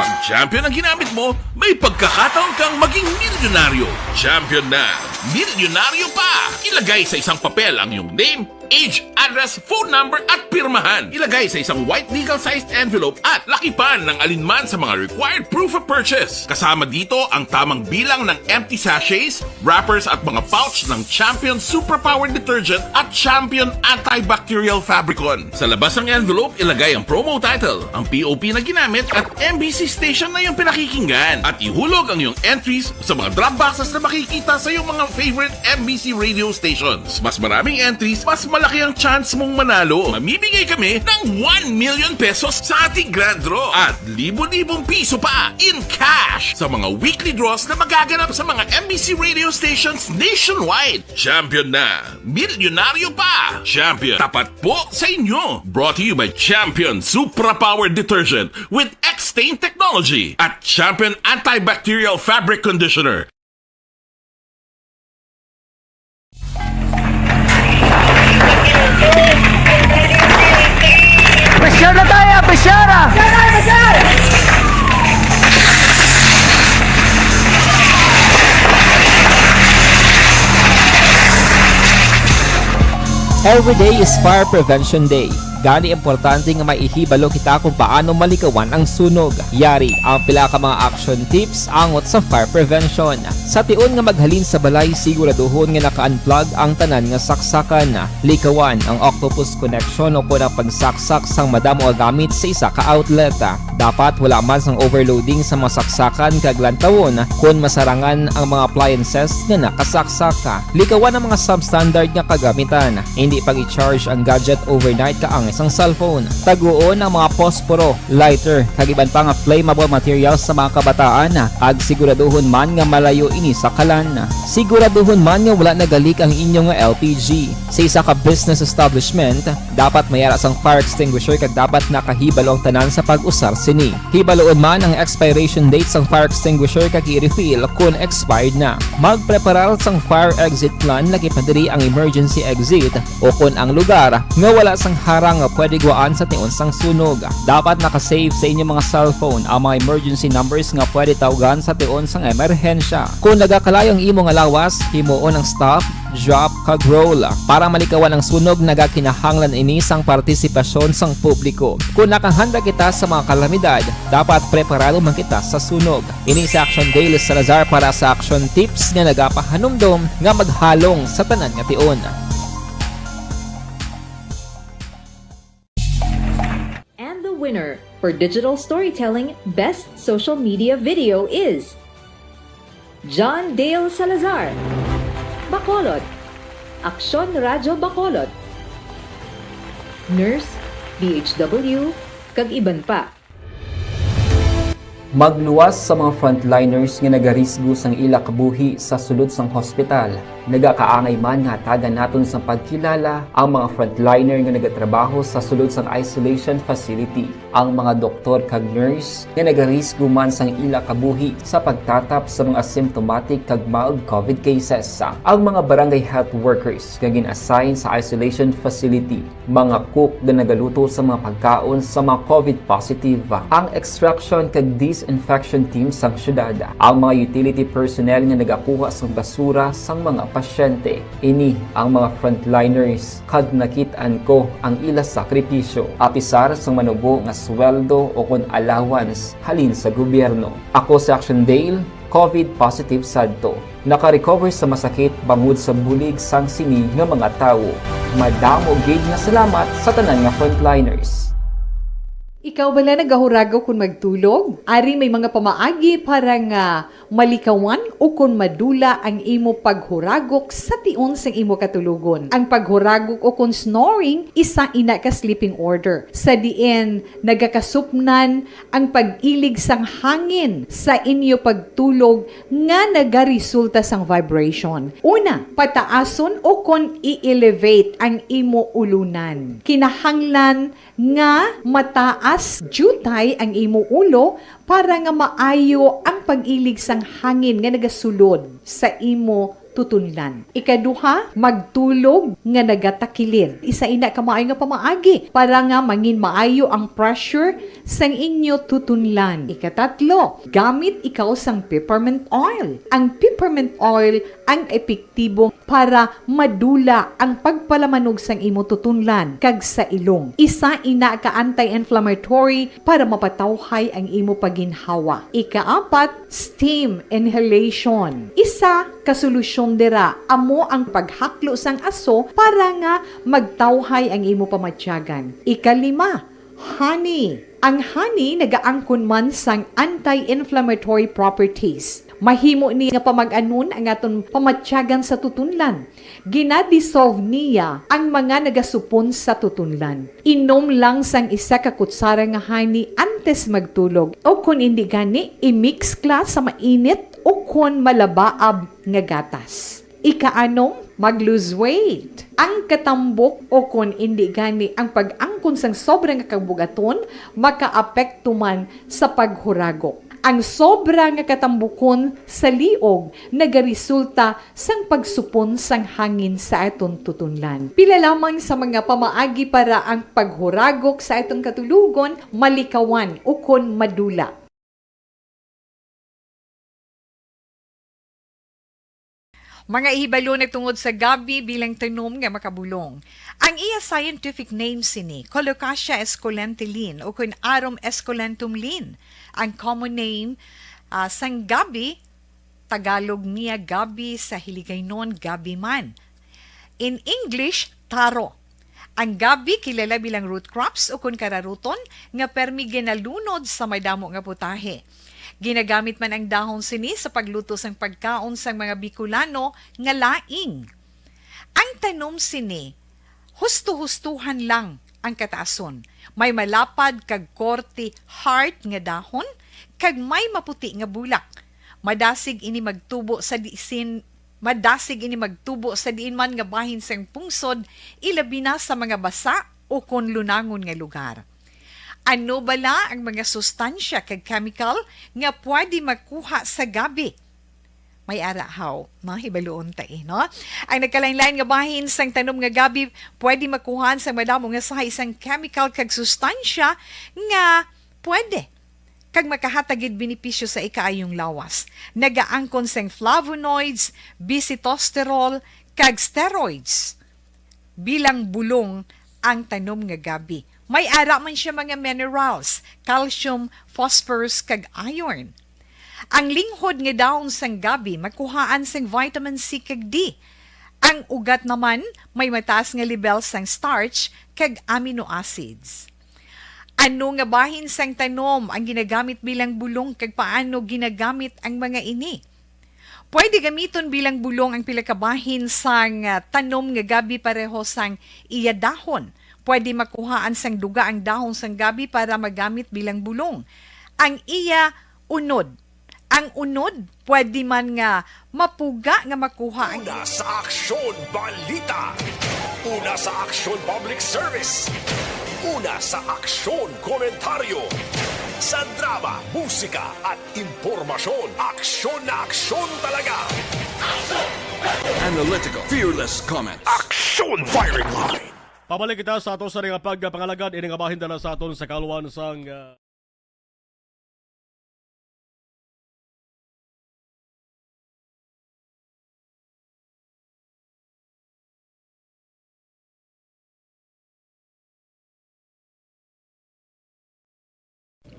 Pag champion ang ginamit mo, may pagkakataon kang maging milyonaryo. Champion na, milyonaryo pa! Ilagay sa isang papel ang iyong name, age, address, phone number at pirmahan. Ilagay sa isang white legal-sized envelope at lakipan ng alinman sa mga required proof of purchase. Kasama dito ang tamang bilang ng empty sachets, wrappers at mga pouch ng Champion Superpower Detergent at Champion Antibacterial Fabricon. Sa labas ng envelope, ilagay ang promo title, ang POP na ginamit at MBC station na yung pinakikinggan. At ihulog ang iyong entries sa mga drop boxes na makikita sa iyong mga favorite MBC radio stations. Mas maraming entries, mas malaki ang chance mong manalo. Mamimigay kami ng 1 million pesos sa ating grand draw at libo-libong piso pa in cash sa mga weekly draws na magaganap sa mga MBC radio stations nationwide. Champion na, milyonaryo pa. Champion, tapat po sa inyo. Brought to you by Champion Supra Power Detergent with X-Stain Technology at Champion Antibacterial Fabric Conditioner. Pressure na tayo, pressure! Every day is Fire Prevention Day. Gani importante nga maihibalo kita kung paano malikawan ang sunog. Yari ang pila ka mga action tips angot sa fire prevention. Sa tion nga maghalin sa balay, siguraduhon nga naka-unplug ang tanan nga saksakan. Likawan ang octopus connection o kung ang pagsaksak sang madamo gamit sa isa ka outlet. Dapat wala man sang overloading sa mga saksakan kag lantawon kung masarangan ang mga appliances nga nakasaksaka. Likawan ang mga substandard nga kagamitan. Hindi pag i-charge ang gadget overnight kaang isang cellphone. Taguon ang mga posporo, lighter, kag iban pa nga flammable materials sa mga kabataan. Ag siguraduhon man nga malayo ini sa kalan. Siguraduhon man nga wala nagalik ang inyong LPG. Sa isa ka business establishment, dapat mayara sang fire extinguisher kag dapat nakahibalo ang tanan sa pag-usar sini. Hibaloon man ang expiration date sang fire extinguisher kag i-refill kung expired na. Magpreparar sang fire exit plan lagi pa diri ang emergency exit o kung ang lugar nga wala sang harang nga pwede guwaan sa tion sang sunog. Dapat nakasave sa inyong mga cellphone ang mga emergency numbers nga pwede tawagan sa tion sang emerhensya. Kung nagakalayo ang imo nga lawas, himuon ang stop, drop, kag roll. Para malikawan ang sunog, nagakinahanglan ini sang partisipasyon sang publiko. Kung nakahanda kita sa mga kalamidad, dapat preparado man kita sa sunog. Ini sa Action Daily Salazar para sa action tips nga nagapahanumdom nga maghalong sa tanan nga tion. And the winner for Digital Storytelling Best Social Media Video is John Dale Salazar, Bacolod, Aksyon Radyo Bacolod, Nurse, DHW, kag iban pa. Magluwas sa mga frontliners nga nagarisgo sang ila kabuhi sa sulod sang hospital. Nagakaangay man nga tagan naton sa pagkilala ang mga frontliner nga nagatrabaho sa sulod sang isolation facility. Ang mga doktor kag nurse nga nagarisgo man sang ila kabuhi sa pagtatap sa mga asymptomatic kag mild COVID cases. Ang mga barangay health workers nga gin-assign sa isolation facility, mga cook nga nagaluto sa mga pagkaon sa mga COVID positive, ang extraction kag disinfection team sang syudad, ang mga utility personnel nga nagakuha sang basura sang mga pasyente. Ini ang mga frontliners kag nakit-an ko ang ila sakripisyo apisar sang manubo nga sweldo o kun allowance halin sa gobyerno. Ako sa Action Dale, COVID positive sadto. Naka-recover sa masakit bangod sa bulig sang sini nga mga tawo. Madamo gid nga salamat sa tanan nga frontliners. Ikaw bala nagahurago kung magtulog? Ari may mga pamaagi para nga malikawan o kung madula ang imo paghuragok sa tion sang imo katulugon. Ang paghuragok o kung snoring, isa ina ka sleeping order. Sa diin, nagakasupnan ang pag-ilig sang hangin sa inyo pagtulog nga nagaresulta sang vibration. Una, pataason o kung i-elevate ang imo ulunan. Kinahanglan nga mataas jutay ang imo ulo para nga maayo ang pag-ilig sang hangin nga nagasulod sa imo tutunlan. Ikaduha, magtulog nga nagatakilid. Isa ina ka maayo nga pamaagi para nga mangin maayo ang pressure sang inyo tutunlan. Ikatatlo, gamit ikaw sang peppermint oil. Ang peppermint oil ang epektibo para madula ang pagpalamanog sang imo tutunlan kag sa ilong. Isa ina ka anti-inflammatory para mapatawhay ang imo paginhawa. Ikaapat, steam inhalation. Isa ka solusyon dira amo ang paghaklo sang aso para nga magtawhay ang imo pamatyagan. Ikalima, honey. Ang honey nagaangkon man sang anti-inflammatory properties. Mahimo ni nga pamag-anon ang aton pamatyagan sa tutunlan. Ginadissolve niya ang mga nagasupon sa tutunlan. Inom lang sang isa ka kutsara nga honey antes magtulog. O kung hindi gani, i-mix class sa mainit o kung malabaab nga gatas. Ikaanom, mag-lose weight. Ang katambok o kung hindi gani ang pag-angkon sang sobrang kabugaton, makaapekto man sa paghuragok. Ang sobra nga katambukon sa liog nagaresulta sang pagsupon sang hangin sa aton tutunlan. Pila lamang sa mga pamaagi para ang paghuragok sa aton katulugon malikawan o kon madula. Mga ihibalo nagtungod sa gabi bilang tanom nga makabulong. Ang iya scientific name sini, Colocasia esculentilin o kun Arum esculentum lin. Ang common name sang gabi, Tagalog niya gabi, sa Hiligaynon gabi man. In English, taro. Ang gabi kilala bilang root crops o kun kararuton nga permi ginalunod sa madamo nga putahe. Ginagamit man ang dahon sini sa pagluto sang pagkaon sang mga Bicolano nga laing. Ang tanom sini, husto-hustuhan lang ang kataason. May malapad kag korte heart nga dahon kag may maputi nga bulak. Madasig ini magtubo sa diin man nga bahin sang pungsod, ilabi na sa mga basa o kon lunangon nga lugar. Ano bala ang mga sustansya kag chemical nga pwede makuha sa gabi? May arahaw, hibaluon ta no? Ang nagkalain-lain nga bahin sang tanom nga gabi pwede makuhaan sa madamo nga sa isang chemical kag sustansya nga pwede kag makahatagid benepisyo sa ikaayong lawas. Nagaangkon sang flavonoids, bisitosterol, kag steroids. Bilang bulong ang tanom nga gabi. May ara man siya mga minerals, calcium, phosphorus, kag iron. Ang linghod nga dahon sang gabi makuhaan sang vitamin C kag D. Ang ugat naman may mataas nga level sang starch kag amino acids. Ano nga bahin sang tanom ang ginagamit bilang bulong kag paano ginagamit ang mga ini? Pwede gamiton bilang bulong ang pila ka bahin sang tanom nga gabi pareho sang iya dahon. Pwede makuhaan sang duga ang dahon sang gabi para magamit bilang bulong. Ang iya unod. Ang unod, pwede man nga mapuga nga makuha ang... Una sa Aksyon Balita. Una sa Aksyon Public Service. Una sa Aksyon Komentaryo. Sa drama, musika at impormasyon. Aksyon na aksyon talaga. Analytical, fearless comments. Aksyon Firing Line. Pabalik kita sa aton sa ring pagpangalagad ini nga bahin dala sa aton sa kaluwan sang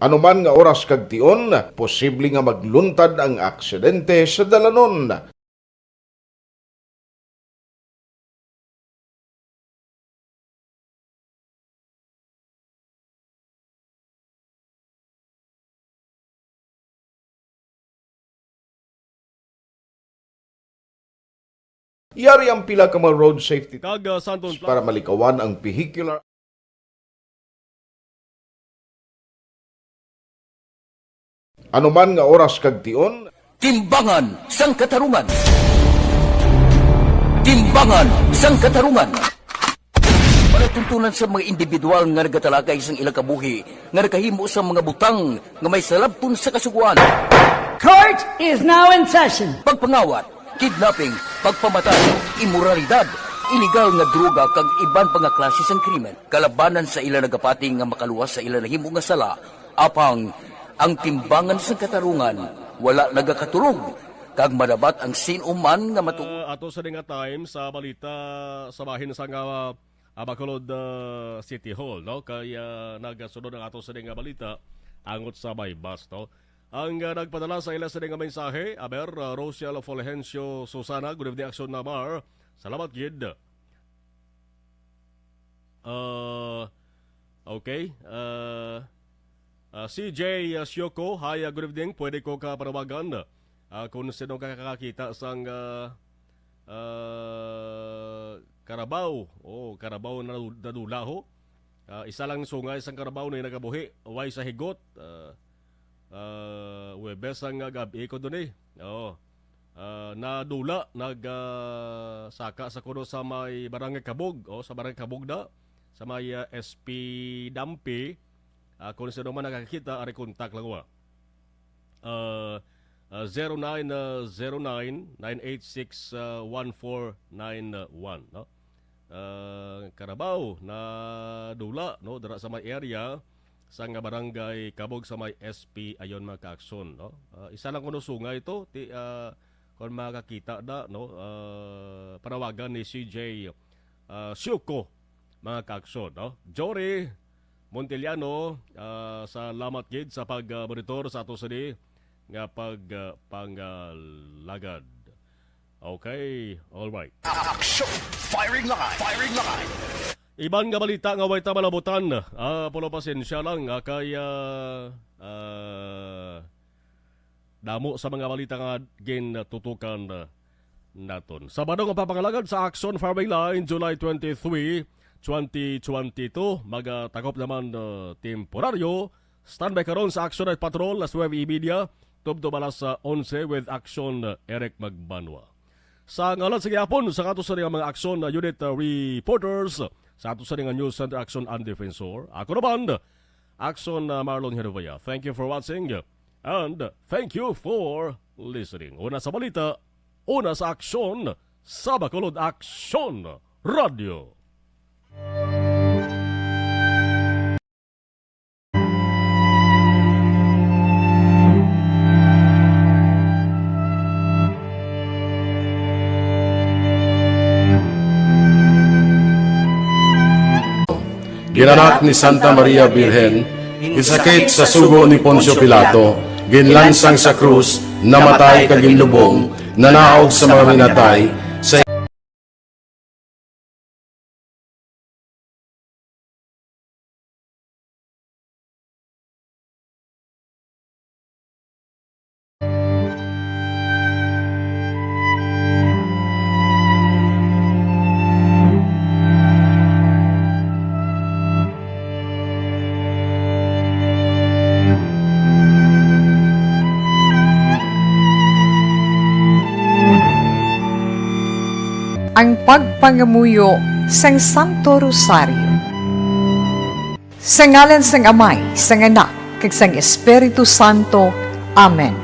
Anuman nga oras kag tion, posible nga magluntad ang aksidente sa dalanon. Yari ang pila ka mga road safety Kag Santon Plaza. para malikawan ang vehicular anuman nga oras kag tion. Timbangan sang katarungan. Timbangan sang katarungan. Palatuntunan sa mga individual nga nagatalakay sang ilang kabuhi nga nakahimo sa mga butang nga may salabton sa kasuguan. Court is now in session. Pagpangawat, kidnapping, pagpamatay, imoralidad, iligal nga droga kag iban pa nga klase sang krimen. Kalabanan sa ila nagapati nga makaluwas sa ila nahimo nga sala, apang ang timbangan sa katarungan wala nagakatulog kag madabat ang sinuman nga matu. Ato sa nga time sa balita sa bahin sa nga Bacolod City Hall, no? Kaya nagasunod ang ato sa nga balita angot sa bypass, no? Ang nagpadala sa ila sa nga mensahe, aber Rosial Fulgencio Susana, good evening action namar. Salamat gid. Okay. CJ Syoko, hi, good evening. Pwede ko ka panawagan kung sino kakakita sang Carabao. Carabao na nadulaho. Isa lang sungay sang Carabao na nagabuhi. Way sa higot. Webes ang gabi ko doon eh. Nadula, nagsaka sa kuno sa may Barangay Kabog. Sa Barangay Kabog na. Sa may SP Dampi. Kung sino man nakakita, ari kontak lang wa. 0909-986-1491. No? Carabao na dula, no? Dara sa may area sa nga barangay Kabog sa may SP ayon mga kaaksyon, no? Isa lang kuno sungay ito kung makakita na, no? Panawagan ni CJ Syuko mga kaaksyon, no? Jory Monteliano, salamat gid sa pag-monitor sa ato sini nga pagpangalagad. Okay, all right. Action! Firing line! Firing line! Iban nga balita nga way ta malabutan. Polo pasensya lang kaya damo sa mga balita nga gintutukan naton. Sabado nga papangalagad sa Action Firing Line July 23, 2022. Magatakop naman temporaryo. Standby karon sa Action at Patrol las 9 media. Tubdo balas sa 11 with Action Eric Magbanwa. Sa ngalan sa gihapon sa ato sa mga Action Unit Reporters sa ato sa News Center Action and Defensor. Ako naman, Action Marlon Herovaya. Thank you for watching and thank you for listening. Una sa balita, una sa Action, sa Bacolod Action Radio. Ginanak ni Santa Maria Birhen, isakit sa sugo ni Poncio Pilato, ginlansang sa krus, namatay kaginlubong, nanaog sa mga minatay, sa ang pagpangamuyo sang Santo Rosario. Sa ngalan sang Amay, sang Anak, kag sang Espiritu Santo. Amen.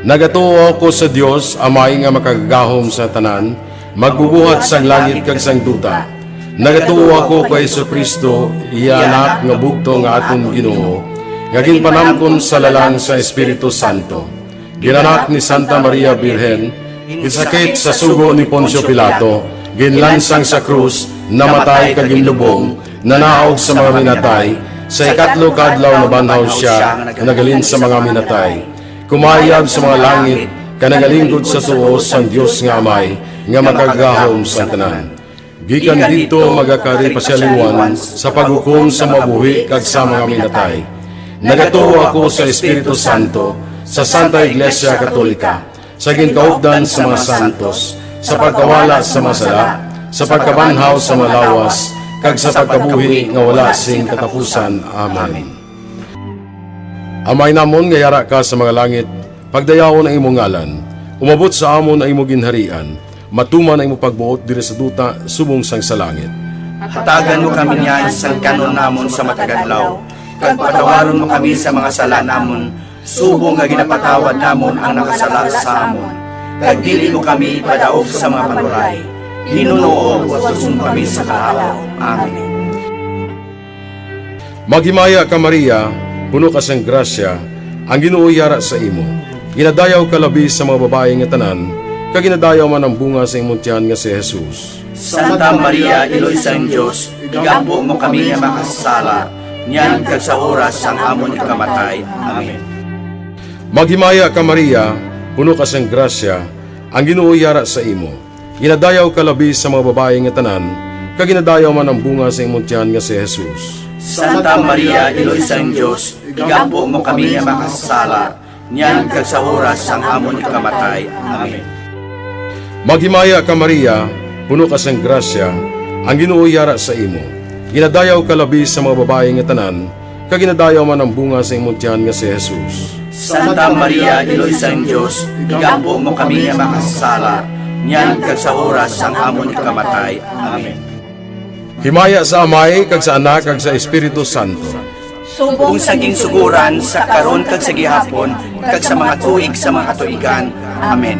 nagatuo ko sa Dios, amay nga makagagahom sa tanan, magbubuhat sang langit kag sang duta. Nagatuo ako kay Jesucristo, iya anak nga bugto nga aton Ginoo, nga ginpanamkon sa lalang sa Espiritu Santo. Ginanak ni Santa Maria Birhen, isakit sa sugo ni Poncio Pilato, ginlansang sa krus, namatay kaginlubong, nanaog sa mga minatay, sa ikatlo kadlaw na banhaw siya, nagalin sa mga minatay. Kumayab sa mga langit, kanagalingkod sa tuos sang Dios nga Amay, nga makagahom sa tanan. Gikan dito magakari pasyaliwan sa paghukom sa mabuhi kag sa mga minatay. Nagatuo ako sa Espiritu Santo, sa Santa Iglesia Katolika, sa ginkaupdan sa mga santos, sa pagkawala sa masala, sa pagkabanhaw sa malawas, kag sa pagkabuhi nga wala sing katapusan. Amen. Amay namon nga yara ka sa mga langit, pagdayawon ang imong ngalan, umabot sa amon ang imong ginharian, matuman ang imong pagbuot diri sa duta subong sang sa langit. Hatagan mo kami niyan sa kanon namon sa matagadlaw, kag patawaron mo kami sa mga sala namon, subong nga ginapatawad namon ang nakasala sa amon. Kag dili mo kami padaog sa mga panuray, Ginoo, watuson kami sa kaalaw. Amen. Maghimaya ka Maria, puno ka sang grasya, ang Ginoo yara sa imo. Ginadayaw ka labi sa mga babae nga tanan, kag ginadayaw man ang bunga sa imong tiyan nga si Jesus. Santa Maria, Iloy sang Dios, igapo mo kami nga makasala, niyan kag sa oras sang amon ikamatay. Amen. Maghimaya ka Maria, puno ka sang grasya, ang Ginoo yara sa imo. Ginadayaw ka labi sa mga babae nga tanan, kag ginadayaw man ang bunga sa imong tiyan nga si Jesus. Santa Maria, Iloy sang Dios, igapo mo kami nga makasala, niyan kag sa oras sang amon ikamatay. Amen. Maghimaya ka Maria, puno ka sang grasya, ang Ginoo yara sa imo. Ginadayaw ka labi sa mga babae nga tanan, kag ginadayaw man ang bunga sa imong tiyan nga si Jesus. Santa Maria, Iloy sang Dios, igapo mo kami nga makasala, niyan kag sa oras sang amon ikamatay. Amen. Himaya sa Amay, kag sa Anak, kag sa Espiritu Santo. Subong saging suguran sa karon kag sa gihapon, kag sa mga tuig sa mga katuigan. Amen.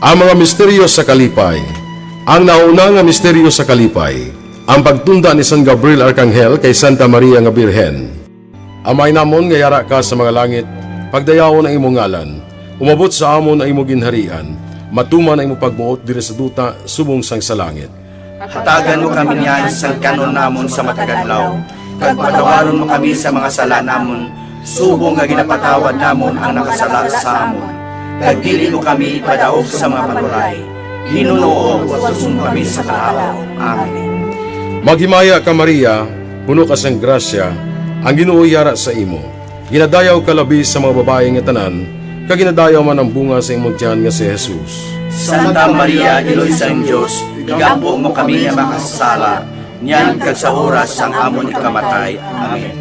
Ang mga misteryo sa kalipay. Ang nauna nga misteryo sa kalipay, ang pagtunda ni San Gabriel Arcangel kay Santa Maria nga Birhen. Amay namon nga yara ka sa mga langit, pagdayawon ang imong ngalan, umabot sa amon ang imong ginharian, matuman ang imong pagbuot diri sa duta subong sang sa langit. Hatagan mo kami niyan sa kanon namon sa matagadlaw, kag patawaron mo kami sa mga sala namon, subong nga ginapatawad namon ang nakasala sa amon. Kag dili mo kami padaog sa mga panuray, Ginoo, watuson kami sa kaalaw. Amen. Maghimaya ka Maria, puno ka sang grasya, ang Ginoo yara sa imo. Ginadayaw ka labi sa mga babae nga tanan, kag ginadayaw man ang bunga sa imong tiyan nga si Jesus. Santa Maria, Iloy sang Dios, igapo mo kami nga makasala, niyan kag sa oras sang amon ikamatay. Amen.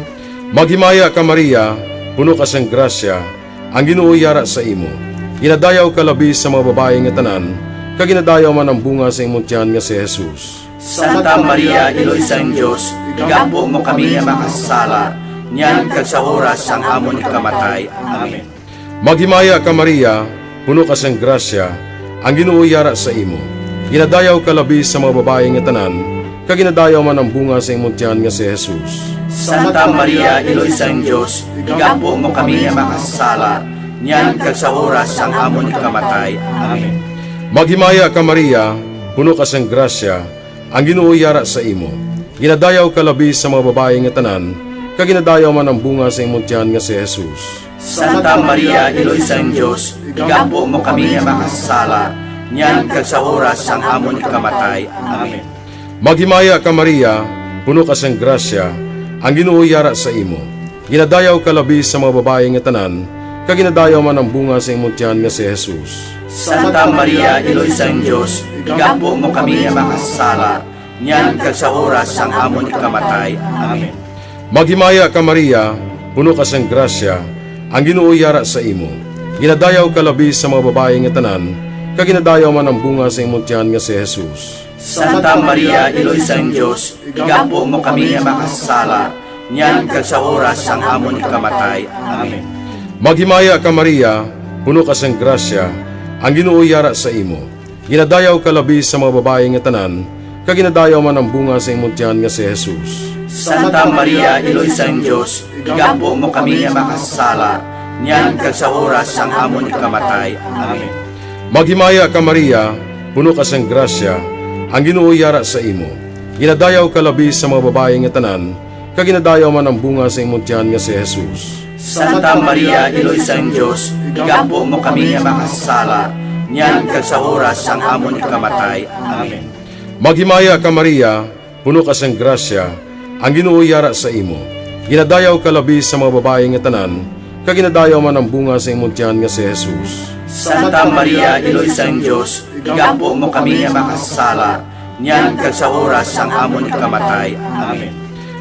Maghimaya ka Maria, puno ka sang grasya, ang Ginoo yara sa imo. Ginadayaw ka labi sa mga babae nga tanan, kag ginadayaw man ang bunga sa imong tiyan nga si Jesus. Santa Maria, Iloy sang Dios, igapo mo kami nga makasala, niyan kag sa oras sang amon ikamatay. Amen. Maghimaya ka Maria, puno ka sang grasya, ang Ginoo yara sa imo. Ginadayaw ka labi sa mga babae nga tanan, kag ginadayaw man ang bunga sa imong tiyan nga si Jesus. Santa Maria, Iloy sang Dios, igapo mo kami nga makasala, niyan kag sa oras sang amon ikamatay. Amen. Maghimaya ka Maria, puno ka sang grasya, ang Ginoo yara sa imo. Ginadayaw ka labi sa mga babae nga tanan, kag ginadayaw man ang bunga sa imong tiyan nga si Jesus. Santa Maria, Iloy sang Dios, igapo mo kami nga makasala, niyan kag sa oras sang amon ikamatay. Amen. Maghimaya ka Maria, puno ka sang grasya, ang Ginoo yara sa imo. Ginadayaw ka labi sa mga babae nga tanan, kag ginadayaw man ang bunga sa imong tiyan nga si Jesus. Santa Maria, Iloy sang Dios, igapo mo kami nga makasala, niyan kag sa oras sang amon ikamatay. Amen. Maghimaya ka Maria, puno ka sang grasya, ang Ginoo yara sa imo. Ginadayaw ka labi sa mga babae nga tanan, kag ginadayaw man ang bunga sa imong tiyan nga si Jesus. Santa Maria, Iloy sang Dios, igapo mo kami nga makasala, niyan kag sa oras sang amon ikamatay. Amen. Maghimaya ka Maria, puno ka sang grasya, ang Ginoo yara sa imo. Ginadayaw ka labi sa mga babae nga tanan, kag ginadayaw man ang bunga sa imong tiyan nga si Jesus. Santa Maria, Iloy sang Dios, igapo mo kami nga makasala, niyan kag sa oras sang amon ikamatay. Amen. Maghimaya ka Maria, puno ka sang grasya, ang Ginoo yara sa imo. Ginadayaw ka labi sa mga babae nga tanan, kag ginadayaw man ang bunga sa imong tiyan nga si Jesus. Santa Maria, Iloy sang Dios, igapo mo kami nga makasala, niyan kag sa oras sang amon ikamatay. Amen. Maghimaya ka Maria, puno ka sang grasya, ang Ginoo yara sa imo. Ginadayaw ka labi sa mga babae nga tanan, kag ginadayaw man ang bunga sa imong tiyan nga si Jesus. Santa Maria, Iloy sang Diyos, igampo mo kami nga makasala, niyan kag sa oras sang amon ikamatay. Amen.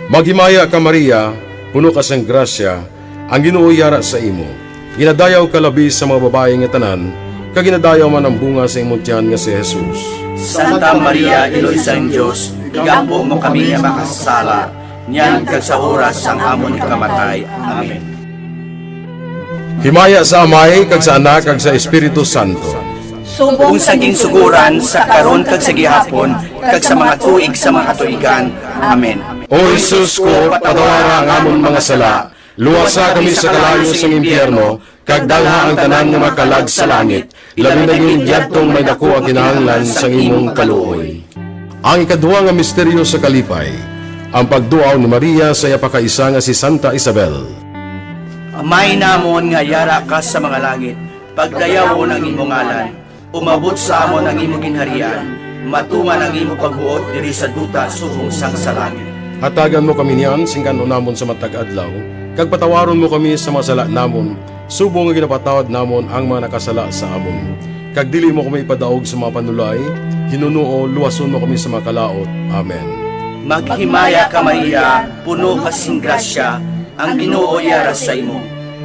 Maghimaya ka Maria, puno ka sang grasya, ang Ginoo yara sa imo. Ginadayaw ka labi sa mga babae nga tanan, kag ginadayaw man ang bunga sa imong tiyan nga si Jesus. Santa Maria, Iloy sang Diyos, igampo mo kami nga makasala, niyan kag sa oras sang amon ikamatay. Amen. Himaya sa Amay, kag sa Anak, kag sa Espiritu Santo. Kung saging suguran sa karon kag sa gihapon, kag sa mga tuig sa mga katuigan. Amen. O Jesus ko, patawara ang amon mga sala, luwasa kami sa kalayo sang impyerno, kag dalha ang tanan nga makalag sa langit, labi na yung diyadtong may dako ang kinahanglan sang imong kaluoy. Ang ikaduha nga misteryo sa kalipay, ang pagduaw ni Maria sa yapakaisa nga si Santa Isabel. Amay namon nga yara ka sa mga langit, pagdayaw mo ng imong ngalan, umabot sa amon ang imong ginharian, matuman ang imong pagbuot diri sa duta subong sang sa langit. Hatagan mo kami niyan, singkano namon sa matag adlaw, kag patawaron mo kami sa masala namon, subong nga ginapatawad namon ang mga nakasala sa amon. Kag dili mo kami ipadaog sa mga panulay, hinuno luwason mo kami sa mga kalaot. Amen. Maghimaya ka Maria, puno ka sing grasya, ang Ginoo yara sa imo.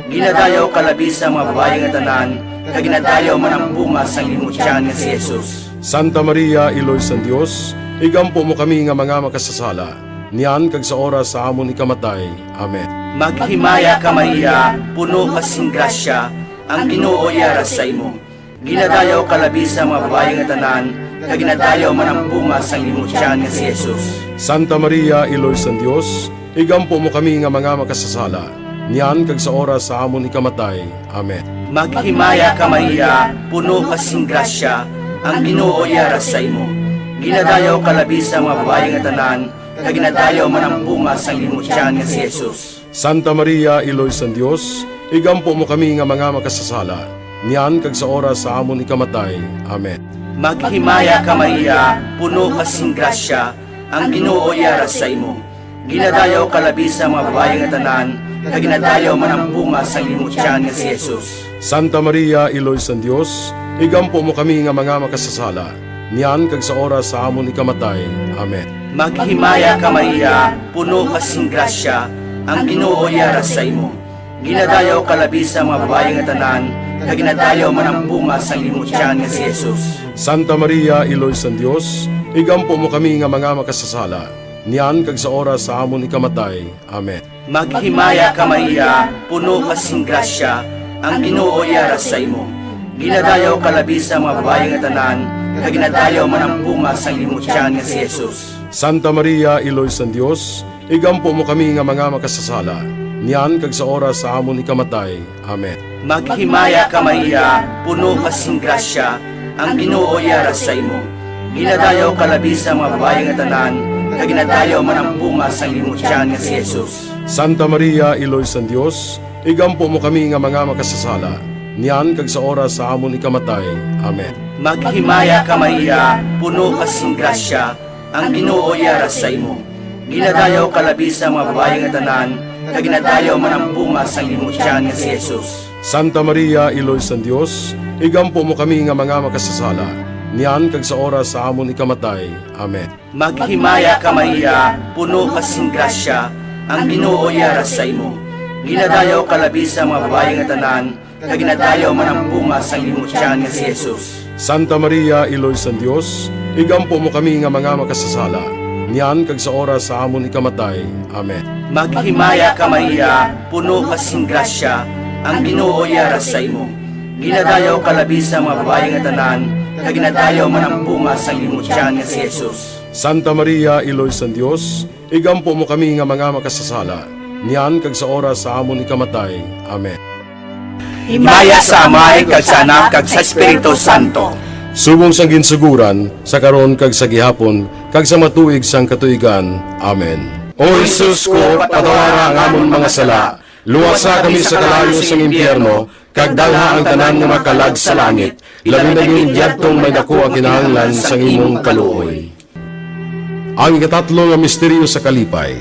Ginadayaw ka labi sa mga babae nga tanan, kag ginadayaw man ang bunga sang imong tiyan nga si Jesus. Santa Maria, Iloy sang Dios, igampo mo kami nga mga makasasala, niyan kag sa oras sa amon ikamatay. Amen. Maghimaya ka Maria, puno ka sing grasya, ang Ginoo yara sa imo. Ginadayaw ka labi sa mga babae nga tanan, kag ginadayaw man ang bunga sang imong tiyan nga si Jesus. Santa Maria, Iloy sang Dios, igampo mo kami nga mga makasasala, niyan kag sa oras sa amon ikamatay. Amen. Maghimaya ka Maria, puno ka sing grasya, ang Ginoo yara sa imo. Ginadayaw ka labi sa mga babae nga tanan, kag ginadayaw man ang bunga sang imong tiyan nga si Jesus. Santa Maria, Iloy sang Dios, igampo mo kami nga mga makasasala, niyan kag sa oras sa amon ikamatay. Amen. Maghimaya ka Maria, puno ka sing grasya, ang Ginoo yara sa imo. Ginadayaw ka labi sa mga babae nga tanan, kag ginadayaw man ang bunga sang imong tiyan nga si Jesus. Santa Maria, Iloy sang Dios, igampo mo kami nga mga makasasala, niyan kag sa oras sa amon ikamatay. Amen. Maghimaya ka Maria, puno ka sing grasya, ang Ginoo yara sa imo. Ginadayaw ka labi sa mga babae nga tanan, kag ginadayaw man ang bunga sang imong tiyan nga si Jesus. Santa Maria, Iloy sang Dios, igampo mo kami nga mga makasasala, niyan kag sa oras sa amon ikamatay. Amen. Maghimaya ka Maria, puno ka sing grasya, ang Ginoo yara sa imo. Ginadayaw ka labi sa mga babae nga tanan, kag ginadayaw man ang bunga sang imong tiyan nga si Jesus. Santa Maria, Iloy sang Dios, igampo mo kami nga mga makasasala, niyan kag sa oras sa amon ikamatay. Amen. Maghimaya ka Maria, puno ka sing grasya, ang Ginoo yara sa imo. Ginadayaw ka labi sa mga babae nga tanan, kag ginadayaw man ang bunga sang imong tiyan nga si Jesus. Santa Maria, Iloy sang Dios, igampo mo kami nga mga makasasala, niyan kag sa oras sa amon ikamatay. Amen. Maghimaya ka Maria, puno ka sing grasya, ang Ginoo yara sa imo. Ginadayaw ka labi sa mga babae nga tanan, kag ginadayaw man ang bunga sang imong tiyan nga si Jesus. Santa Maria, Iloy sang Dios, igampo mo kami nga mga makasasala, niyan kag sa oras sa amon ikamatay. Amen. Maghimaya ka Maria, puno ka sing grasya, ang Ginoo yara sa imo. Ginadayaw ka labi sa mga babae nga tanan, kag ginadayaw man ang bunga sang imong tiyan nga si Jesus. Santa Maria, Iloy sang Dios, igampo mo kami nga mga makasasala, niyan kag sa oras sa amon ikamatay. Amen. Maghimaya ka Maria, puno ka sing grasya, ang Ginoo yara sa imo. Ginadayaw ka labi sa mga babae nga tanan, kag ginadayaw man ang bunga sang imong tiyan nga si Jesus. Santa Maria, Iloy sang Dios, igampo mo kami nga mga makasasala, niyan kag sa oras sa amon ikamatay. Amen. Himaya sa Amay, kag sa Anak, kag sa Espiritu Santo. Subong sang ginsuguran, sa karon kag sa gihapon, kag sa matuig sang katuigan. Amen. O Jesus ko, patawara ang amon mga sala, luwasa kami sa kalayo sang impyerno, kag dalha ang tanan nga makalag sa langit, labi na yung diyadtong may dako ang kinahanglan sang imong kaluoy. Ang ikatatlo nga misteryo sa kalipay,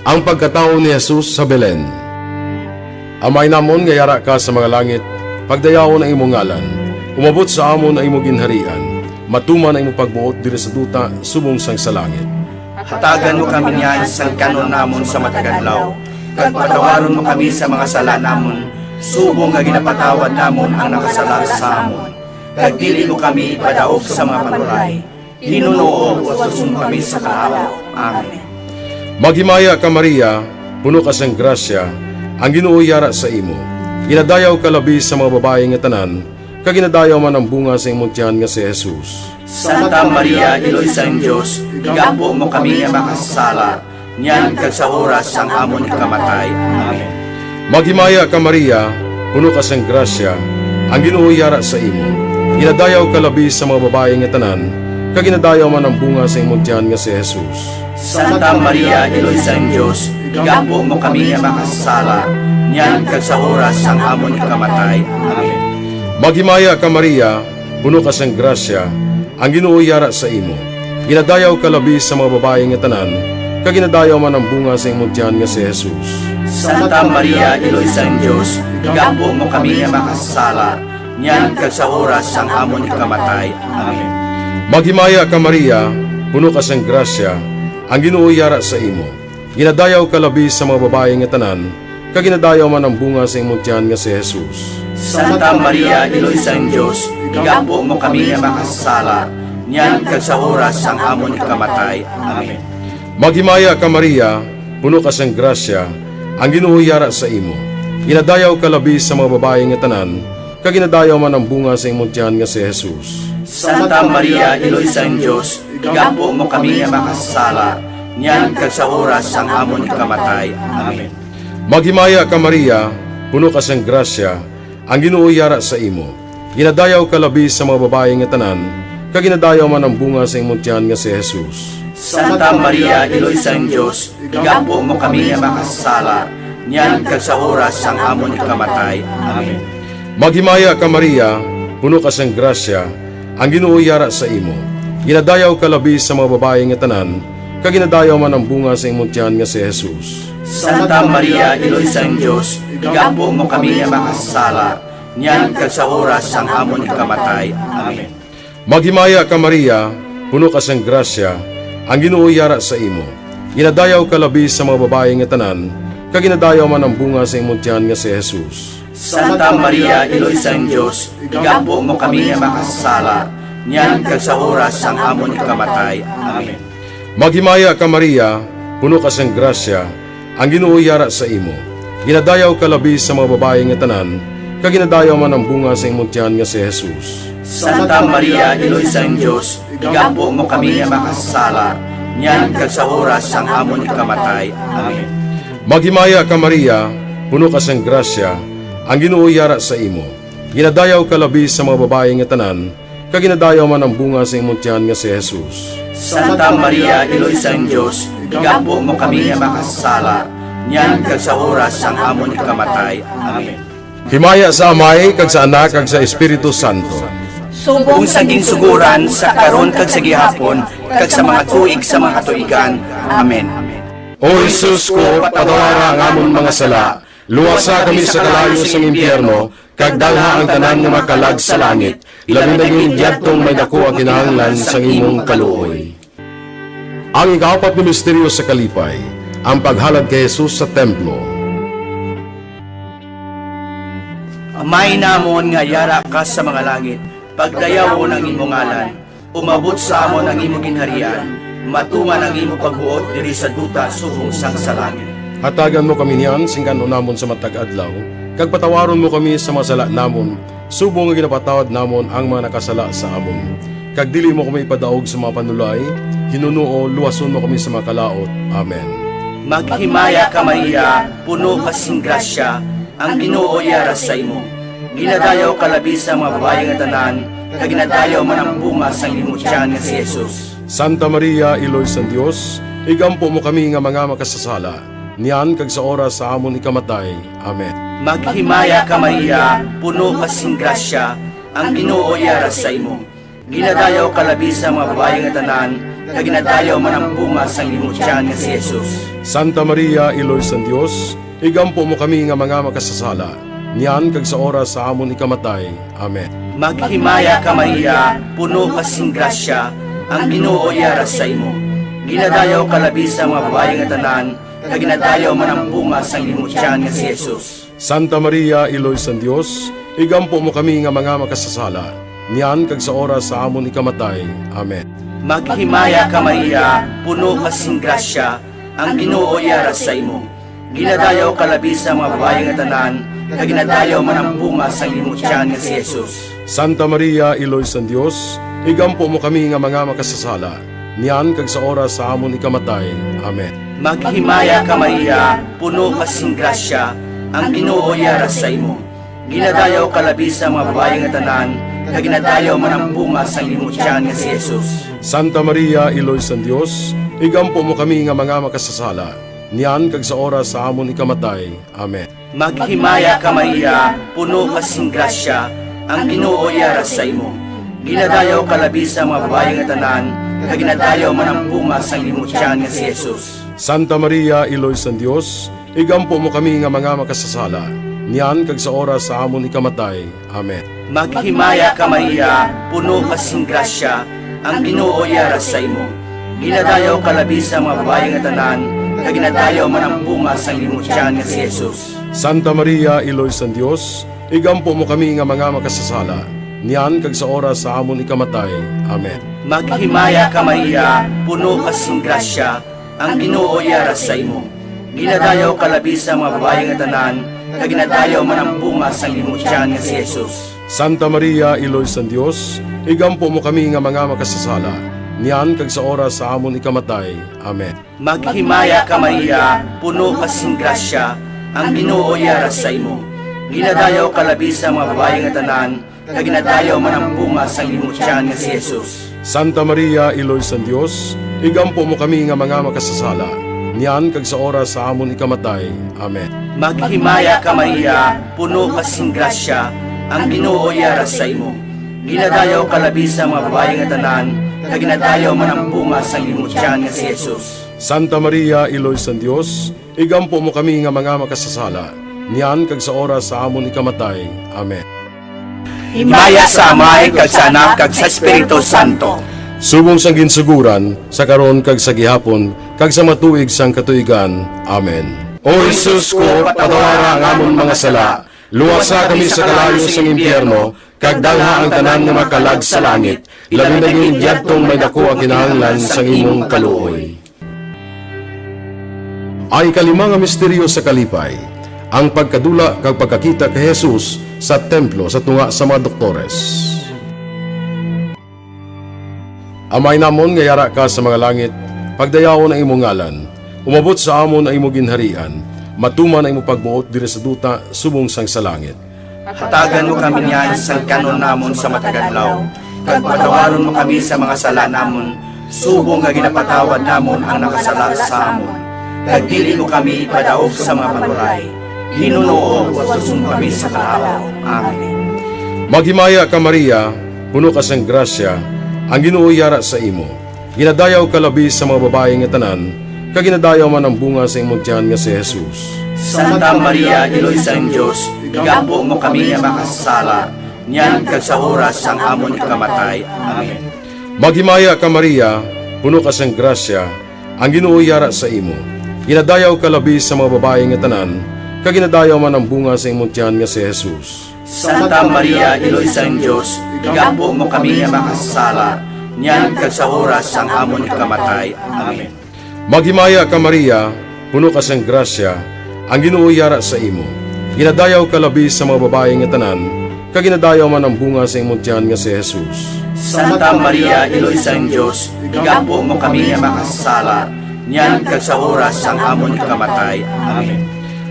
ang pagkatao ni Jesus sa Belen. Amay namon nga yara ka sa mga langit, pagdayawon ang imong ngalan, umabot sa amon ang imong ginharian, matuman ang imong pagbuot diri sa duta subong sang sa langit. Hatagan mo kami niyan sa kanon namon sa matagadlaw, kag patawaron mo kami sa mga sala namon, subong nga ginapatawad namon ang nakasala sa amon. Kag dili mo kami ipadaog sa mga panuray, hinunoo o susun kami sa kaalaw. Amen. Maghimaya ka Maria, puno ka sang grasya, ang Ginoo yara sa imo. Ginadayaw ka labi sa mga babae nga tanan, kag ginadayaw man ang bunga sa imong tiyan nga si Jesus. Santa Maria, Iloy sang Dios, igampo mo kami nga makasala, niyan kag sa oras sang amon ikamatay. Amen. Maghimaya ka Maria, puno ka sang grasya, ang Ginoo yara sa imo. Ginadayaw ka labi sa mga babae nga tanan, kag ginadayaw man ang bunga sa imong tiyan nga si Jesus. Santa Maria, Iloy sang Dios, igampo mo kami nga makasala, niyan kag sa oras sang amon ikamatay. Amen. Maghimaya ka Maria, puno ka sang grasya, ang Ginoo yara sa imo. Ginadayaw ka labi sa mga babae nga tanan, kag ginadayaw man ang bunga sa imong tiyan nga si Jesus. Santa Maria, Iloy sang Dios, igampo mo kami nga makasala, niyan kag sa oras sang amon ikamatay. Amen. Maghimaya ka Maria, puno ka sang grasya, ang Ginoo yara sa imo. Ginadayaw ka labi sa mga babae nga tanan, kag ginadayaw man ang bunga sa imong tiyan nga si Jesus. Santa Maria, Iloy sang Dios, igampo mo kami nga makasala, niyan kag sa oras sang amon ikamatay. Amen. Maghimaya ka Maria, puno ka sang grasya, ang Ginoo yara sa imo. Ginadayaw ka labi sa mga babae nga tanan, kag ginadayaw man ang bunga sa imong tiyan nga si Jesus. Santa Maria, Iloy sang Dios, igampo mo kami nga makasala, niyan kag sa oras sang amon ikamatay. Amen. Maghimaya ka Maria, puno ka sang grasya, ang Ginoo yara sa imo. Ginadayaw ka labi sa mga babae nga tanan, kag ginadayaw man ang bunga sa imong tiyan nga si Jesus. Santa Maria, Iloy sang Dios, igampo mo kami nga makasala, niyan kag sa oras sang amon ikamatay. Amen. Maghimaya ka Maria, puno ka sang grasya, ang Ginoo yara sa imo. Ginadayaw ka labi sa mga babae nga tanan, kag ginadayaw man ang bunga sa imong tiyan nga si Jesus. Santa Maria, Iloy sang Dios, igampo mo kami nga makasala, niyan kag sa oras sang amon ikamatay. Amen. Maghimaya ka Maria, puno ka sang grasya, ang Ginoo yara sa imo. Ginadayaw ka labi sa mga babae nga tanan, kag ginadayaw man ang bunga sa imong tiyan nga si Jesus. Santa Maria, Iloy sang Dios, igampo mo kami nga makasala, niyan kag sa oras sang amon ikamatay. Amen. Maghimaya ka Maria, puno ka sang grasya, ang Ginoo yara sa imo. Ginadayaw ka labi sa mga babae nga tanan, kag ginadayaw man ang bunga sa imong tiyan nga si Jesus. Santa Maria, Iloy sang Dios, igampo mo kami nga makasala, niyan kag sa oras sang amon ikamatay. Amen. Maghimaya ka Maria, puno ka sang grasya, ang Ginoo yara sa imo. Ginadayaw ka labi sa mga babae nga tanan, kag ginadayaw man ang bunga sa imong tiyan nga si Jesus. Santa Maria, Iloy sang Dios, igampo mo kami nga makasala, niyan kag sa oras sang amon ikamatay. Amen. Himaya sa Amay, kag sa Anak, kag sa Espiritu Santo. Subong saging suguran sa karon kag sa gihapon, kag sa mga tuig sa mga katuigan. Amen. O Jesus ko, patawara ang amon mga sala, luwasa kami sa kalayo sa impyerno, kag dalha ang tanan nga makalag sa langit, labi na yung diyadtong may dako ang kinahanglan sa imong kaluoy. Ang ikapat na misteryo sa kalipay, ang paghalad kay Jesus sa templo. Amay namon nga yara ka sa mga langit, pagdayawon ang imong ngalan, umabot sa amon ang imong ginharian, matuman ang imong pagbuot diri sa duta subong sang sa langit. Hatagan mo kami niyan, singkano namon sa matag adlaw, kag patawaron mo kami sa mga sala namon, subong nga ginapatawad namon ang mga nakasala sa amon. Kag dili mo kami ipadaog sa mga panulay, hinunuo, luwason mo kami sa mga kalaot. Amen. Maghimaya ka Maria, puno ka sing grasya, ang Ginoo yara sa imo. Ginadayaw ka labi sa mga babae nga tanan, kag ginadayaw man ang bunga sa imong tiyan nga si Jesus. Santa Maria, Iloy sang Dios, igampo mo kami nga mga makasasala, niyan kag sa oras sa amon ikamatay. Amen. Maghimaya ka Maria, puno ka sing grasya, ang Ginoo yara sa imo. Ginadayaw ka labi sa mga babae nga tanan, kag ginadayaw man ang bunga sa imong tiyan nga si Jesus. Santa Maria, Iloy sang Dios, igampo mo kami nga mga makasasala, niyan kag sa oras sa amon ikamatay. Amen. Maghimaya ka Maria, puno kasing grasya, ang Ginoo yara sa imo. Ginadayaw ka labi sa mga babae nga tanan, kag ginadayaw man ang bunga sang imong tiyan nga si Jesus. Santa Maria, Iloy san Dios, igampo mo kami nga mga makasasala, niyan kag sa oras sa amon ikamatay. Amen. Maghimaya ka Maria, puno kasing grasya, ang Ginoo yara sa imo. Ginadayaw ka labi sa mga babae nga tanan, kag ginadayaw man ang bunga sang imong tiyan nga si Jesus. Santa Maria, Iloy san Dios, igampo mo kami nga mga makasasala, niyan kag sa oras sa amon ikamatay. Amen. Maghimaya ka Maria, puno kasing grasya, ang Ginoo yara sa imo. Ginadayaw ka labi sa mga babae nga tanan, kag ginadayaw man ang bunga sang imong tiyan nga si Jesus. Santa Maria, Iloy san Dios, igampo mo kami nga mga makasasala, niyan kag sa oras sa amon ikamatay. Amen. Maghimaya ka Maria, puno kasing grasya, ang Ginoo yara sa imo. Ginadayaw ka labi sa mga babae nga tanan, kag ginadayaw man ang bunga sang imong tiyan nga si Jesus. Santa Maria, Iloy san Dios, igampo mo kami nga mga makasasala, niyan kag sa oras sa amon ikamatay. Amen. Maghimaya ka Maria, puno kasing grasya, ang Ginoo yara sa imo. Ginadayaw ka labi sa mga babae nga tanan, kag ginadayaw man ang bunga sang imong tiyan nga si Jesus. Santa Maria, Iloy san Dios, igampo mo kami nga mga makasasala, niyan kag sa oras sa amon ikamatay. Amen. Maghimaya ka Maria, puno kasing grasya, ang Ginoo yara sa imo. Ginadayaw ka labi sa mga babae nga tanan, kag ginadayaw man ang bunga sang imong tiyan nga si Jesus. Santa Maria, Iloy san Dios, igampo mo kami nga mga makasasala, niyan kag sa oras sa amon ikamatay. Amen. Maghimaya ka Maria, puno kasing grasya, ang Ginoo yara sa imo. Ginadayaw ka labi sa mga babae nga tanan, kag ginadayaw man ang bunga sang imong tiyan nga si Jesus. Santa Maria, Iloy san Dios, igampo mo kami nga mga makasasala, niyan kag sa oras sa amon ikamatay. Amen. Maghimaya ka Maria, puno kasing grasya, ang Ginoo yara sa imo. Ginadayaw ka labi sa mga babae nga tanan, kag ginadayaw man ang bunga sang imong tiyan nga si Jesus. Santa Maria, Iloy san Dios, igampo mo kami nga mga makasasala, niyan kag sa oras sa amon ikamatay. Amen. Himaya sa Ama kag sa Anak kag sa Espiritu Santo. Subong sang ginsuguran, sa karon kag sa gihapon, kag sa matuig sang katuigan. Amen. O Jesus ko, patawara ang amon mga sala, luwasa kami sa kalayo sang impyerno, kag dalha ang tanan nga makalag sa langit, labi na yung diyadtong may dako ang kinahanglan sang imong kaluoy. Ay kalima nga misteryo sa kalipay, ang pagkadula kag pagkakita kay Jesus sa templo sa tunga sa mga doktores. Amay namon nga yara ka sa mga langit, pagdayawon ang imong ngalan, umabot sa amon ang imong ginharian, matuman ang imong pagbuot diri sa duta subong sang sa langit. Hatagan mo kami niyan sa kanon namon sa matagadlaw, kag patawaron mo kami sa mga sala namon, subong nga ginapatawad namon ang nakasala sa amon. Kag dili mo kami ipadaog sa mga paguray. Hinunoo at susong kami sa kalaw. Amen. Maghimaya ka Maria, puno ka sang grasya, ang Ginoo yara sa imo. Ginadayaw ka labi sa mga babae nga tanan, kag ginadayaw man ang bunga sa imong tiyan nga si Jesus. Santa Maria, Iloy sang Dios, igampo mo kami nga makasala, niyan kag sa oras sang amon ikamatay. Amen. Maghimaya ka Maria, puno ka sang grasya, ang Ginoo yara sa imo. Ginadayaw ka labi sa mga babae nga tanan, kag ginadayaw man ang bunga sa imong tiyan nga si Jesus. Santa Maria, Iloy sang Dios, igampo mo kami nga makasala, niyan kag sa oras sang amon ikamatay. Amen. Maghimaya ka Maria, puno ka sang grasya, ang Ginoo yara sa imo. Ginadayaw ka labi sa mga babae nga tanan, kag ginadayaw man ang bunga sa imong tiyan nga si Jesus. Santa Maria, Iloy sang Dios, igampo mo kami nga makasala, niyan kag sa oras sang amon ikamatay. Amen.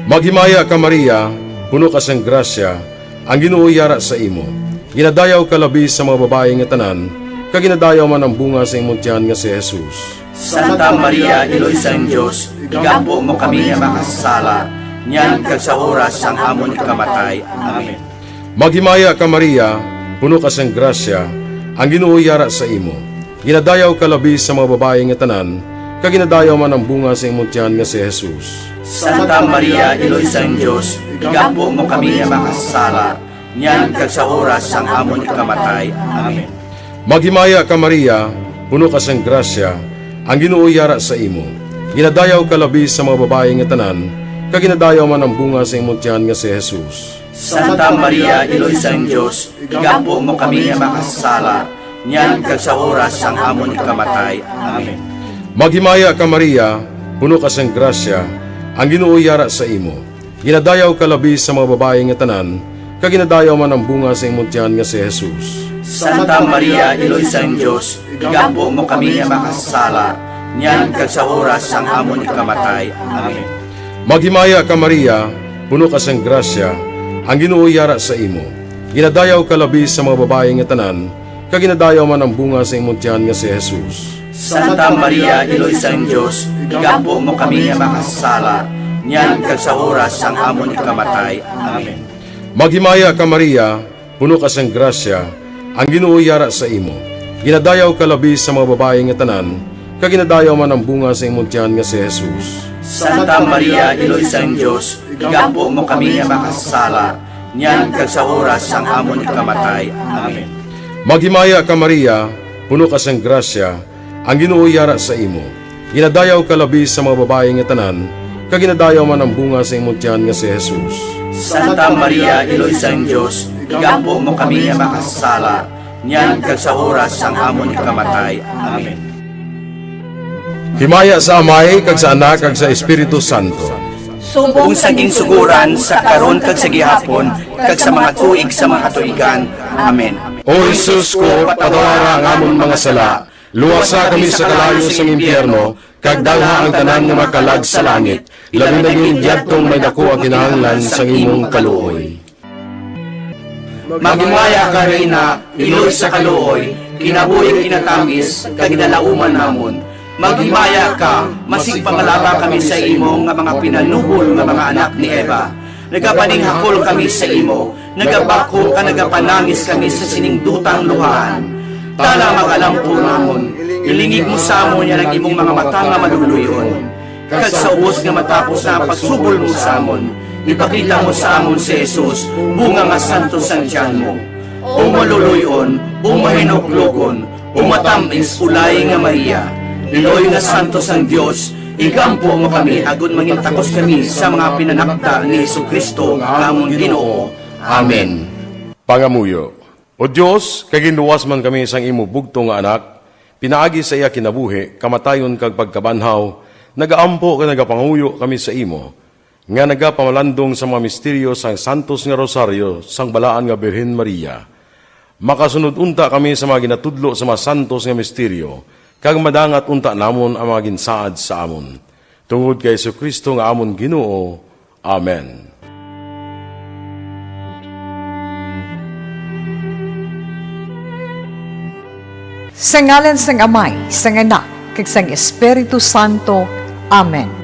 Maghimaya ka Maria, puno ka sang grasya, ang Ginoo yara sa imo. Ginadayaw ka labi sa mga babae nga tanan, kag ginadayaw man ang bunga sa imong tiyan nga si Jesus. Santa Maria, Iloy sang Dios, igampo mo kami nga makasala, niyan kag sa oras sang amon ikamatay. Amen. Maghimaya ka Maria, puno ka sang grasya, ang Ginoo yara sa imo. Ginadayaw ka labi sa mga babae nga tanan, kag ginadayaw man ang bunga sa imong tiyan nga si Jesus. Santa Maria, Iloy sang Diyos, igampo mo kami nga makasala, niyan kag sa oras sang amon ikamatay. Amen. Maghimaya ka Maria, puno ka sang grasya, ang Ginoo yara sa imo. Ginadayaw ka labi sa mga babae nga tanan, kag ginadayaw man ang bunga sa imong tiyan nga si Jesus. Santa Maria, Iloy sang Diyos, igampo mo kami nga makasala, niyan kag sa oras sang amon ikamatay. Amen. Maghimaya ka Maria, puno ka sang grasya, ang Ginoo yara sa imo. Ginadayaw ka labi sa mga babae nga tanan, kag ginadayaw man ang bunga sa imong tiyan nga si Jesus. Santa Maria, Iloy sang Diyos, igampo mo kami nga makasala, niyan kag sa oras sang amon ikamatay. Amen. Maghimaya ka Maria, puno ka sang grasya, ang Ginoo yara sa imo. Ginadayaw ka labi sa mga babae nga tanan, kag ginadayaw man ang bunga sa imong tiyan nga si Jesus. Santa Maria, Iloy sang Diyos, igampo mo kami nga makasala, niyan kag sa oras sang amon ikamatay. Amen. Maghimaya ka Maria, puno ka sang grasya, ang Ginoo yara sa imo. Ginadayaw ka labi sa mga babae nga tanan, kag ginadayaw man ang bunga sa imong tiyan nga si Jesus. Santa Maria, Iloy sang Diyos, igampo mo kami nga makasala, niyan kag sa oras sang amon ikamatay. Amen. Maghimaya ka Maria, puno ka sang grasya, ang Ginoo yara sa imo. Ginadayaw ka labi sa mga babae nga tanan, kag ginadayaw man ang bunga sa imong tiyan nga si Jesus. Santa Maria, Iloy sang Diyos, igampo mo kami nga makasala, niyan kag sa oras sang amon ikamatay. Amen. Himaya sa Amay, kag sa Anak, kag sa Espiritu Santo. Subong saging suguran sa karon kag sa gihapon, kag sa mga tuig sa mga katuigan. Amen. O Jesus ko, patawara ang amon mga sala, luwasa kami sa kalayo sa impyerno, kag dalha ang tanan nga makalag sa langit, labi na yung diyadtong may dako ang kinahanglan sa imong kaluoy. Magimaya ka Reyna, Iloy sa kaluoy, kinabuhi kinatamis, kag ginalauman namon. Magimaya ka, masig pangalaba kami sa imo nga mga pinanubol nga mga anak ni Eva. Nagapaninghakol kami sa imo, nagabako ka nagapanangis kami sa siningdutang luhaan. Tala magalampo namon, ilingig mo sa amon yan ang imong mga mata nga maluluyon. Kag sa ubos nga matapos na ang pagsubol mo sa amon, ipakita mo sa amon si Jesus, bunga nga santo sang tiyan mo. O maluluyon, o mahinuklogon, o matamis ulay nga Maria, Iloy nga santo sang Dios, igampo mo kami agon mangintakos kami sa mga pinanakta ni Jesucristo nga among Ginoo. Amen. Pangamuyo. O Diyos, kaginluwas man kami sang imo bugto nga anak, pinaagi sa iya kinabuhi, kamatayon kag pagkabanhaw, nagaampo kag nagapanguyo kami sa imo, nga nagapamalandong sa mga misteryo sang Santos nga Rosario sang balaan nga Birhen Maria. Makasunod unta kami sa mga ginatudlo sa mga santos nga misteryo, kag madangat unta namon ang mga ginsaad sa amon. Tungod kay Jesucristo nga amon Ginoo. Amen. Sa ngalan sang Amay, sang Anak, kag sang Espiritu Santo. Amen.